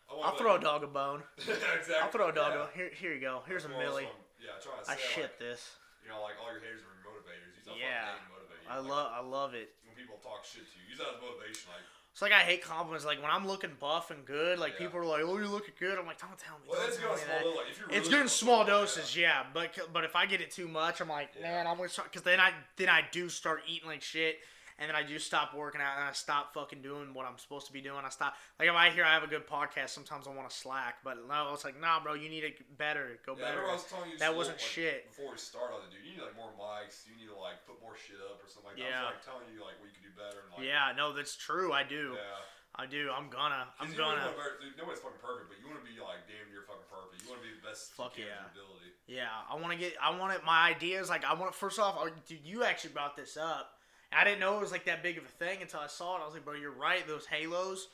I'll throw a dog a bone. Exactly. I'll throw a dog a bone. Here you go. Here's a milli. Yeah, trying to I say, shit like, this. you know, like all your haters are motivators. Use that Yeah. fucking hate to motivate you. I love it. When people talk shit to you, use that as motivation. Like, It's like I hate compliments. Like when I'm looking buff and good, like Yeah. people are like, "Oh, you're looking good." I'm like, "Don't tell me." well, Don't it's tell good me on small that. little. Like, if you're It's really good in close small to it, doses, yeah. But if I get it too much, I'm like, Yeah. man, I'm gonna start because then I do start eating like shit, and then I do stop working out and I stop fucking doing what I'm supposed to be doing. I stop like if I hear I have a good podcast, sometimes I want to slack, but no, it's like, nah, bro, you need to get better, go Yeah, I better. remember I was telling you That just wasn't like, shit. before we started, dude. You need like more mics. You need to like put more shit up or something like that. Yeah. I was like telling you like what you could do better. And, like, Yeah, no, that's true. I do. Yeah. I do. I'm gonna. 'Cause you wanna dude, nobody's fucking perfect, but you want to be like damn near fucking perfect. You want to be the best Fuck you can yeah. with your ability. Yeah, I want it. My ideas, like, I want it, first off, dude, you actually brought this up. I didn't know it was, like, that big of a thing until I saw it. I was like, bro, you're right, those halos.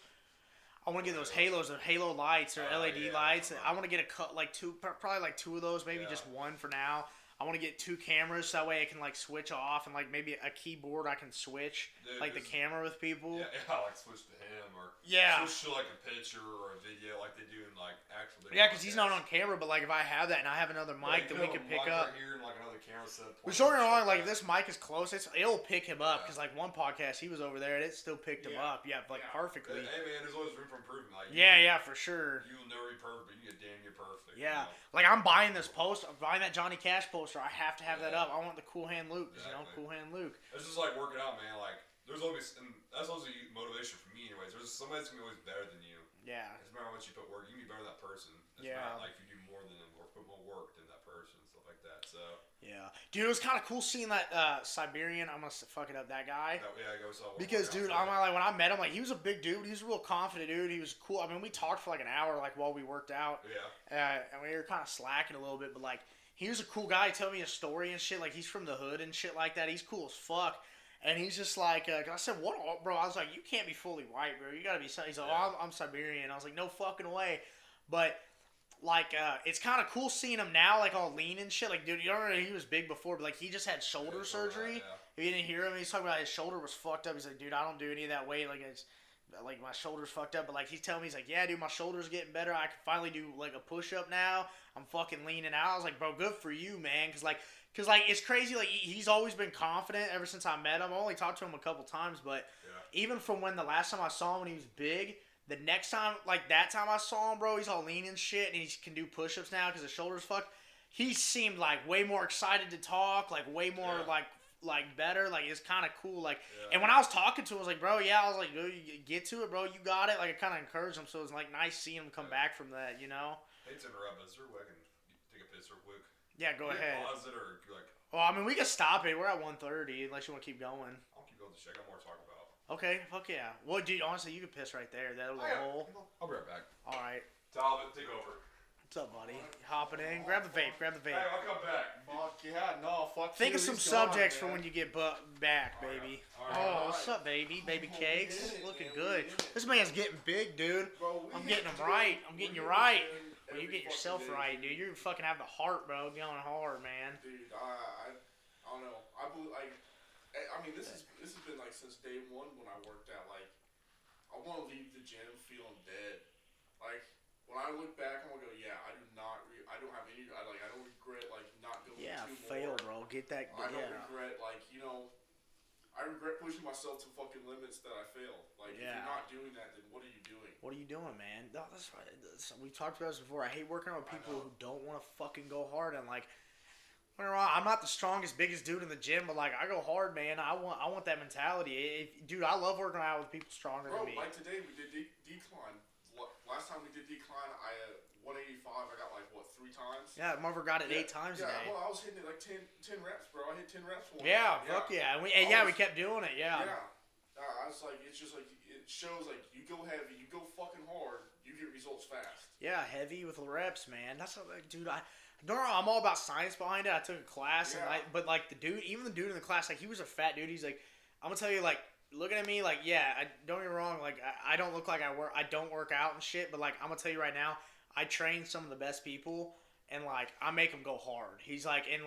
I want to get those halos, the halo lights or LED yeah, lights. right. I want to get probably like two of those, maybe Yeah. just one for now. I want to get 2 cameras, so that way I can, like, switch off, and, like, maybe a keyboard I can switch, Dude, like, the camera with people. Yeah, like switch to him or Yeah. switch to like a picture or a video like they do in like actual. Yeah, because he's not on camera, but, like, if I have that and I have another mic that we can pick up. Right here and like another camera set. But don't get me wrong, like, if this mic is close, it'll pick him up. Because, like, one podcast, he was over there, and it still picked him up. Yeah, like, perfectly. Hey, man, there's always room for improvement. Like, Yeah, for sure. You'll never be perfect, but you get damn near perfect. Yeah. You know? Like, I'm buying this poster. I'm buying that Johnny Cash poster. I have to have that up. I want the Cool Hand Luke. You know, Exactly. Cool Hand Luke. It's just like working out, man. Like, there's always, and that's also motivation for me, anyways. There's somebody that's gonna be always better than you. Yeah. It doesn't matter how much you put work. You can be better than that person. It's Yeah. not like you do more than them or put more work than that person, stuff like that. So. Yeah. Dude, it was kind of cool seeing that Siberian, I'm going to fuck it up, that guy. Yeah, go saw. Because, dude, I'm like, when I met him, like, he was a big dude. He was a real confident dude. He was cool. I mean, we talked for like an hour, like, while we worked out. Yeah. And we were kind of slacking a little bit, but, like, he was a cool guy. He told me a story and shit. Like, he's from the hood and shit like that. He's cool as fuck. And he's just like, 'cause I said, what, bro? I was like, you can't be fully white, bro. You gotta be, he's like, oh, I'm Siberian. I was like, no fucking way. But, like, it's kind of cool seeing him now, like, all lean and shit. Like, dude, you remember he was big before, but, like, he just had shoulder surgery. Yeah. If you didn't hear him, he's talking about his shoulder was fucked up. He's like, dude, I don't do any of that weight. Like, my shoulder's fucked up. But, like, he's telling me, he's like, yeah, dude, my shoulder's getting better. I can finally do, like, a push-up now. I'm fucking leaning out. I was like, bro, good for you, man. Because, it's crazy. Like, he's always been confident ever since I met him. I only talked to him a couple times, but even from when the last time I saw him when he was big, the next time, like, that time I saw him, bro, he's all lean and shit, and he can do push-ups now because his shoulder's fucked. He seemed, like, way more excited to talk, like, way more, like better. Like, it's kind of cool. Like, and when I was talking to him, I was like, bro, yeah, I was like, dude, you get to it, bro. You got it. Like, I kind of encouraged him, so it was, like, nice seeing him come back from that, you know? Hey, to interrupt, but is there a way I can take a piss real quick? Yeah, go ahead. Pause it or like. Well, I mean, we can stop it. We're at 1:30, unless you want to keep going. I'll keep going. I got more to talk about. Okay, fuck yeah. Well, dude, honestly, you can piss right there. That little hole. I'll be right back. All right. Talbot, take over. What's up, buddy? Hopping in. Grab the vape. Hey, I'll come back. Fuck yeah, no, fuck Think you, of some he's gone, subjects for man. when you get back, baby. All right. Oh, what's up, baby? Baby cakes. Looking good. This man's getting big, dude. Bro, we I'm hit getting him the right. gym. I'm getting We you hit the right. gym Well, you every get yourself fucking day, right, dude. You fucking have the heart, bro. Going hard, man. Dude, I don't know. I mean, this has been like since day one when I worked out. Like, I want to leave the gym feeling dead. Like, when I look back, I'm gonna go, yeah, I do not. I don't have any. I don't regret like not going Yeah, two fail, more. bro. Get that. I don't Yeah. regret like I regret pushing myself to fucking limits that I failed. Like, if you're not doing that, then what are you doing? What are you doing, man? No, that's right. We've talked about this before. I hate working out with people who don't want to fucking go hard and like. I'm not the strongest, biggest dude in the gym, but like I go hard, man. I want that mentality. Dude, I love working out with people stronger than me. Like today we did decline. Last time we did decline, I 185. I got like 3 times. Yeah, Marver got it 8 times today. Well, I was hitting it like 10 reps, bro. I hit 10 reps for one. Yeah, fuck yeah. We kept doing it. Yeah. Yeah. I was like, it's just like it shows like you go heavy, you go fucking hard, you get results fast. Yeah, heavy with reps, man. That's what, like, dude. I'm all about science behind it. I took a class, but like the dude, even the dude in the class, like he was a fat dude. He's like, I'm gonna tell you, like, looking at me, like, yeah, don't get me wrong, like I don't look like I don't work out and shit, but like I'm gonna tell you right now, I train some of the best people, and like I make them go hard. He's like, and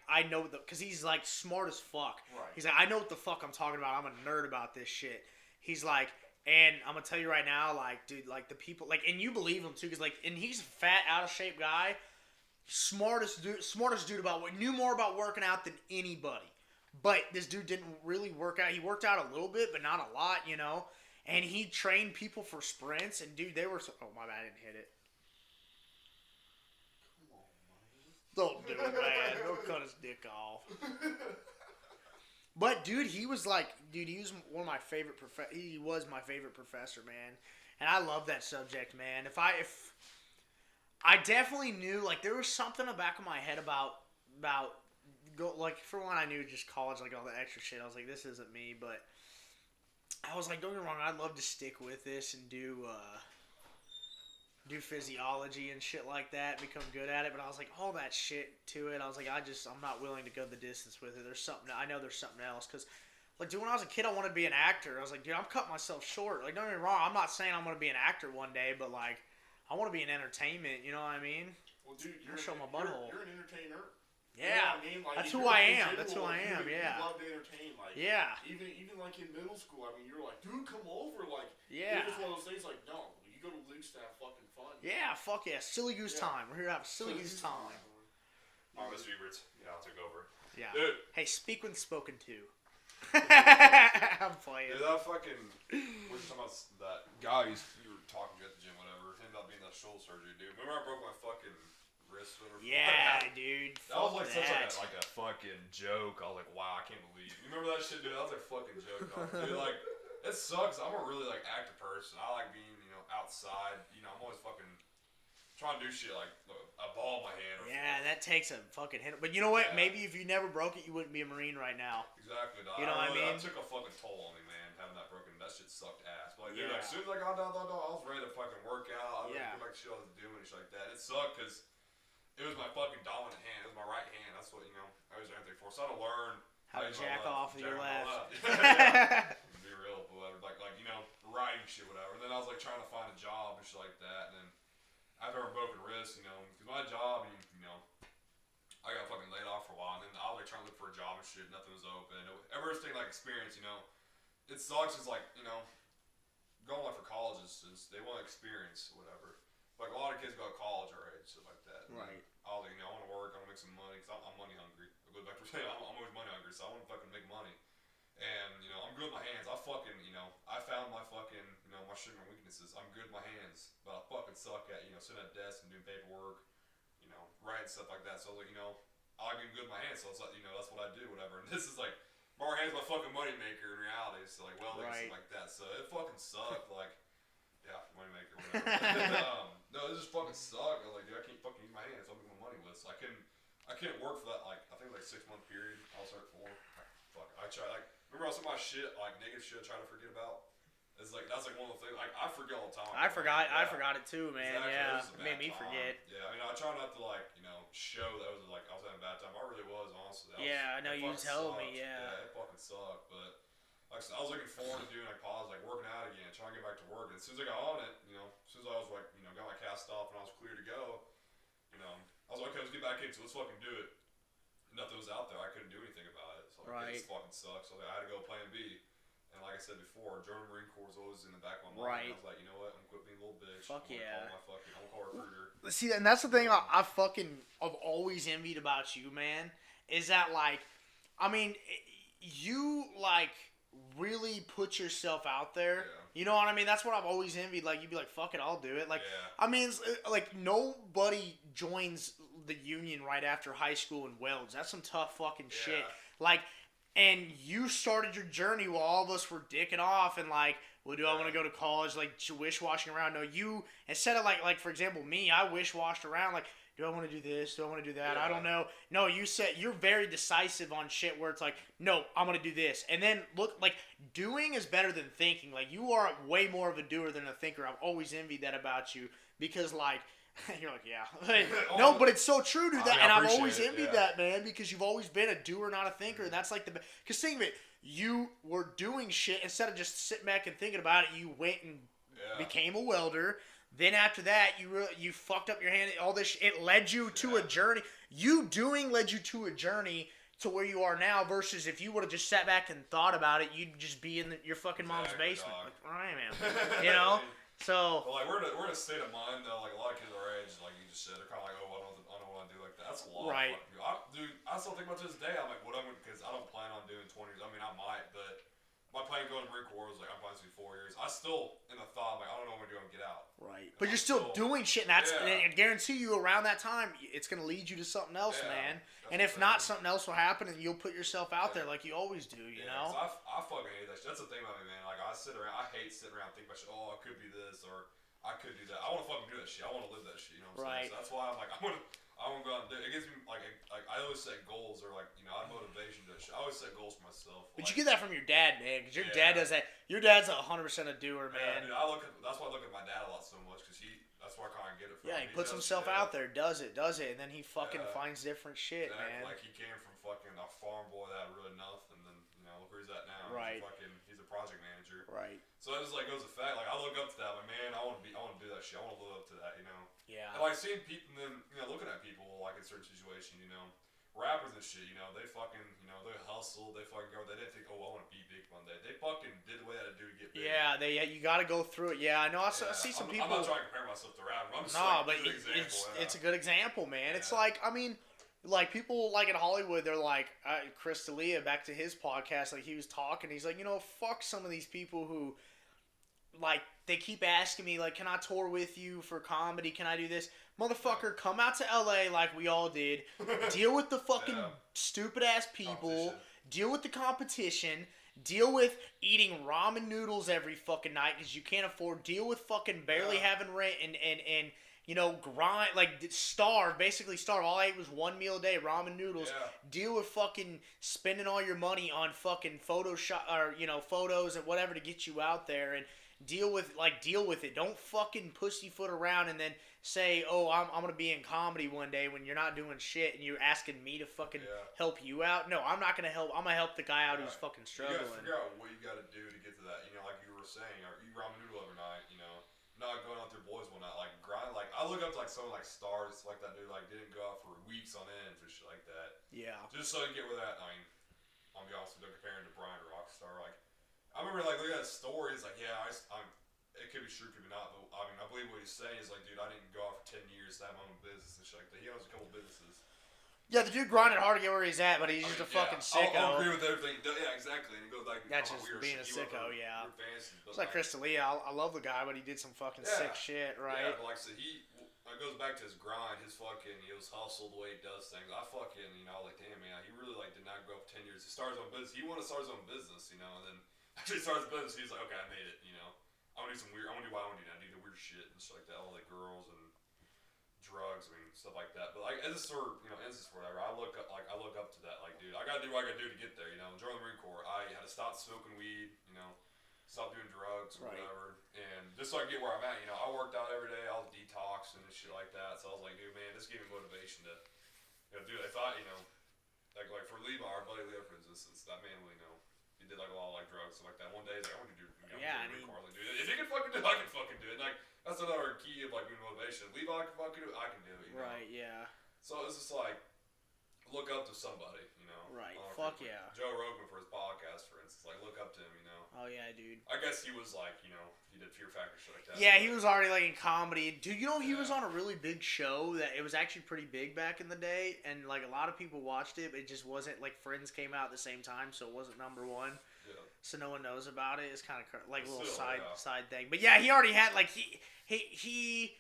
I know because he's like smart as fuck. Right. He's like, I know what the fuck I'm talking about. I'm a nerd about this shit. He's like. And I'm gonna tell you right now, like, dude, like the people, like, and you believe him too, cause like, and he's a fat, out of shape guy, smartest dude knew more about working out than anybody. But this dude didn't really work out. He worked out a little bit, but not a lot, you know. And he trained people for sprints, and dude, they were. Oh my bad, I didn't hit it. Don't do it, man. Don't cut his dick off. But dude, he was one of my favorite he was my favorite professor, man. And I love that subject, man. If I definitely knew, like, there was something in the back of my head about like, for one, I knew just college, like all the extra shit. I was like, this isn't me, but I was like, don't get me wrong, I'd love to stick with this and do physiology and shit like that, become good at it, but I was like, all that shit to it, I was like, I'm not willing to go the distance with it. There's something else, because, like, dude, when I was a kid, I wanted to be an actor. I was like, dude, I'm cutting myself short. Like, don't get me wrong, I'm not saying I'm going to be an actor one day, but, like, I want to be in entertainment, you know what I mean? Well, dude, you're show my butthole. You're an entertainer. Yeah, you know what I mean? Like, that's who I am. That's who I am. Yeah. You love to entertain. Like, yeah. Even like in middle school, I mean, you're like, dude, come over. Like, yeah. It was one of those things. Like, no, you go to Luke's to have fucking fun. Yeah, fuck yeah, silly goose time. We're here to have silly goose time. All Mr. Eberts. Yeah, I'll take over. Yeah. Dude. Hey, speak when spoken to. I'm playing. Dude, that fucking. We're just talking about that guy you were talking to at the gym, whatever. Ended up being that shoulder surgery, dude. Remember I broke my fucking wrist? Yeah, dude. That was like such like a fucking joke. I was like, wow, I can't believe. You remember that shit, dude? That was like a fucking joke. Dude, like, it sucks. I'm a really like active person. I like being, outside. I'm always fucking trying to do shit like a ball in my hand. Yeah, that takes a fucking hit. But you know what? Yeah. Maybe if you never broke it, you wouldn't be a Marine right now. Exactly, dog. You know what I mean? That took a fucking toll on me, man. Having that broken, that shit sucked ass. But like, dude, like, as soon as I got down, I was ready to fucking work out. I was ready to go back to shit I was doing and shit like that. It sucked because it was my fucking dominant hand. It was my right hand. That's what I was everything for. So I had to learn how to jack off with your left. Yeah. Be real, whatever. Like writing shit, whatever. And then I was like trying to find a job and shit like that. And then after I broken wrist, because my job, I got fucking laid off for a while. And then I was like trying to look for a job and shit. Nothing was open. Everything like experience, it sucks. It's like going like for colleges is they want experience, or whatever. Like a lot of kids go to college already, stuff like that. Right. I was like, I want to work. I want to make some money because I'm money hungry. I go back to saying I'm always money hungry, so I want to fucking make money. And I'm good with my hands. I fucking I found my fucking my strengths and weaknesses. I'm good with my hands, but I fucking suck at sitting at a desk and doing paperwork, writing stuff like that. So I was like, I like being good with my hands. So it's like that's what I do, whatever. And this is like my hands, my fucking money maker in reality. So like welding and stuff like that. So it fucking sucked. Like yeah, money maker, whatever. No, it just fucking sucked. I was like, dude, I can't fucking use my hands. I'm making my money with. So I couldn't work for that. Like I think like 6-month period. I was hurt for. Fuck, I tried remember some of my shit, like negative shit I try to forget about? It's like, that's like one of the things, like I forget all the time. I forgot it too, man. Exactly. Yeah, it made me forget. Yeah, I try not to show that it was like, I was having a bad time. I really was, honestly. I know you told me, Yeah, it fucking sucked, but like I said, I was looking forward to doing working out again, trying to get back to work. And as soon as I got on it, as soon as I was like, got my cast off and I was clear to go, I was like, okay, let's get back into it. Let's fucking do it. And nothing was out there. I couldn't do anything about it. So Right. this fucking sucks. So I had to go plan B. And like I said before, joining the Marine Corps was always in the back of my mind. Right. And I was like, you know what? I'm quit being a little bitch. Fuck I'm yeah. gonna call a recruiter. See, and that's the thing I've always envied about you, man, is that, like, I mean, you, like, really put yourself out there. Yeah. You know what I mean? That's what I've always envied. Like, you'd be like, fuck it, I'll do it. Like, Yeah. I mean, it's, like, nobody joins the Union right after high school in Welds. That's some tough fucking shit. Like, and you started your journey while all of us were dicking off and, like, well, do I want to go to college? Like, wish-washing around. No, you, instead of, like for example, me, I wish-washed around. Like, do I want to do this? Do I want to do that? I don't know. No, you said you're very decisive on shit where it's like, no, I'm going to do this. And then, look, like, doing is better than thinking. Like, you are way more of a doer than a thinker. I've always envied that about you because, like, you're like, yeah. Like, no, but it's so true, dude. That, and I've always envied that, man, because you've always been a doer, not a thinker. And that's like the – because think of it. You were doing shit instead of just sitting back and thinking about it. You went and became a welder. Then after that, you fucked up your hand. All this, it led you to a journey. You doing led you to a journey to where you are now. Versus if you would have just sat back and thought about it, you'd just be in your fucking mom's basement. Like, all right, man. You know. So. Well, like we're in a state of mind though. Like a lot of kids our age, like you just said, they're kind of like, oh, I don't want to do like that. That's a lot. Right. Dude, I still think about this day. I'm like, what I'm gonna, because I don't plan on doing 20 years. I mean, I might, but my plan going to Marine Corps was like, I'm planning to do 4 years. I still, in the thought, I'm like, I don't know what I'm gonna do when I get out. Right. But you're still doing shit, and that's, and I guarantee you around that time, it's gonna lead you to something else, man. And if not, something else will happen, and you'll put yourself out there like you always do, you know? I fucking hate that shit. That's the thing about me, man. Like, I hate sitting around thinking about shit, oh, I could be this, or I could do that. I want to fucking do that shit. I want to live that shit, you know what I'm saying? So that's why I'm like, I want to go out and do it. It gives me, like I always set goals, or, like, you know, I have motivation to do that shit. I always set goals for myself. But you get that from your dad, man, because your dad does that. Your dad's 100% a doer, man. Yeah, dude, that's why I look at my dad a lot so much, because that's where I kind of get it from. Yeah, he puts himself out there, does it, and then he fucking finds different shit, man. Like, he came from fucking a farm boy that had really nothing, and then, you know, look where he's at now. Right. He's a project manager. Right. So it just, like, goes to fact. Like, I look up to that. Like, man, I want to do that shit. I want to live up to that, you know? Yeah. And, like, seeing people, and then, you know, looking at people, like, in certain situations, you know, rappers and shit, you know, they fucking, you know, they hustle, they fucking go, they didn't think, oh, I want to be big one day. They fucking did what they had to do to get big. Yeah, you got to go through it. Yeah, I know. I see some people. I'm not trying to compare myself to rappers. I'm just but it's a good example, man. It's like, I mean, like, people, like, in Hollywood, they're like, Chris D'Elia, back to his podcast, like, he was talking, he's like, you know, fuck some of these people who, like, they keep asking me, like, can I tour with you for comedy? Can I do this? Motherfucker, come out to LA like we all did. Deal with the fucking stupid-ass people. Deal with the competition. Deal with eating ramen noodles every fucking night because you can't afford. Deal with fucking barely having rent and you know, grind, like, basically starve. All I ate was one meal a day, ramen noodles. Yeah. Deal with fucking spending all your money on fucking Photoshop, or, you know, photos and whatever to get you out there, and deal with it. Don't fucking pussyfoot around and then say, oh, I'm going to be in comedy one day when you're not doing shit and you're asking me to fucking help you out. No, I'm not going to help. I'm going to help the guy out who's fucking struggling. You got to figure out what you got to do to get to that. You know, like you were saying, or eat ramen noodle every night, you know. Not going out with your boys one night, like, grind. Like, I look up to, like, someone like stars, like that dude, like, didn't go out for weeks on end or shit like that. Yeah. Just so you get where that, I mean, I'll be honest with you, comparing to Brian Rockstar, like, I remember, like, looking at his story, it's like, yeah, it could be true, could be not, but, I mean, I believe what he's saying is, like, dude, I didn't go out for 10 years to have my own business and shit like that. He owns a couple businesses. Yeah, the dude grinded hard to get where he's at, but he's just a fucking sicko. I'll agree with everything. Yeah, exactly. And he goes like, that's just being a sicko, yeah. It's like Chris D'Elia. I love the guy, but he did some fucking sick shit, right? Yeah, but like I said, it goes back to his grind, he was hustle, the way he does things. I fucking, you know, like, damn, man, he really, like, did not grow up 10 years. He started his own business. He wanted to start his own business, you know, and then after he started his business, he was like, okay, I made it, you know. I want to do what I want to do now. I do the weird shit and shit like that, all the girls and drugs, I mean, stuff like that. But, like, as a sort of, you know, as whatever, I look up to that. Like, dude, I gotta do what I gotta do to get there. You know, join the Marine Corps. I had to stop smoking weed. You know, stop doing drugs or whatever, and just so I can get where I'm at. You know, I worked out every day. I was detoxing and shit like that. So I was like, dude, man, this gave me motivation to, you know, dude. I thought, you know, like for Levi, our buddy Leo, for instance, that man, you know, he did like a lot of like drugs stuff like that. One day, he's like, I want to do, you know, Marine Corps. Like, dude, if you can fucking do it, I can fucking do it. And, like, that's another key of like motivation. Levi can fucking do it. I can do it. You know? Right. Yeah. So it's just like, look up to somebody, you know. Right. I don't Fuck know, yeah. Joe Rogan for his podcast, for instance, like look up to him, you know. Oh yeah, dude. I guess he was like, you know, he did Fear Factor shit like that. Yeah, he was already like in comedy. Dude, you know he was Yeah. on a really big show that it was actually pretty big back in the day, and like a lot of people watched it, but it just wasn't like Friends came out at the same time, so it wasn't number one. Yeah. So no one knows about it. It's kind of like a little Still, side thing. But yeah, he already had like he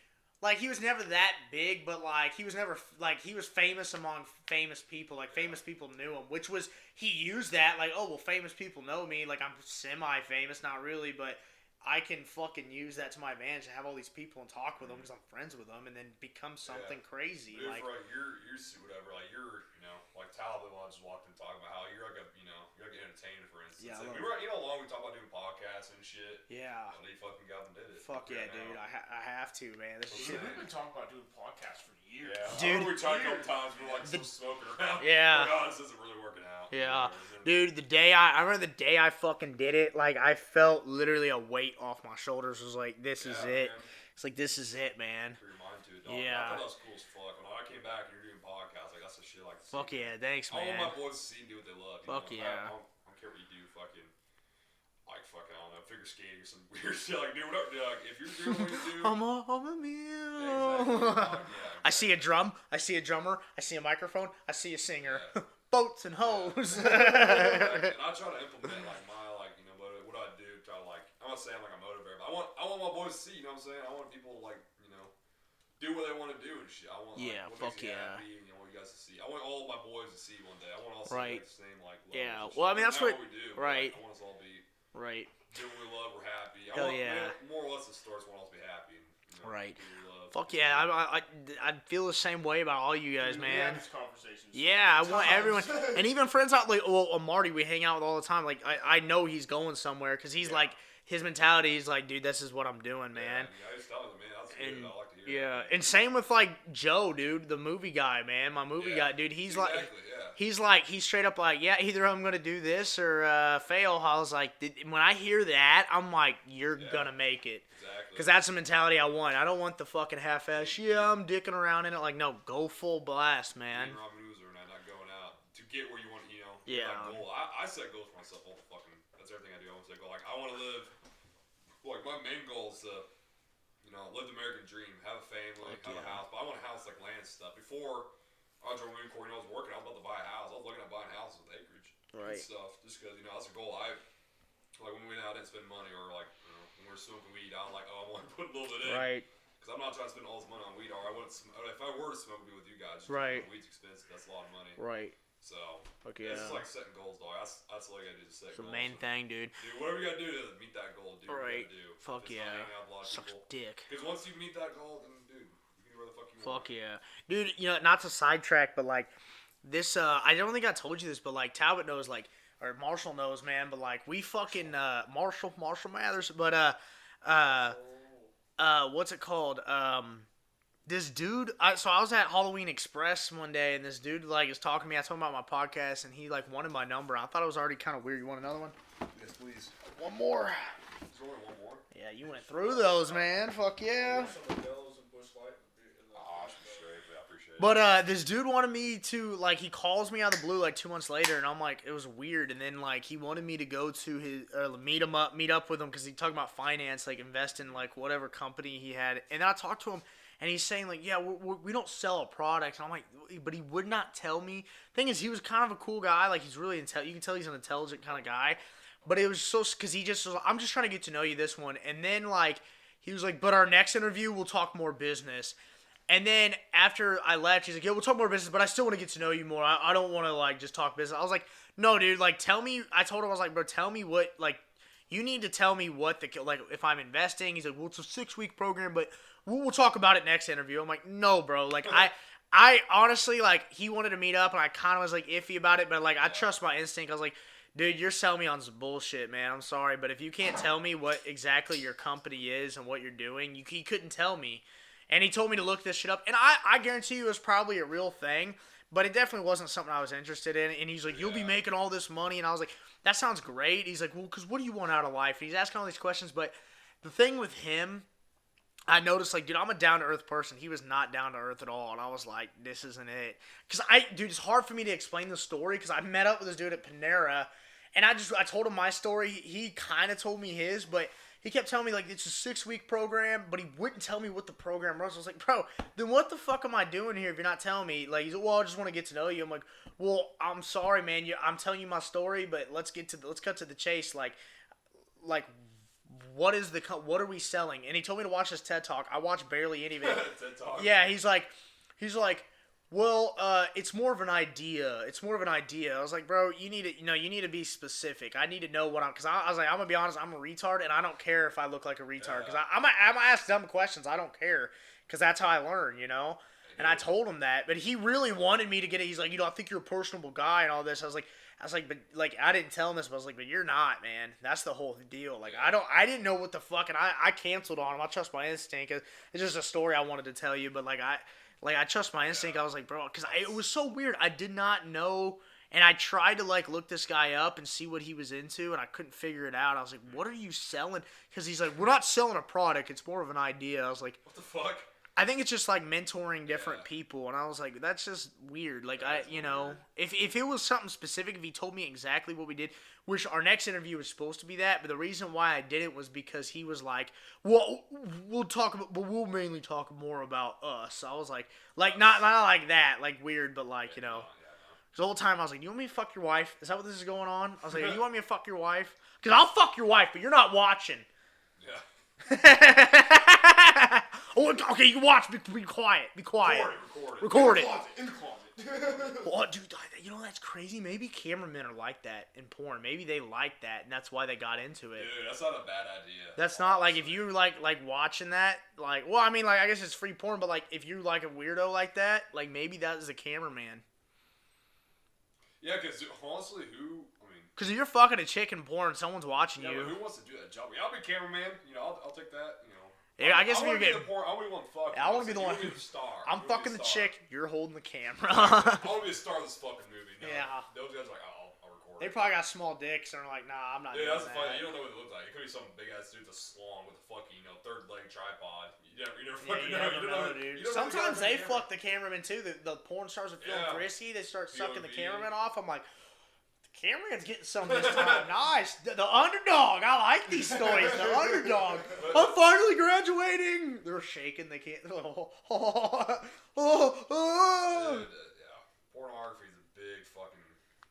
like he was never that big, but like he was never like he was famous among famous people. Like famous people knew him, which was he used that like, oh well, famous people know me. Like I'm semi-famous, not really, but I can fucking use that to my advantage to have all these people and talk with them because I'm friends with them, and then become something crazy. Dude, Like for like you're whatever, like you're, you know, like Talbot just walked in talking about how you're like a, you know, you're like an entertainer, for instance. Yeah, I And love we were, you know, long we talked about doing podcasts and shit. yeah. And he fucking got and did it. Fuck yeah, dude! I have to, man. This Well, shit. We've been talking about doing podcasts for years. Yeah, Dude. I remember we tried a couple times. We were like still smoking around. Yeah. Like, oh, this isn't really working out. Yeah. And Dude, I remember the day I fucking did it, like, I felt literally a weight off my shoulders. It was like, this is it. Man. It's like, this is it, man. For your mind to it, dog. Yeah. I thought that was cool as fuck. When I came back and you're doing podcasts, like that's the shit like. Fuck yeah, thanks, I want man. my boys to see and do what they love. You Fuck know? yeah. I don't care what you do, fucking. Like fucking, I don't know, figure skating or some weird shit. Like, dude, whatever, dude, like, if you're doing what you do. I'm a meal. Yeah, I see a drum, I see a drummer, I see a microphone, I see a singer. Yeah. Boats and hoes. And I try to implement like my like, you know, what I do. Try to like, I'm not saying I'm like a motivator, but I want my boys to see. You know what I'm saying? I want people to like, you know, do what they want to do and shit. I want like, Yeah, what fuck makes you yeah. happy, and, you know, what you guys to see. I want all of my boys to see one day. I want all Right. the same like. Levels Yeah, and well, I shit. mean, that's Not what- we do. right. But, like, I want us all to be Right. doing what we love. We're happy. Hell I want, yeah. More or less, the stores want us to be happy. And, you know, Right. do what we love. Fuck yeah, I feel the same way about all you guys, Dude, we man. have these conversations. Yeah, I want Times. everyone, and even friends out like, well, Marty, we hang out with all the time. Like, I know he's going somewhere because he's like, his mentality is like, dude, this is what I'm doing, man. Yeah, I just tell them, man, that's And good. I like to hear yeah, that. and same with like Joe, dude, the movie guy, man. My movie Yeah. guy, dude. He's like, Exactly, he's straight up like, yeah, either I'm gonna do this or fail. I was like, when I hear that, I'm like, you're Yeah. gonna make it. Exactly. Because that's the mentality I want. I don't want the fucking half-ass, yeah, I'm dicking around in it. Like, no, go full blast, man. Being Robin Hood or not going out to get where you want, you know. Yeah. That goal. I set goals for myself all the fucking. That's everything I do. I want to set goal. Like I want to live. Like my main goal is to, you know, live the American dream, have a family, Fuck have a yeah. house. But I want a house like land stuff. Before I joined Marine Corps, you know, I was working. I was about to buy a house. I was looking at buying houses with acreage Right. and stuff. Just because you know that's a goal. Like when we went out and spend money, or like you know, when we were smoking weed, I was like, oh, I want to put a little bit in. Right. Because I'm not trying to spend all this money on weed. Or I wouldn't. If I were to smoke, it'd be with you guys. Just Right. Weed's expensive. That's a lot of money. Right. So Fuck yeah. yeah. It's just like setting goals, dog. That's all you gotta do. Is set It's the goals. main thing, dude. Dude, whatever you gotta do to meet that goal, dude. Right. You gotta do. Fuck Just not yeah. hang out with a lot of Sucks people. dick. Because once you meet that goal, then dude, you can do where the fuck you want. Fuck yeah. Dude, you know, not to sidetrack, but like this I don't think I told you this, but like Talbot knows, like, or Marshall knows, man, but like we fucking Marshall Mathers, but what's it called? This dude, so I was at Halloween Express one day, and this dude like is talking to me. I told him about my podcast, and he like wanted my number. I thought it was already kind of weird. You want another one? Yes, please. One more. There's only one more. Yeah, you went through those, man. Fuck yeah. Some Modelo's and Busch Light in the Oh, I should be straight, but I appreciate it. But this dude wanted me to, like, he calls me out of the blue like 2 months later, and I'm like, it was weird. And then like he wanted me to go to his meet up with him because he talked about finance, like invest in like whatever company he had. And then I talked to him, and he's saying like, yeah, we don't sell a product. And I'm like, but he would not tell me. Thing is, he was kind of a cool guy. Like he's really you can tell he's an intelligent kind of guy. But it was so because he just was like, I'm just trying to get to know you this one. And then like he was like, but our next interview we'll talk more business. And then after I left, he's like, yeah, we'll talk more business, but I still want to get to know you more. I don't want to, like, just talk business. I was like, no, dude, like, tell me. I told him, I was like, bro, tell me what, like, you need to tell me what like, if I'm investing. He's like, well, it's a 6-week program, but we'll talk about it next interview. I'm like, no, bro. Like, I honestly, like, he wanted to meet up, and I kind of was, like, iffy about it, but, like, I trust my instinct. I was like, dude, you're selling me on some bullshit, man. I'm sorry, but if you can't tell me what exactly your company is and what you're doing, he couldn't tell me. And he told me to look this shit up. And I guarantee you it was probably a real thing, but it definitely wasn't something I was interested in. And he's like, you'll be making all this money. And I was like, that sounds great. He's like, well, because what do you want out of life? And he's asking all these questions. But the thing with him I noticed, like, dude, I'm a down-to-earth person. He was not down-to-earth at all, and I was like, this isn't it. Because, dude, it's hard for me to explain the story, because I met up with this dude at Panera, and I told him my story. He kind of told me his, but he kept telling me, like, it's a 6-week program, but he wouldn't tell me what the program was. I was like, bro, then what the fuck am I doing here if you're not telling me? Like, he's like, well, I just want to get to know you. I'm like, well, I'm sorry, man. I'm telling you my story, but let's cut to the chase. Like, what are we selling? And he told me to watch this TED Talk. I watched barely any of it. TED Talk. Yeah, he's like, well, it's more of an idea. It's more of an idea. I was like, bro, you need to be specific. I need to know what because I was like, I'm gonna be honest, I'm a retard, and I don't care if I look like a retard, because I'm gonna ask dumb questions. I don't care, because that's how I learn, And I told him that, but he really wanted me to get it. He's like, I think you're a personable guy and all this. I was like, but like, I didn't tell him this, but I was like, but you're not, man. That's the whole deal. Like, I didn't know what the fuck, and I canceled on him. I trust my instinct. It's just a story I wanted to tell you, but I trust my instinct. I was like, bro, because it was so weird. I did not know, and I tried to like look this guy up and see what he was into, and I couldn't figure it out. I was like, what are you selling? Because he's like, we're not selling a product. It's more of an idea. I was like, what the fuck? I think it's just like mentoring different people, and I was like, that's just weird. Like, if it was something specific, if he told me exactly what we did, which our next interview was supposed to be that, but the reason why I did it was because he was like, well, we'll mainly talk more about us. So I was like not like that, like weird, but like, the whole time I was like, you want me to fuck your wife? Is that what this is going on? I was like, you want me to fuck your wife? Because I'll fuck your wife, but you're not watching. Yeah. Oh, okay, you can watch. Be quiet. Be quiet. Record it. In the closet. Oh, dude, that's crazy. Maybe cameramen are like that in porn. Maybe they like that, and that's why they got into it. Dude, that's not a bad idea. That's not like if you like watching that. Like, well, I mean, like I guess it's free porn, but like if you like a weirdo like that, like maybe that is a cameraman. Yeah, because honestly, Because if you're fucking a chick in porn, someone's watching you. But who wants to do that job? I'll be a cameraman. I'll take that. Yeah, I guess if you're getting. I want to be the one fucking. I want to be the one. The star. I'm fucking the chick. You're holding the camera. I want to be a star of this fucking movie. No, yeah. Those guys are like, I'll record. They probably got small dicks and are like, nah, I'm not. Yeah, doing that's that. funny. You don't know what it looks like. It could be some big ass dude with a slong with a fucking third leg tripod. You never fucking know. You don't know, dude. Sometimes they fuck the cameraman too. The porn stars are feeling frisky. They start sucking the cameraman off. I'm like, Cameron's getting some this time. Nice. The underdog. I like these stories. The underdog. I'm finally graduating. They're shaking. They can't. Dude, pornography is a big fucking.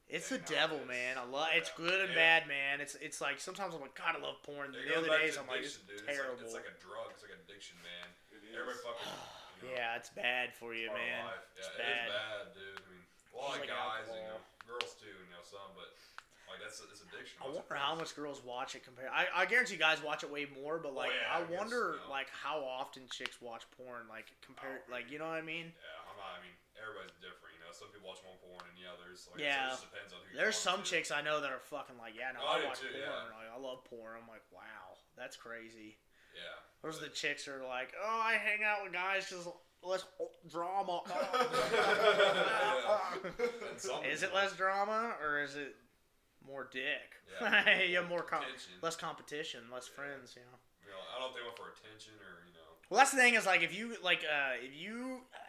It's the devil, man. I love. It's good and bad, man. It's like sometimes I'm like, God, I love porn. The other days I'm like, it's terrible. It's like a drug. It's like addiction, man. Everybody fucking. Yeah, it's bad for you, man. It's bad, dude. I mean, a lot of guys, girls too, some, but like it's addiction. I wonder how much girls watch it compared. I guarantee guys watch it way more, but like I wonder like how often chicks watch porn, like compared, like you know what I mean? Yeah, I mean everybody's different, Some people watch more porn than the others. Like, yeah, it just depends on who. There's some chicks I know that are fucking like, I watch porn. Yeah. Like, I love porn. I'm like, wow, that's crazy. Yeah. Those are the chicks are like, oh, I hang out with guys because less drama. Is it less drama or is it more dick? Yeah, less competition, less friends. I don't think for attention or Well, that's the thing is like if you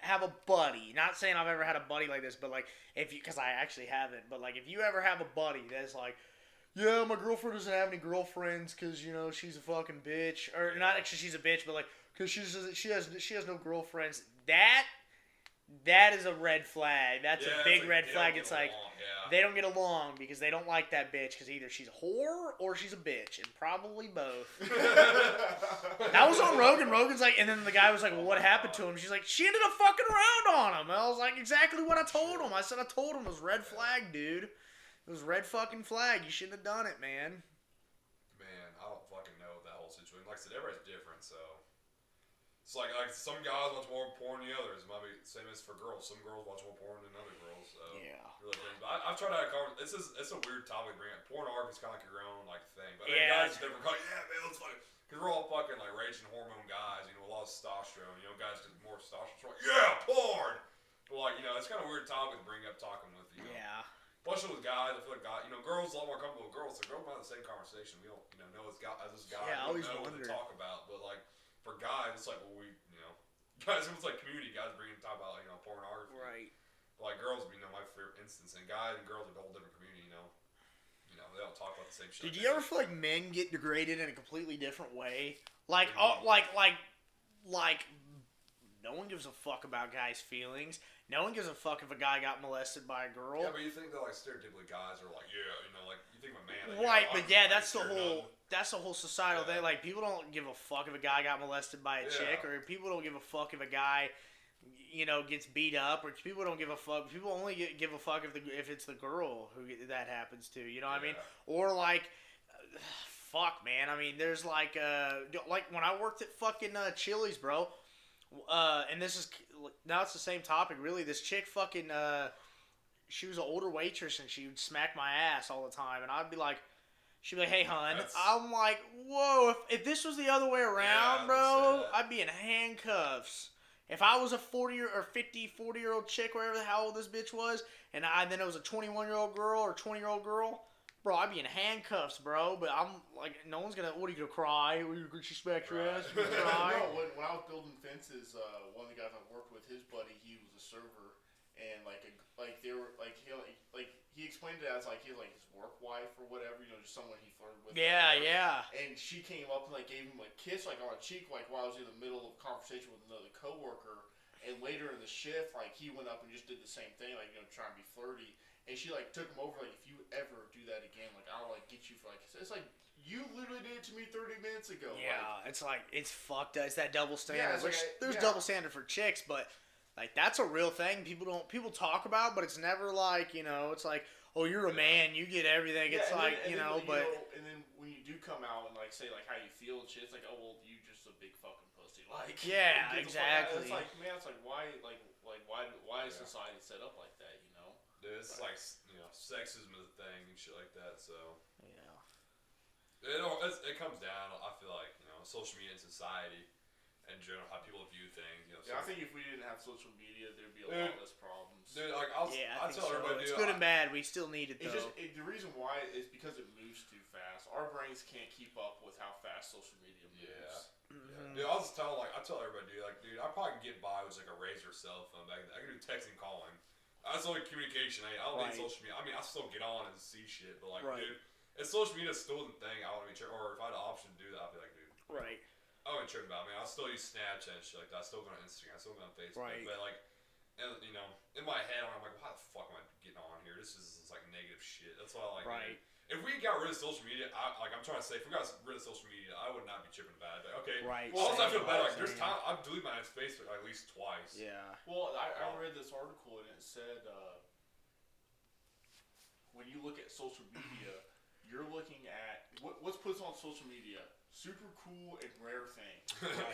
have a buddy. Not saying I've ever had a buddy like this, but like because I actually haven't. But like if you ever have a buddy that's like, yeah, my girlfriend doesn't have any girlfriends because she's a fucking bitch, or not actually she's a bitch, but like because she has no girlfriends. That is a red flag. That's a big red flag. It's like they don't get along because they don't like that bitch because either she's a whore or she's a bitch, and probably both. That was on Rogan. Rogan's like, and then the guy was like, well, what happened to him? She's like, she ended up fucking around on him. And I was like, exactly what I told him. I said I told him it was red flag, dude. It was red fucking flag. You shouldn't have done it, man. Man, I don't fucking know that whole situation. Like I said, everybody's different, so. It's like some guys watch more porn than the others. It might be the same as for girls. Some girls watch more porn than other girls. So yeah. Really but I've tried to have a conversation. It's a weird topic to bring up. Pornography is kind of like your own thing. But guys are different. Man, let's fucking. Because we're all fucking like raging hormone guys, a lot of testosterone. Guys get more testosterone. Porn! But like, it's kind of a weird topic to bring up talking with, Yeah. Especially with guys, I feel like girls a lot more comfortable with girls. So girls might have the same conversation. We don't, know as this guy. Yeah, I always know what wondered. to talk about. But like, for guys, it's like, well, guys, it was like community guys bringing talk about pornography. Right. But like girls, my favorite instance, and guys and girls are a whole different community. They don't talk about the same shit. Did you ever feel like men get degraded in a completely different way? Like, no one gives a fuck about guys' feelings. No one gives a fuck if a guy got molested by a girl. Yeah, but you think that like stereotypically guys are like, like you think of a man. Like, right, but yeah, that's the whole societal thing. Like, people don't give a fuck if a guy got molested by a chick, or people don't give a fuck if a guy, gets beat up, or people don't give a fuck. People only give a fuck if it's the girl who that happens to. You know what I mean? Or like, fuck, man. I mean, there's like when I worked at fucking Chili's, bro. And this is now it's the same topic, really. This chick fucking she was an older waitress and she would smack my ass all the time, and I'd be like, she'd be like, "Hey, hun." I'm like, "Whoa! If this was the other way around, bro, I'd be in handcuffs." If I was a 40-year-old chick, whatever the hell old this bitch was, and then it was a 21-year-old girl or 20-year-old girl, bro, I'd be in handcuffs, bro. But I'm like, no one's gonna. What are you gonna cry? She smacked your ass? You gonna cry? No, when I was building fences, one of the guys I worked with, his buddy, he was a server, and he explained it as like his work wife or whatever, just someone he flirted with. Yeah. And she came up and gave him a kiss on a cheek while I was in the middle of a conversation with another coworker. And later in the shift, he went up and just did the same thing, trying to be flirty. And she took him over, if you ever do that again, I'll get you for it's like you literally did it to me 30 minutes ago. Yeah, it's fucked up. It's that double standard. Yeah, there's double standard for chicks, but that's a real thing. People talk about, but it's never it's like, oh, you're a man, you get everything. It's and then when you do come out and say how you feel and shit, it's like, oh well, you just a big fucking pussy. Yeah, exactly. It's like, man, it's like why is society set up like that? Dude, it's sexism is a thing and shit like that. So yeah, it comes down. I feel like social media and society in general, how people view things. I think if we didn't have social media, there'd be a lot less problems. Dude, I tell everybody, it's good and bad. We still need it though. The reason why is because it moves too fast. Our brains can't keep up with how fast social media moves. Yeah. Mm-hmm. Dude, I tell everybody, dude, I probably can get by with a Razr cell phone back then. I can do texting, calling. That's the only communication. I don't need social media. I mean, I still get on and see shit, but dude, if social media still the thing, I want to be or if I had the option to do that, I'd be like, dude. Right. I wouldn't trip about it. I mean, I still use Snapchat and shit like that. I still go on Instagram. I still go on Facebook. Right. But and in my head, I'm like, why the fuck am I getting on here? This is negative shit. That's why Right. If we got rid of social media, I'm trying to say, if we got rid of social media, I would not be tripping about it. Okay. Right. Well, also I feel bad. There's time I've deleted my Facebook at least twice. Yeah. Well, I read this article and it said when you look at social media, you're looking at what's put on social media. Super cool and rare thing.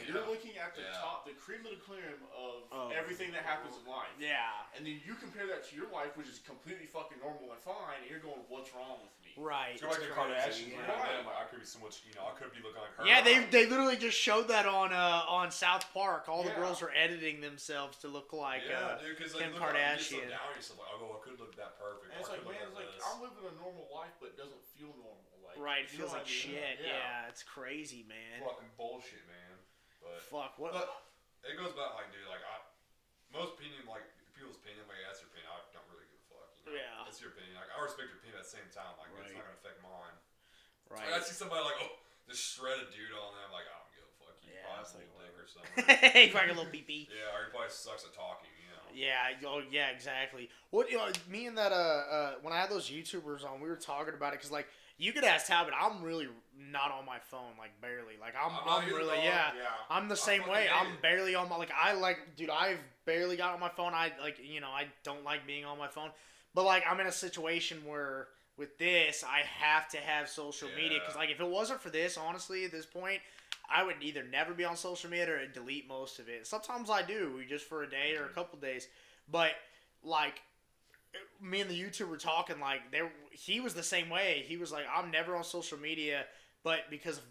You're looking at the top, the cream of the cream of everything that happens in life. Yeah. And then you compare that to your life, which is completely fucking normal and fine, and you're going, what's wrong with me? Right. So like the Kardashians, I could be so much, I could be looking like her. Yeah, they literally just showed that on South Park. All the girls were editing themselves to look like dude, Kim Kardashian. You get so down yourself, I could look that perfect. And it's like, man, I'm living a normal life, but it doesn't feel normal. Right, it feels like shit. Yeah, it's crazy, man. Fucking bullshit, man. But fuck what? But it goes back dude, most opinion, people's opinion, that's your opinion. I don't really give a fuck. Yeah, that's your opinion. I respect your opinion at the same time. It's not gonna affect mine. Right. I see somebody this shredded dude on there. I'm like, I don't give a fuck. You probably has a little dick or something. He's like a little pee-pee. Yeah, or he probably sucks at talking. Yeah. Oh, yeah. Exactly. What? Me and that. When I had those YouTubers on, we were talking about it because you could ask Talbot, I'm really not on my phone, barely. I'm really, I'm the same way. I'm barely on my, dude, I've barely got on my phone. I don't like being on my phone. But, I'm in a situation where, with this, I have to have social media. Because, if it wasn't for this, honestly, at this point, I would either never be on social media or delete most of it. Sometimes I do, just for a day or a couple days. But, me and the YouTuber were talking, he was the same way. He was like, I'm never on social media, but because of,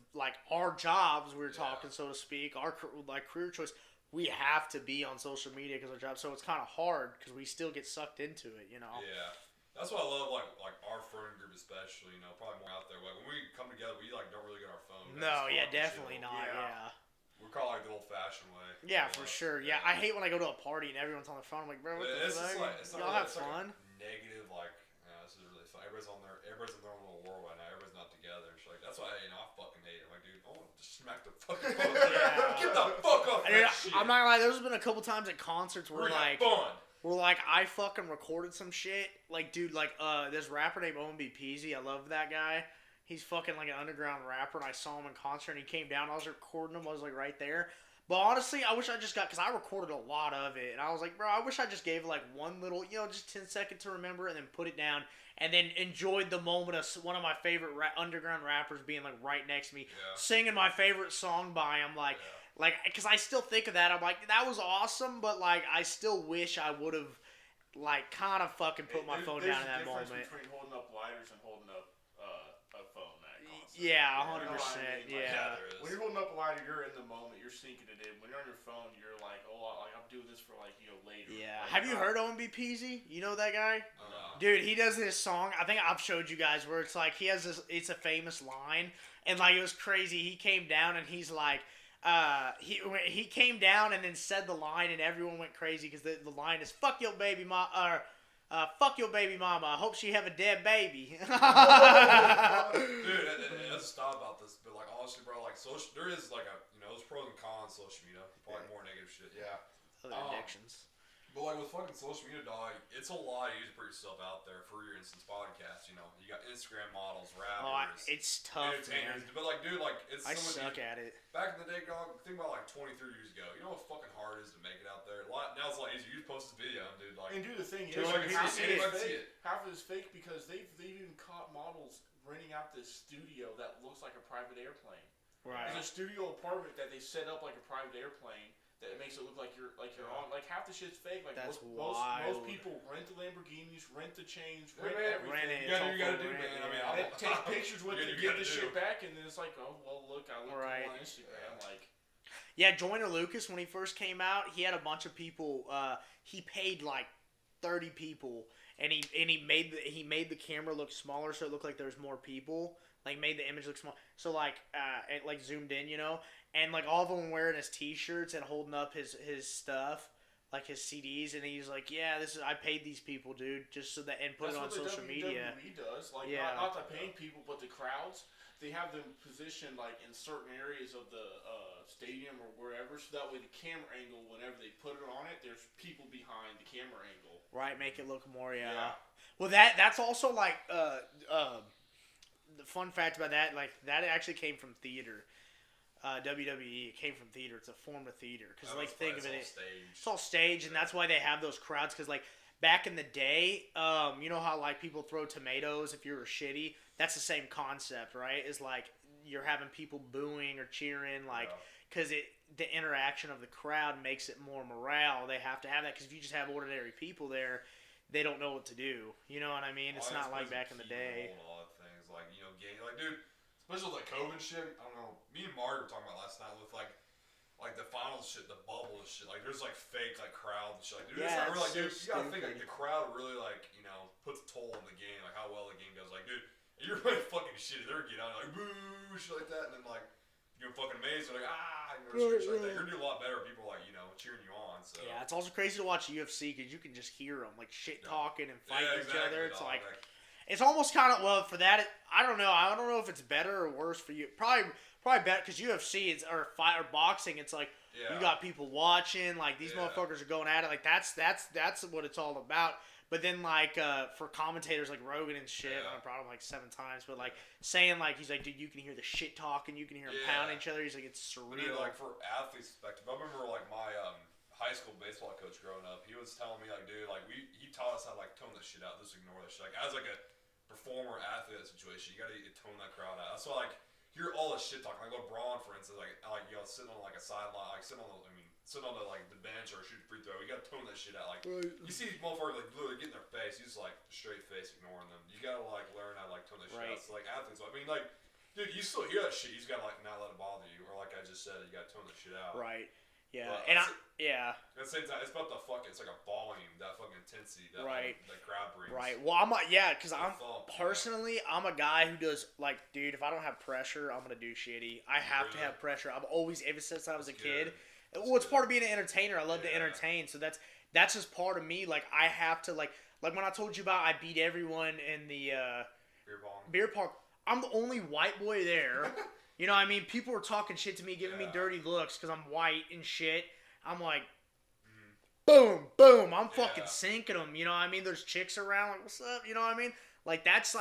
our jobs, we were talking, so to speak, our, career choice, we have to be on social media because of our job. So it's kind of hard because we still get sucked into it, Yeah. That's why I love, our friend group especially, probably more out there. When we come together, we, don't really get our phone. No, definitely not, yeah. We're called, the old-fashioned Yeah, Mommas. for sure. Yeah, I hate when I go to a party and everyone's on their phone. I'm like, bro, what the It's just fuck? like it's not Y'all really, have it's like fun. a negative like this is really fun. Everybody's in their own little world right now. Everybody's not together. It's like that's why I fucking hate it. I'm like, dude, I want to just smack the fucking phone. Yeah. Get the fuck off Dude, that shit. I'm not gonna lie. There's been a couple times at concerts where We're like, fun. I fucking recorded some shit. Like, dude, like this rapper named OMB Peasy. I love that guy. He's fucking like an underground rapper, and I saw him in concert, and he came down. I was recording him. I was like right there. But honestly, I wish I just got, because I recorded a lot of it, and I was like, bro, I wish I just gave like one little, just 10 seconds to remember, and then put it down, and then enjoyed the moment of one of my favorite underground rappers being like right next to me, singing my favorite song by him, like, because I still think of that. I'm like, that was awesome, but like, I still wish I would have, like, kind of fucking put my phone down in that moment. There's a difference between holding up lighters and holding up a phone at a concert. Yeah, 100%. You know what I mean? Yeah. When you're holding up a lighter, you're in the moment. You're syncing it in. When you're on your phone, you're like, I'm doing this for like later. Yeah. Like, Have you heard OMB Peasy? You know that guy? No. Dude, he does this song. I think I've showed you guys where it's like he has this. It's a famous line, and like it was crazy. He came down and he's like, he came down and then said the line, and everyone went crazy because the line is "fuck your baby mama" or "fuck your baby mama. I hope she have a dead baby." Dude, let's stop about this, but like honestly, bro, like there is like there's pros and cons to social media. Probably more negative shit. Yeah. Other addictions. But like with fucking social media, dog, it's a lot easier to put yourself out there. For your instance, podcast. You got Instagram models, rappers. It's tough, man. But like, dude, like it's. I suck at it. Back in the day, dog. Think about like 23 years ago. You know how fucking hard it is to make it out there. Now it's a lot easier. You just post this video, dude. Like, and dude, the thing is, Dude, like, half see it. of it is fake because they've even caught models renting out this studio that looks like a private airplane. Right. There's a studio apartment that they set up like a private airplane. That makes it look like you're on. Like half the shit's fake. Like That's most wild. people rent the Lamborghinis, rent the chains, Yeah, rent man, everything. you gotta do, man. I mean, And take pictures with it, You give gotta the do. shit back, and then it's like, oh well, look, I look Right. cool on Instagram. Like, Yeah, Joyner Lucas, when he first came out, he had a bunch of people. He paid like 30 people, and he made the camera look smaller, so it looked like there's more people. Like, made the image look small. So like, it like zoomed in, and like all of them wearing his T-shirts and holding up his stuff, like his CDs, and he's like, yeah, I paid these people, dude, just so that, and put it on social media. WWE does, like, Yeah. not the paying people, but the crowds. They have them positioned like in certain areas of the stadium or wherever, so that way the camera angle, whenever they put it on it, there's people behind the camera angle. Right, make it look more, Yeah. Well, that's also like the fun fact about that, like that actually came from theater. WWE, it came from theater. It's a form of theater because like think of it, it's all staged, and that's why they have those crowds. Because like back in the day, you know how like people throw tomatoes if you're shitty. That's the same concept, right? Is like you're having people booing or cheering, like because the interaction of the crowd makes it more morale. They have to have that because if you just have ordinary people there, they don't know what to do. You know what I mean? It's not like back in the day. A lot of things like game, like dude, especially with like COVID shit. I don't know. Me and Marty were talking about last night with like the finals shit, the bubble and shit. Like there's like fake like crowds and shit. Like dude, it's not really like dude. You gotta think like the crowd really like puts a toll on the game, like how well the game goes. Like dude, you're really fucking shitty. They're getting out like boo shit like that, and then like you're fucking amazed. They're like shit like that. You're gonna do a lot better. People are like cheering you on. So yeah, it's also crazy to watch UFC because you can just hear them like shit talking and fighting each other. It's like it's almost kind of for that. I don't know. I don't know if it's better or worse for you. Probably better because UFC or boxing. It's like you got people watching. Like these motherfuckers are going at it. Like that's what it's all about. But then like for commentators like Rogan and shit, I brought him like 7 times. But like saying like he's like, dude, you can hear the shit talking. You can hear them pounding each other. He's like, it's surreal. Dude, like for athletes' perspective, I remember like my high school baseball coach growing up. He was telling me like, dude, like he taught us how to like tone this shit out. Just ignore this shit. Like as like a performer athlete in that situation, you gotta tone that crowd out. That's why like hear all this shit talking. Like LeBron, for instance, like sitting on like a sideline, like sitting on the like the bench or shooting free throw. You gotta tone that shit out. Like you see these motherfuckers like literally get in their face. You just like straight face ignoring them. You gotta like learn how to like tone that shit out. So like athletes, I mean like, dude, you still hear that shit. You just gotta like not let it bother you. Or like I just said, you gotta tone that shit out. Right. Yeah. But And at the same time, it's about the fucking. It's like a volume, that fucking intensity that that crowd brings. Right. Well, because I'm personally, I'm a guy who does like, dude, if I don't have pressure, I'm gonna do shitty. I have to have pressure. I've always, ever since I was a kid, Well, it's part of being an entertainer. I love to Yeah. entertain, so that's just part of me. Like I have to like when I told you about I beat everyone in the beer pong. I'm the only white boy there. You know what I mean? People were talking shit to me, giving me dirty looks because I'm white and shit. I'm like, boom, boom. I'm fucking sinking them. You know what I mean? There's chicks around. Like, what's up? You know what I mean? Like, that's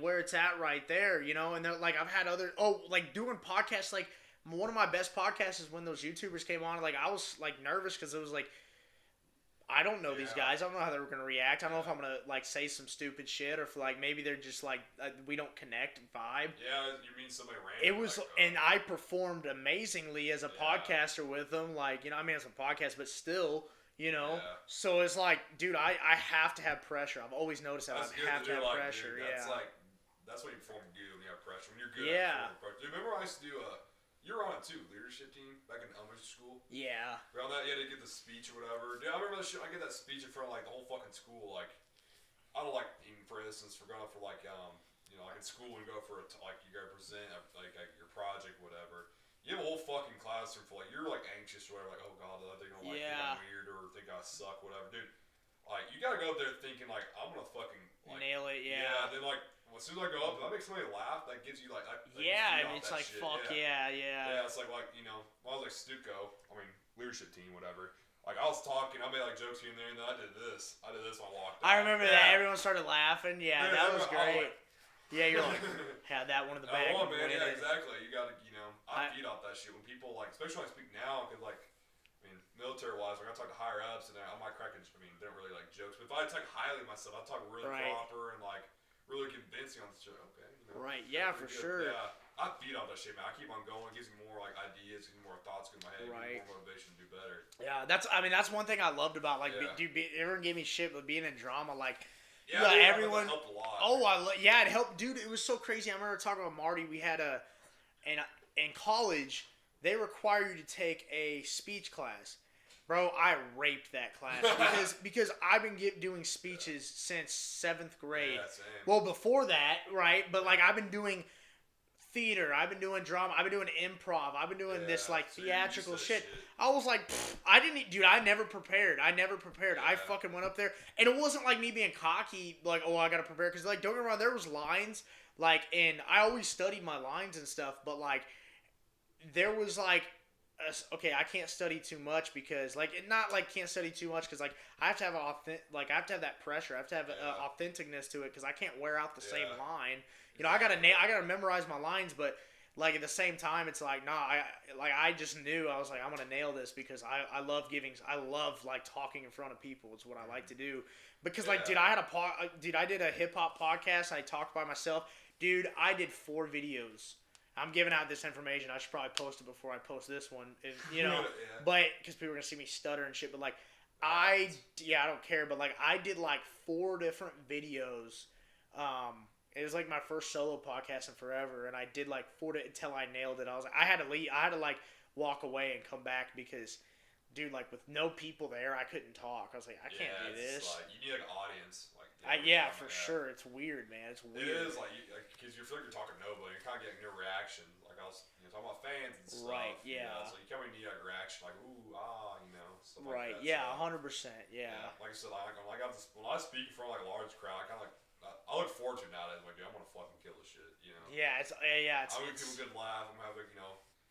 where it's at right there, you know? And they're like, I've had other, like doing podcasts, like one of my best podcasts is when those YouTubers came on. Like, I was like nervous because it was like, I don't know these guys. I don't know how they're going to react. I don't know if I'm going to like say some stupid shit or if like maybe they're just like we don't connect and vibe. Yeah, you mean somebody random. It was, and I performed amazingly as a podcaster with them. Like, you know, I mean, it's a podcast, but still, you know. Yeah. So it's like, dude, I have to have pressure. I've always noticed that I have to have pressure. Dude, that's what you perform good when you have pressure. When you're good at performing. Dude, remember I used to do you were on it too, leadership team back in elementary school. Yeah. Around that, you had to get the speech or whatever. Dude, I remember that shit. I get that speech in front of like the whole fucking school. Like, I don't like, even for instance, for going for like, you know, like in school when you go for like you gotta present like your project, whatever. You have a whole fucking classroom full. Like you're like anxious or whatever. Like, oh god, they're gonna like think I'm weird or think I suck, whatever, dude. Like you gotta go up there thinking like I'm gonna fucking like, nail it. Yeah. Yeah. Then like. As soon as I go up, if I make somebody laugh, that gives you like it's like shit. fuck yeah. Yeah, it's like you know, when I was like Stuco, I mean leadership team, whatever. Like I was talking, I made like jokes here and there, and then I did this when I walked. I remember that everyone started laughing. Yeah, that was great. Yeah, you're like had that one in the back. Man, yeah, exactly. You gotta, you know, I feed off that shit when people like, especially when I speak now, because like, I mean, military wise, like I talk to higher ups and I might crack. I mean, they don't really like jokes, but if I talk highly of myself, I talk really proper and like. Really convincing on the show. Okay, you know, right? Yeah, for sure. Yeah, I feed off that shit, man. I keep on going. It gives me more like ideas, gives me more thoughts in my head, gives me more motivation to do better. Yeah, that's one thing I loved about like, dude, everyone gave me shit, but being in drama, like, everyone helped a lot. It helped, dude. It was so crazy. I remember talking about Marty. We had in college, they require you to take a speech class. Bro, I raped that class because I've been doing speeches since 7th grade. Yeah, same. Well, before that, right? But like I've been doing theater, I've been doing drama, I've been doing improv, I've been doing this like theatrical shit. I was like, I never prepared. Yeah. I fucking went up there, and it wasn't like me being cocky, like, oh, I gotta prepare, because like don't get me wrong, there was lines like, and I always studied my lines and stuff, but like there was like. Okay, I can't study too much because, like, not like can't study too much because, like, I have to have I have to have that pressure. I have to have authenticness to it because I can't wear out the same line. You know, I gotta memorize my lines, but like at the same time, it's like, nah, I just knew I was like, I'm gonna nail this because I love like talking in front of people. It's what I like to do because, like, dude, I did a hip hop podcast. I talked by myself, dude. I did 4 videos. I'm giving out this information. I should probably post it before I post this one, you know. But because people are gonna see me stutter and shit. But like, I don't care. But like, I did like 4 different videos. It was like my first solo podcast in forever, and I did like 4 until I nailed it. I was like, I had to leave. I had to like walk away and come back because, dude, like with no people there, I couldn't talk. I was like, I can't do this. Like, you need like an audience. For sure. It's weird, man. It's weird. It is like because you feel like you're talking to nobody. You're kind of getting no reaction. Like I was, talking about fans and stuff. Right. Yeah. You know, so you kind of need like a reaction, like ooh, stuff right. Like that. Yeah. So, 100%. Yeah. Like I said, when I speak in front of like a large crowd, I kind of like I look forward to it nowadays. I'm like, dude, I'm gonna fucking kill this shit. You know. Yeah. I'm gonna give a good laugh. I'm gonna have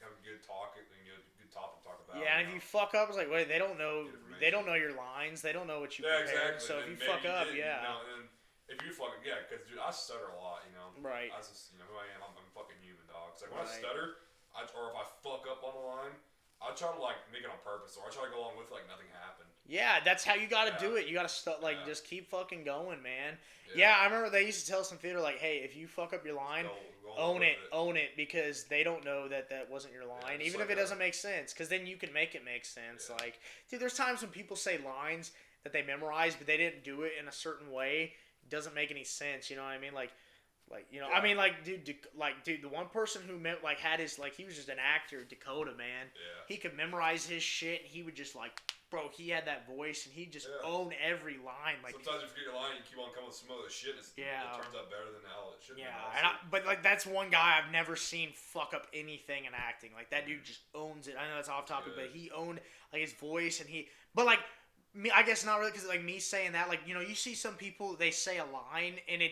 have a good talk. Good topic to talk about. Yeah, and if you fuck up, it's like, wait, they don't know your lines. They don't know what you prepared. Exactly. So if you fuck up, if you fucking, because dude, I stutter a lot, you know. Right. I just, who I am, I'm fucking human, dog. It's like when I stutter, or if I fuck up on the line, I try to like make it on purpose, or I try to go along with it like nothing happened. Yeah, that's how you gotta do it. You gotta just keep fucking going, man. Yeah, I remember they used to tell us in theater, like, hey, if you fuck up your line, own it, because they don't know that wasn't your line, even if it doesn't make sense, because then you can make it make sense. Like, dude, there's times when people say lines that they memorized, but they didn't do it in a certain way. Doesn't make any sense, you know what I mean? Like I mean, like, dude, the one person who had his, like, he was just an actor, Dakota, man. Yeah. He could memorize his shit, and he would just, like, bro, he had that voice and he just Yeah. owned every line. Like, sometimes you forget your line, you keep on coming with some other shit, and it turns out better than how it should be. But like that's one guy I've never seen fuck up anything in acting. Like that dude just owns it. I know that's off topic, but he owned like his voice and but like me, I guess not really because like me saying that, like, you know, you see some people, they say a line and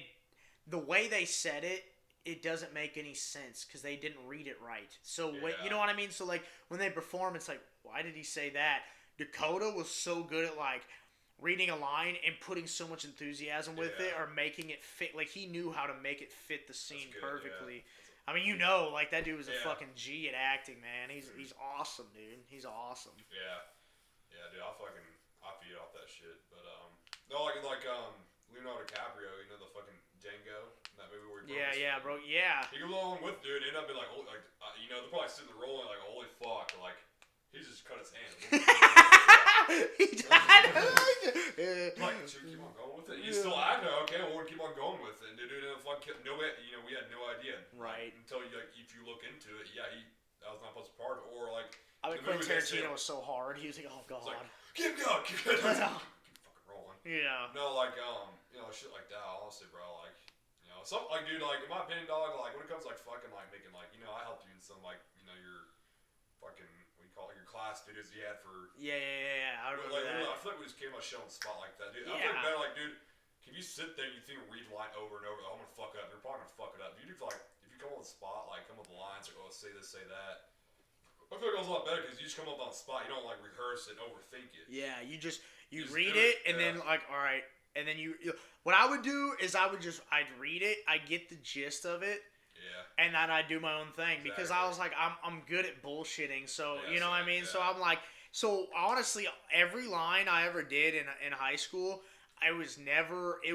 the way they said it, it doesn't make any sense because they didn't read it right. So you know what I mean? So like when they perform, it's like, why did he say that? Dakota was so good at like reading a line and putting so much enthusiasm with it or making it fit. Like he knew how to make it fit the scene perfectly. I mean, you know, like that dude was a fucking G at acting, man. He's awesome, dude. He's awesome. Yeah, dude. I feed off that shit. But no, like Leonardo DiCaprio, you know, the fucking Django, that movie where he bro, yeah. He goes along with dude, and end up being like, you know, they're probably sitting there rolling like, holy fuck, or like he just cut his hand. He died. Like, should we keep on going with it? You still acting, okay? Well, we'll keep on going with it. And dude, you know, we had no idea, right? Until you like, if you look into it, that was not supposed to be part of it, or like. I mean, Quentin Tarantino was so hard. He was like, oh god. Like, keep going, keep fucking rolling. Yeah. No, like you know, shit like that. Honestly, bro, like, you know, some like, dude, like in my opinion, dog, like when it comes to, like fucking like making like, you know, I helped you in some like, you know, your fucking what do you call it, your class videos you had for. Yeah. I remember that. I feel like we just came on a show on the spot like that, dude. I feel like better, like, dude, if you sit there and you think read a line over and over, I'm gonna fuck it up. You're probably gonna fuck it up. If you come on the spot, like come up with lines, like, oh, say this, say that. I feel like it goes a lot better because you just come up on the spot. You don't like rehearse it, overthink it. Yeah, you read it and then like, all right, and then what I would do is I'd read it, I get the gist of it, and then I do my own thing because I was like, I'm good at bullshitting, so you know what I mean. So I'm like, so honestly, every line I ever did in high school, it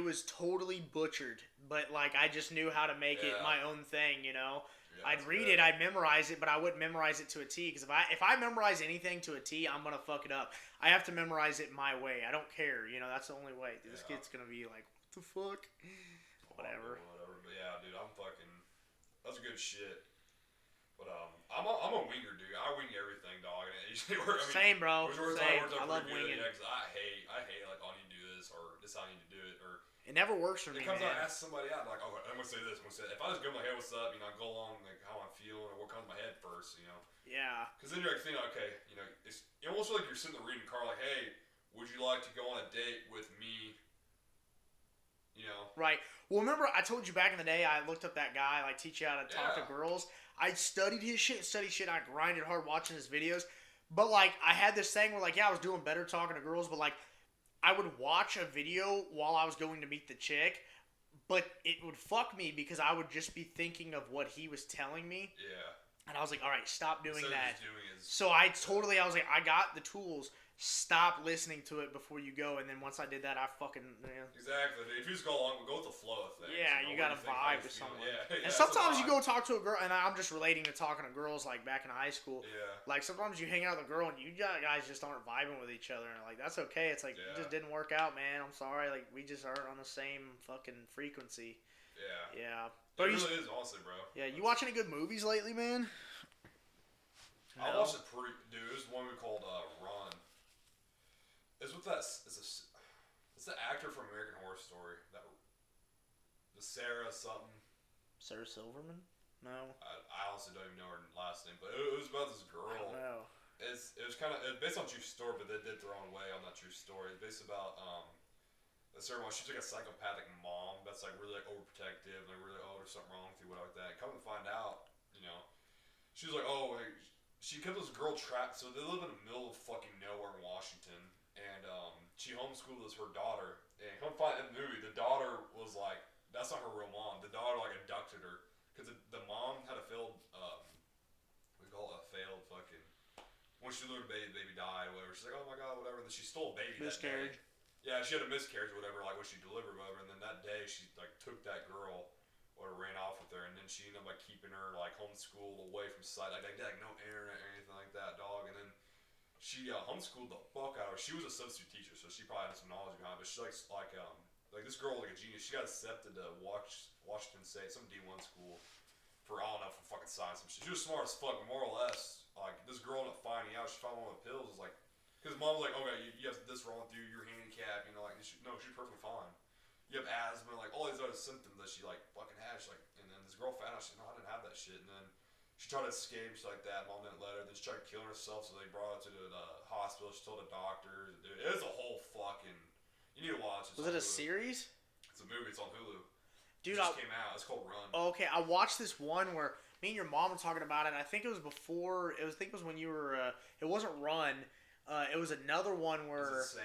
was totally butchered, but like I just knew how to make it my own thing, you know. I'd read it, I'd memorize it, but I wouldn't memorize it to a T. Because if I memorize anything to a T, I'm gonna fuck it up. I have to memorize it my way. I don't care, you know. That's the only way. This kid's gonna be like, what the fuck? Whatever. But yeah, dude, that's good shit. But I'm a winger, dude. I wing everything, dog. And it usually works. Same, bro. Same. I love winging. winging. Yeah, because I hate like, oh, I need to do this, or this I need to do it, or. It never works for me, It comes man. out, I ask somebody out, like, oh, I'm gonna say this, I'm gonna say that. If I just go in my head, what's up, you know, I go along like how I'm feeling or what comes to my head first, you know. Yeah. Because then you're like thinking, okay, you know, it's almost like you're sitting there reading the car, like, hey, would you like to go on a date with me? You know. Right. Well, remember I told you back in the day I looked up that guy, like teach you how to talk to girls. I studied his shit. I grinded hard watching his videos. But like I had this thing where like I was doing better talking to girls, but like I would watch a video while I was going to meet the chick, but it would fuck me because I would just be thinking of what he was telling me. Yeah. And I was like, all right, stop doing that. So I was like, I got the tools. Stop listening to it before you go. And then once I did that, I fucking... Exactly. If you just go along, go with the flow of things. Yeah, you got to vibe with someone. Yeah. And sometimes you go talk to a girl, and I'm just relating to talking to girls like back in high school. Yeah. Like sometimes you hang out with a girl and you guys just aren't vibing with each other. And like, that's okay. It's like, it just didn't work out, man. I'm sorry. Like, we just aren't on the same fucking frequency. Yeah. Yeah. But it really is, honestly, bro. Yeah, you watch any good movies lately, man? I watched it dude, there's one we called Run. It's with it's the actor from American Horror Story, the Sarah something. Sarah Silverman? No. I honestly don't even know her last name, but it was about this girl. I don't know. It was kind of based on a true story, but they did it the wrong way on that true story. It's based about this certain one. She's like a psychopathic mom that's like really like overprotective, and like really there's something wrong with you, whatever like that. And come to find out, you know, she was like, she kept this girl trapped. So they live in the middle of fucking nowhere in Washington, and she homeschooled her daughter. And come find in the movie, the daughter was like, that's not her real mom. The daughter like abducted her because the mom had a failed, we call it a failed fucking. When she delivered a baby, the baby died, whatever. She's like, oh my god, whatever. And then she stole a baby. Miscarriage. Yeah, she had a miscarriage or whatever, like when she delivered, whatever. And then that day, she like took that girl, or ran off with her, and then she ended up like keeping her like homeschooled away from sight, like no internet or anything like that, dog. And then she homeschooled the fuck out of her. She was a substitute teacher, so she probably had some knowledge behind it. But she like this girl was like a genius. She got accepted to Washington State, some D1 school, for I don't know, for fucking science and shit. She was smart as fuck, but more or less, like this girl ended up finding out. She found one of the pills was like Because mom was like, okay, you have this wrong with you, you're handicapped, you know, like, she's perfectly fine. You have asthma, like, all these other symptoms that she, like, fucking had. She's like, and then this girl found out, she's like, no, I didn't have that shit. And then she tried to escape, she's like that, mom didn't let her. Then she tried killing herself, so they brought her to the hospital. She told the doctor. Dude, it was a whole fucking, you need to watch it. Was it a series? It's a movie, it's on Hulu. Dude, it just came out, it's called Run. Okay, I watched this one where me and your mom were talking about it. I think it was before, I think it was when you were, it wasn't Run. It was another one where it's the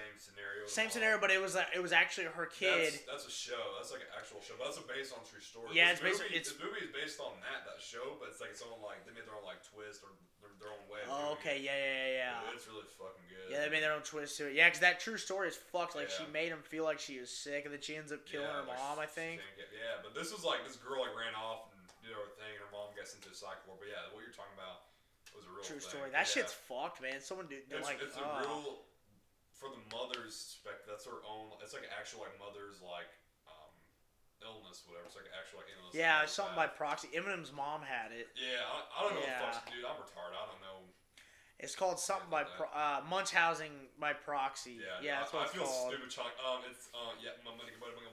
same scenario. But it was actually her kid. That's a show. That's like an actual show. But that's based on true story. Yeah, this movie is based on that show, but it's like its own like they made their own like twist or their own way. Oh, okay, yeah. It's really fucking good. Yeah, they made their own twist to it. Yeah, because that true story is fucked. Like Yeah. she made him feel like she was sick, and then she ends up killing her mom. I think. Yeah, but this was like this girl like ran off and did everything, and her mom gets into a psych ward. But yeah, what you're talking about was a real True thing. story. That shit's fucked, man. Someone did like. It's a real. For the mother's perspective, that's her own. It's like an actual like mother's like illness, whatever. It's like an actual like illness. Yeah, something by proxy. Eminem's mom had it. Yeah, I don't know. What the fuck, dude, I'm retarded. I don't know. It's called something by Munchausen by proxy. Yeah, that's what it's called. I feel stupid.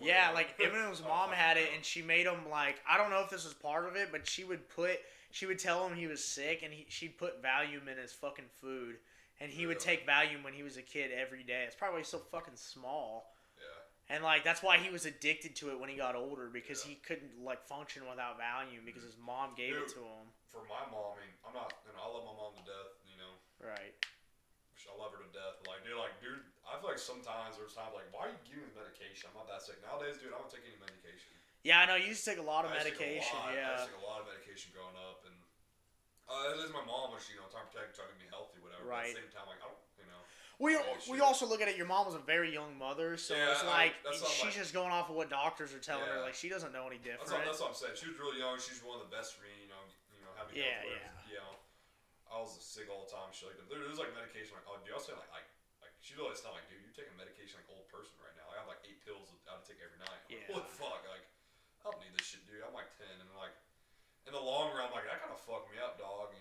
Yeah, like Eminem's mom had it, and she made him like I don't know if this was part of it, but she would tell him he was sick, and she'd put Valium in his fucking food. And he would take Valium when he was a kid every day. It's probably so fucking small. Yeah. And like that's why he was addicted to it when he got older because he couldn't like function without Valium because his mom gave it to him. For my mom, I mean, I'm not, I love my mom to death, Right. I love her to death. Dude, I feel like sometimes there's times like, why are you giving me medication? I'm not that sick nowadays, dude. I don't take any medication. Yeah, I know. You used to take a lot of medication. I used to take a lot of medication growing up, and it is my mom, which trying to make me healthy, whatever. Right. But at the same time, like I don't, We also look at it. Your mom was a very young mother, so it's like she's just going off of what doctors are telling her. Like she doesn't know any different. That's what I'm saying. She was really young. She's one of the best for me. Having I was sick all the time. She there's like medication. Like dude, I was saying like she'd always tell me, dude, you're taking medication like old person right now. I have like 8 pills I have to take every night. I'm like, what the fuck? Like I don't need this shit, dude. I'm like 10, and like in the long run, I'm like that kind of fucked me up, dog.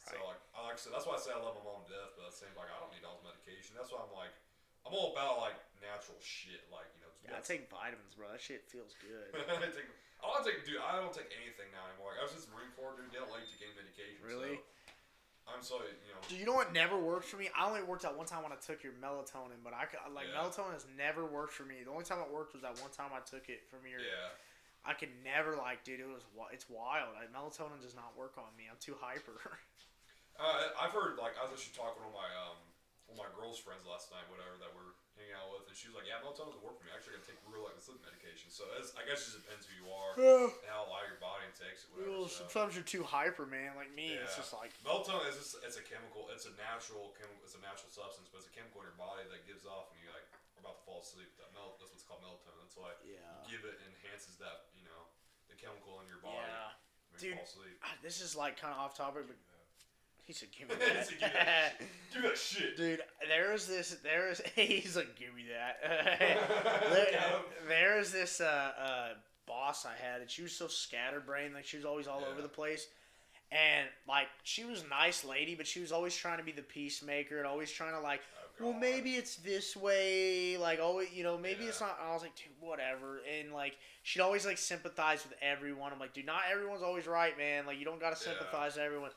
So like I said, that's why I say I love my mom to death. But at the same time, like I don't need all this medication. That's why I'm like I'm all about like natural shit. Like I take vitamins, bro. That shit feels good. I don't take anything now anymore. Like, I was just Marine Corps, dude. They don't let you take any medication. Really? So I'm sorry, Dude, you know what never worked for me? I only worked out one time when I took your melatonin, but melatonin has never worked for me. The only time it worked was that one time I took it from your. Yeah. I could never dude. It's wild. Melatonin does not work on me. I'm too hyper. I've heard I was actually talking to one of my girl's friends last night, whatever, that we're hanging out with, and she was like, "Yeah, melatonin doesn't work for me. I actually got to take real sleep medication." So I guess it just depends who you are and how a lot of your body takes it. Whatever. Sometimes you're too hyper, man. Like me, it's just like melatonin is it's a chemical. It's a natural chemical. It's a natural substance, but it's a chemical in your body that gives off when you are about to fall asleep. That's what's called melatonin. That's why you give it enhances that the chemical in your body. Yeah, dude. Fall asleep. This is kind of off topic, but. He said, "Give me that." Give that shit, dude. He's like, "Give me that." There is this boss I had, and she was so scatterbrained, like she was always all over the place, and like she was a nice lady, but she was always trying to be the peacemaker and always trying to well, maybe it's this way, like always, maybe it's not. I was like, dude, whatever, and like she'd always sympathize with everyone. I'm like, dude, not everyone's always right, man. Like you don't gotta sympathize with everyone.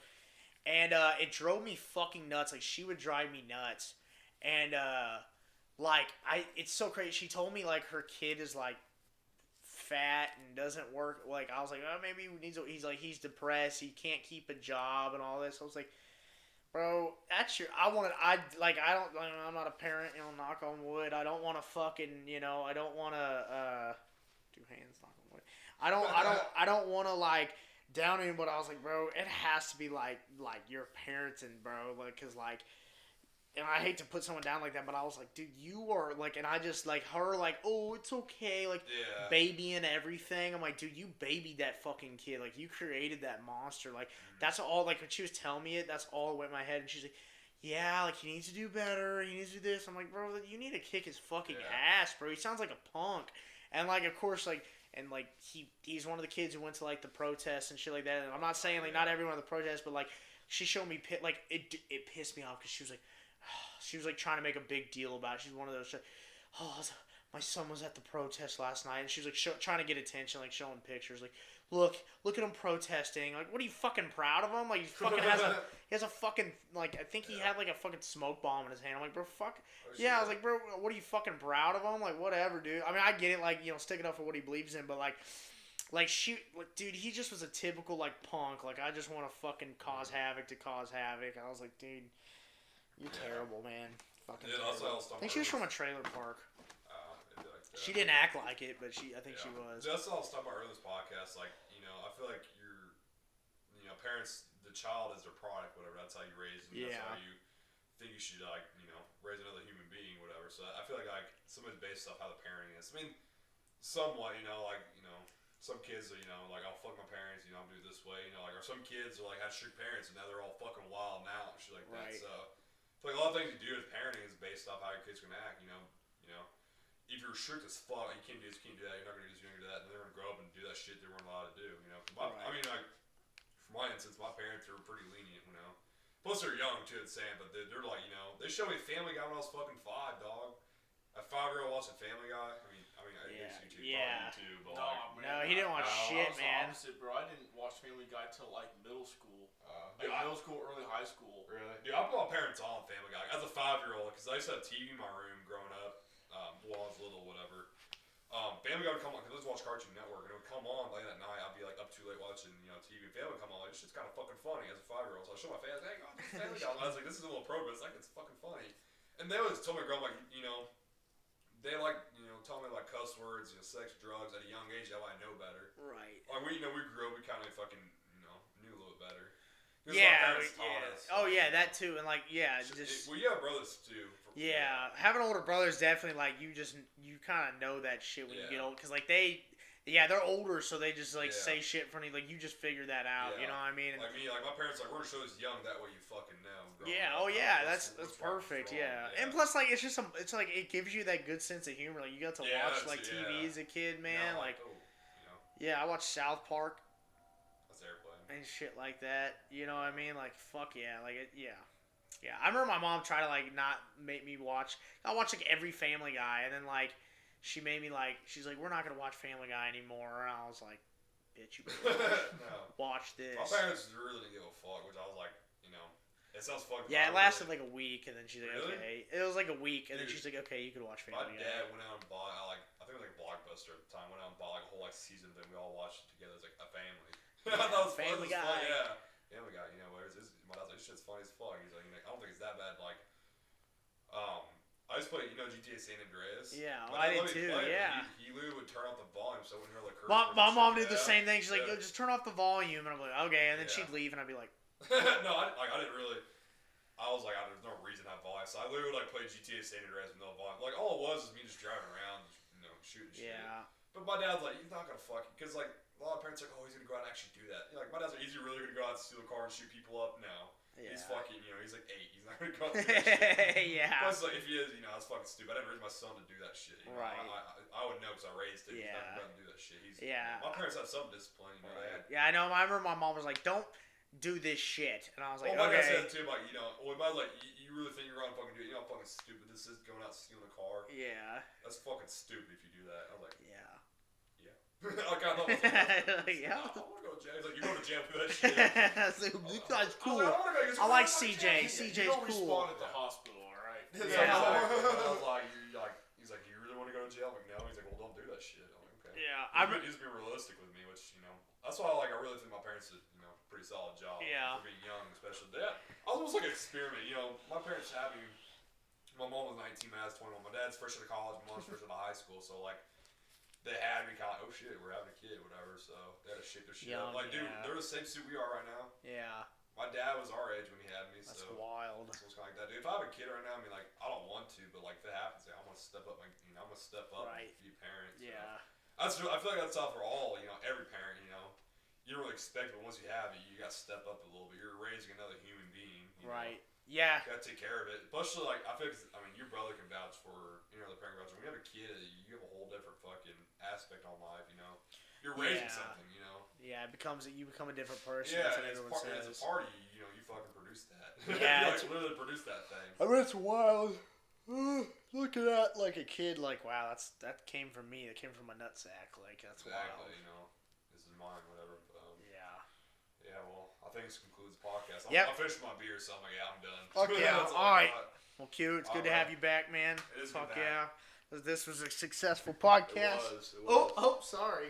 And it drove me fucking nuts. Like she would drive me nuts, and it's so crazy. She told me her kid is fat and doesn't work. Like I was like, oh, maybe he needs. He's depressed. He can't keep a job and all this. I was like, bro, that's your. I'm not a parent. Knock on wood. I don't want to fucking. I don't want to. Do hands knock on wood. I don't want to down him, but I was like, bro, it has to be like your parents and bro, cause and I hate to put someone down like that, but I was like, dude, you are and I just her oh, it's okay, babying everything. I'm like, dude, you babied that fucking kid, you created that monster, that's all. When she was telling me it, that's all that went in my head, and she's like, yeah, he needs to do better, he needs to do this. I'm like, bro, you need to kick his fucking ass, bro. He sounds like a punk, and of course and he's one of the kids who went to the protests and shit like that. And I'm not saying not everyone at the protests, but she showed me it pissed me off because she was like, she was like trying to make a big deal about it. She's one of those. My son was at the protest last night, and she was like trying to get attention, like showing pictures, like look at him protesting. Like, what are you fucking proud of him? Like he fucking he has a fucking like I think he had like a fucking smoke bomb in his hand. I'm like, bro, fuck. Yeah, I was like, bro, what are you fucking proud of him? Like, whatever, dude. I mean, I get it, like, you know, sticking up for what he believes in, but like, dude, he just was a typical like punk. Like, I just want to fucking cause havoc to cause havoc. I was like, dude, you're terrible, man. Fucking terrible. I think she was from a trailer park. She didn't act like it, but I think she was. That's all I was talking about earlier in this podcast. Like, you know, I feel like parents, the child is their product, whatever. That's how you raise them. Yeah. That's how you think you should, like, you know, raise another human being, whatever. So I feel like somebody's based off how the parenting is. I mean, somewhat, you know, like, you know, some kids are, you know, like, I'll fuck my parents, you know, I'm do it this way, you know, like, or some kids are like, had strict parents and now they're all fucking wild now and shit like that. So I feel like a lot of things you do with parenting is based off how your kid's gonna act, you know. If you're strict as fuck, you can't do this, you can't do that, you're not gonna do this, you're not gonna do that, and they're gonna grow up and do that shit they weren't allowed to do, you know. I mean, like, for my instance, my parents are pretty lenient, you know. Plus, they're young too at the same, but they're like, you know, they showed me Family Guy when I was fucking 5, dog. A 5-year-old watching Family Guy. I mean, I guess you too, probably too, but like, no, he didn't watch shit, man. I was the opposite, bro. I didn't watch Family Guy till like middle school. Middle school, early high school. Really? Dude, I put my parents on Family Guy as a 5-year-old because I used to have TV in my room growing up. While I was little, whatever. Family Guy would come on, because I was watching Cartoon Network, and it would come on late at night. I'd be like up too late watching, you know, TV. Family would come on, like, this shit's kind of fucking funny as a 5-year-old. So I show my fans, hey, God, this is Family Guy. I was like, this is a little pro, but it's like, it's fucking funny. And they always told me, growing up, like, you know, they like, you know, tell me like cuss words, you know, sex, drugs at a young age. That way I know better. Right. Like we grew up, we kind of fucking, you know, knew a little better. Yeah. Oh yeah, that too, and like well, you have brothers too. Having older brothers definitely like you kind of know that shit when you get old, because like they're older, so they just like say shit in front of you, like you just figure that out. You know what I mean? Like me, like my parents, like we're gonna show this young, that way you fucking know. That's perfect. And plus like it's like it gives you that good sense of humor. Like you got to watch like TV as a kid, man. I watched South Park. And shit like that, you know what I mean? Like, fuck yeah, like, I remember my mom tried to, like, not make me watch, I watched, like, every Family Guy, and then, like, she made me, like, she's like, we're not gonna watch Family Guy anymore, and I was like, bitch, you better watch this. My parents really didn't give a fuck, which I was like, you know, it sounds fucking it lasted, like, a week, and then she's like, okay. It was, like, a week, and then she's like, okay, you can watch Family Guy. My dad went out and bought, I think it was, like, Blockbuster at the time, went out and bought, like, a whole, like, season thing, we all watched it together as, like, a family. That was Family Guy. Fun, yeah. Family Guy, you know, my dad's like, this shit's funny as fuck. He's like, I don't think it's that bad. Like, I just played, you know, GTA San Andreas. Yeah, I did too. He literally would turn off the volume so I wouldn't hear like curse. My mom did the same thing. She's like, just turn off the volume, and I'm like, okay, and then she'd leave, and I'd be like, no, I didn't really. I was like, there's no reason to have volume. So I literally like played GTA San Andreas with no volume. Like all it was is me just driving around, you know, shooting shit. Yeah. But my dad's like, he's not gonna because like. A lot of parents are like, oh, he's gonna go out and actually do that. You know, like my dad's like, is he really gonna go out and steal a car and shoot people up? No. He's fucking, you know, he's like 8. He's not gonna go out and do that shit. Plus, like, if he is, you know, that's fucking stupid. I didn't raise my son to do that shit. You know? Right. I would know because I raised him. He's not gonna do that shit. You know, my parents have some discipline. You know, I know. I remember my mom was like, don't do this shit. And I was like, my dad said too, like, you know, my like, you really think you're gonna fucking do it? You know how fucking stupid this is, going out and stealing a car? Yeah. That's fucking stupid if you do that. I was like, yeah. Like, I thought, I want to go to jail. He's like, you're going to jail for that shit. This guy's cool. I like CJ. CJ's cool. Spawn at the hospital, alright? He's like, you really want to go to jail? I'm like, no. He's like, well, don't do that shit. I'm like, okay. Yeah. He's being realistic with me, which, you know, that's why I really think my parents did, you know, pretty solid job. Yeah. For being young, especially. I was almost like an experiment. You know, my parents had me, my mom was 19, my dad's 21. My dad's fresh out of college, my mom's fresh out of high school, so, like, they had me kind of like, oh shit, we're having a kid, whatever. So they had to shake their shit up. Like, dude, they're the same suit we are right now. Yeah. My dad was our age when he had me. That's wild. So it's kind of like that, dude. If I have a kid right now, I mean, like, I don't want to, but like, if it happens, like, I'm gonna step up. Like, you know, I'm gonna step up and be a parent. Yeah. So. I feel like that's all for all. You know, every parent. You know, you don't really expect it, but once you have it, you gotta step up a little bit. You're raising another human being. You know? Yeah. You gotta take care of it. Especially like I feel like, I mean, your brother can vouch for, you know, the parent vouch. When you have a kid, you have a whole different fucking aspect on life, you know. you're raising Yeah. something, you know. Yeah, you become a different person. Yeah, That's what and everyone says. it's a party. You know, you fucking produce that. Yeah, you it's- literally produce that thing. I mean, it's wild. Looking at like a kid, like wow, that came from me. That came from my nutsack. Like that's Exactly. wild. You know, this is mine, whatever. But, Yeah. yeah. Well, I think this concludes the podcast. Yep. I'll finish my beer, so I'm like, yeah, I'm done. Okay, That's all I right. got. Well, Q, it's good to Alright. have you back, man. It is Fuck good back. yeah. This was a successful It podcast. was. It was. Oh, sorry.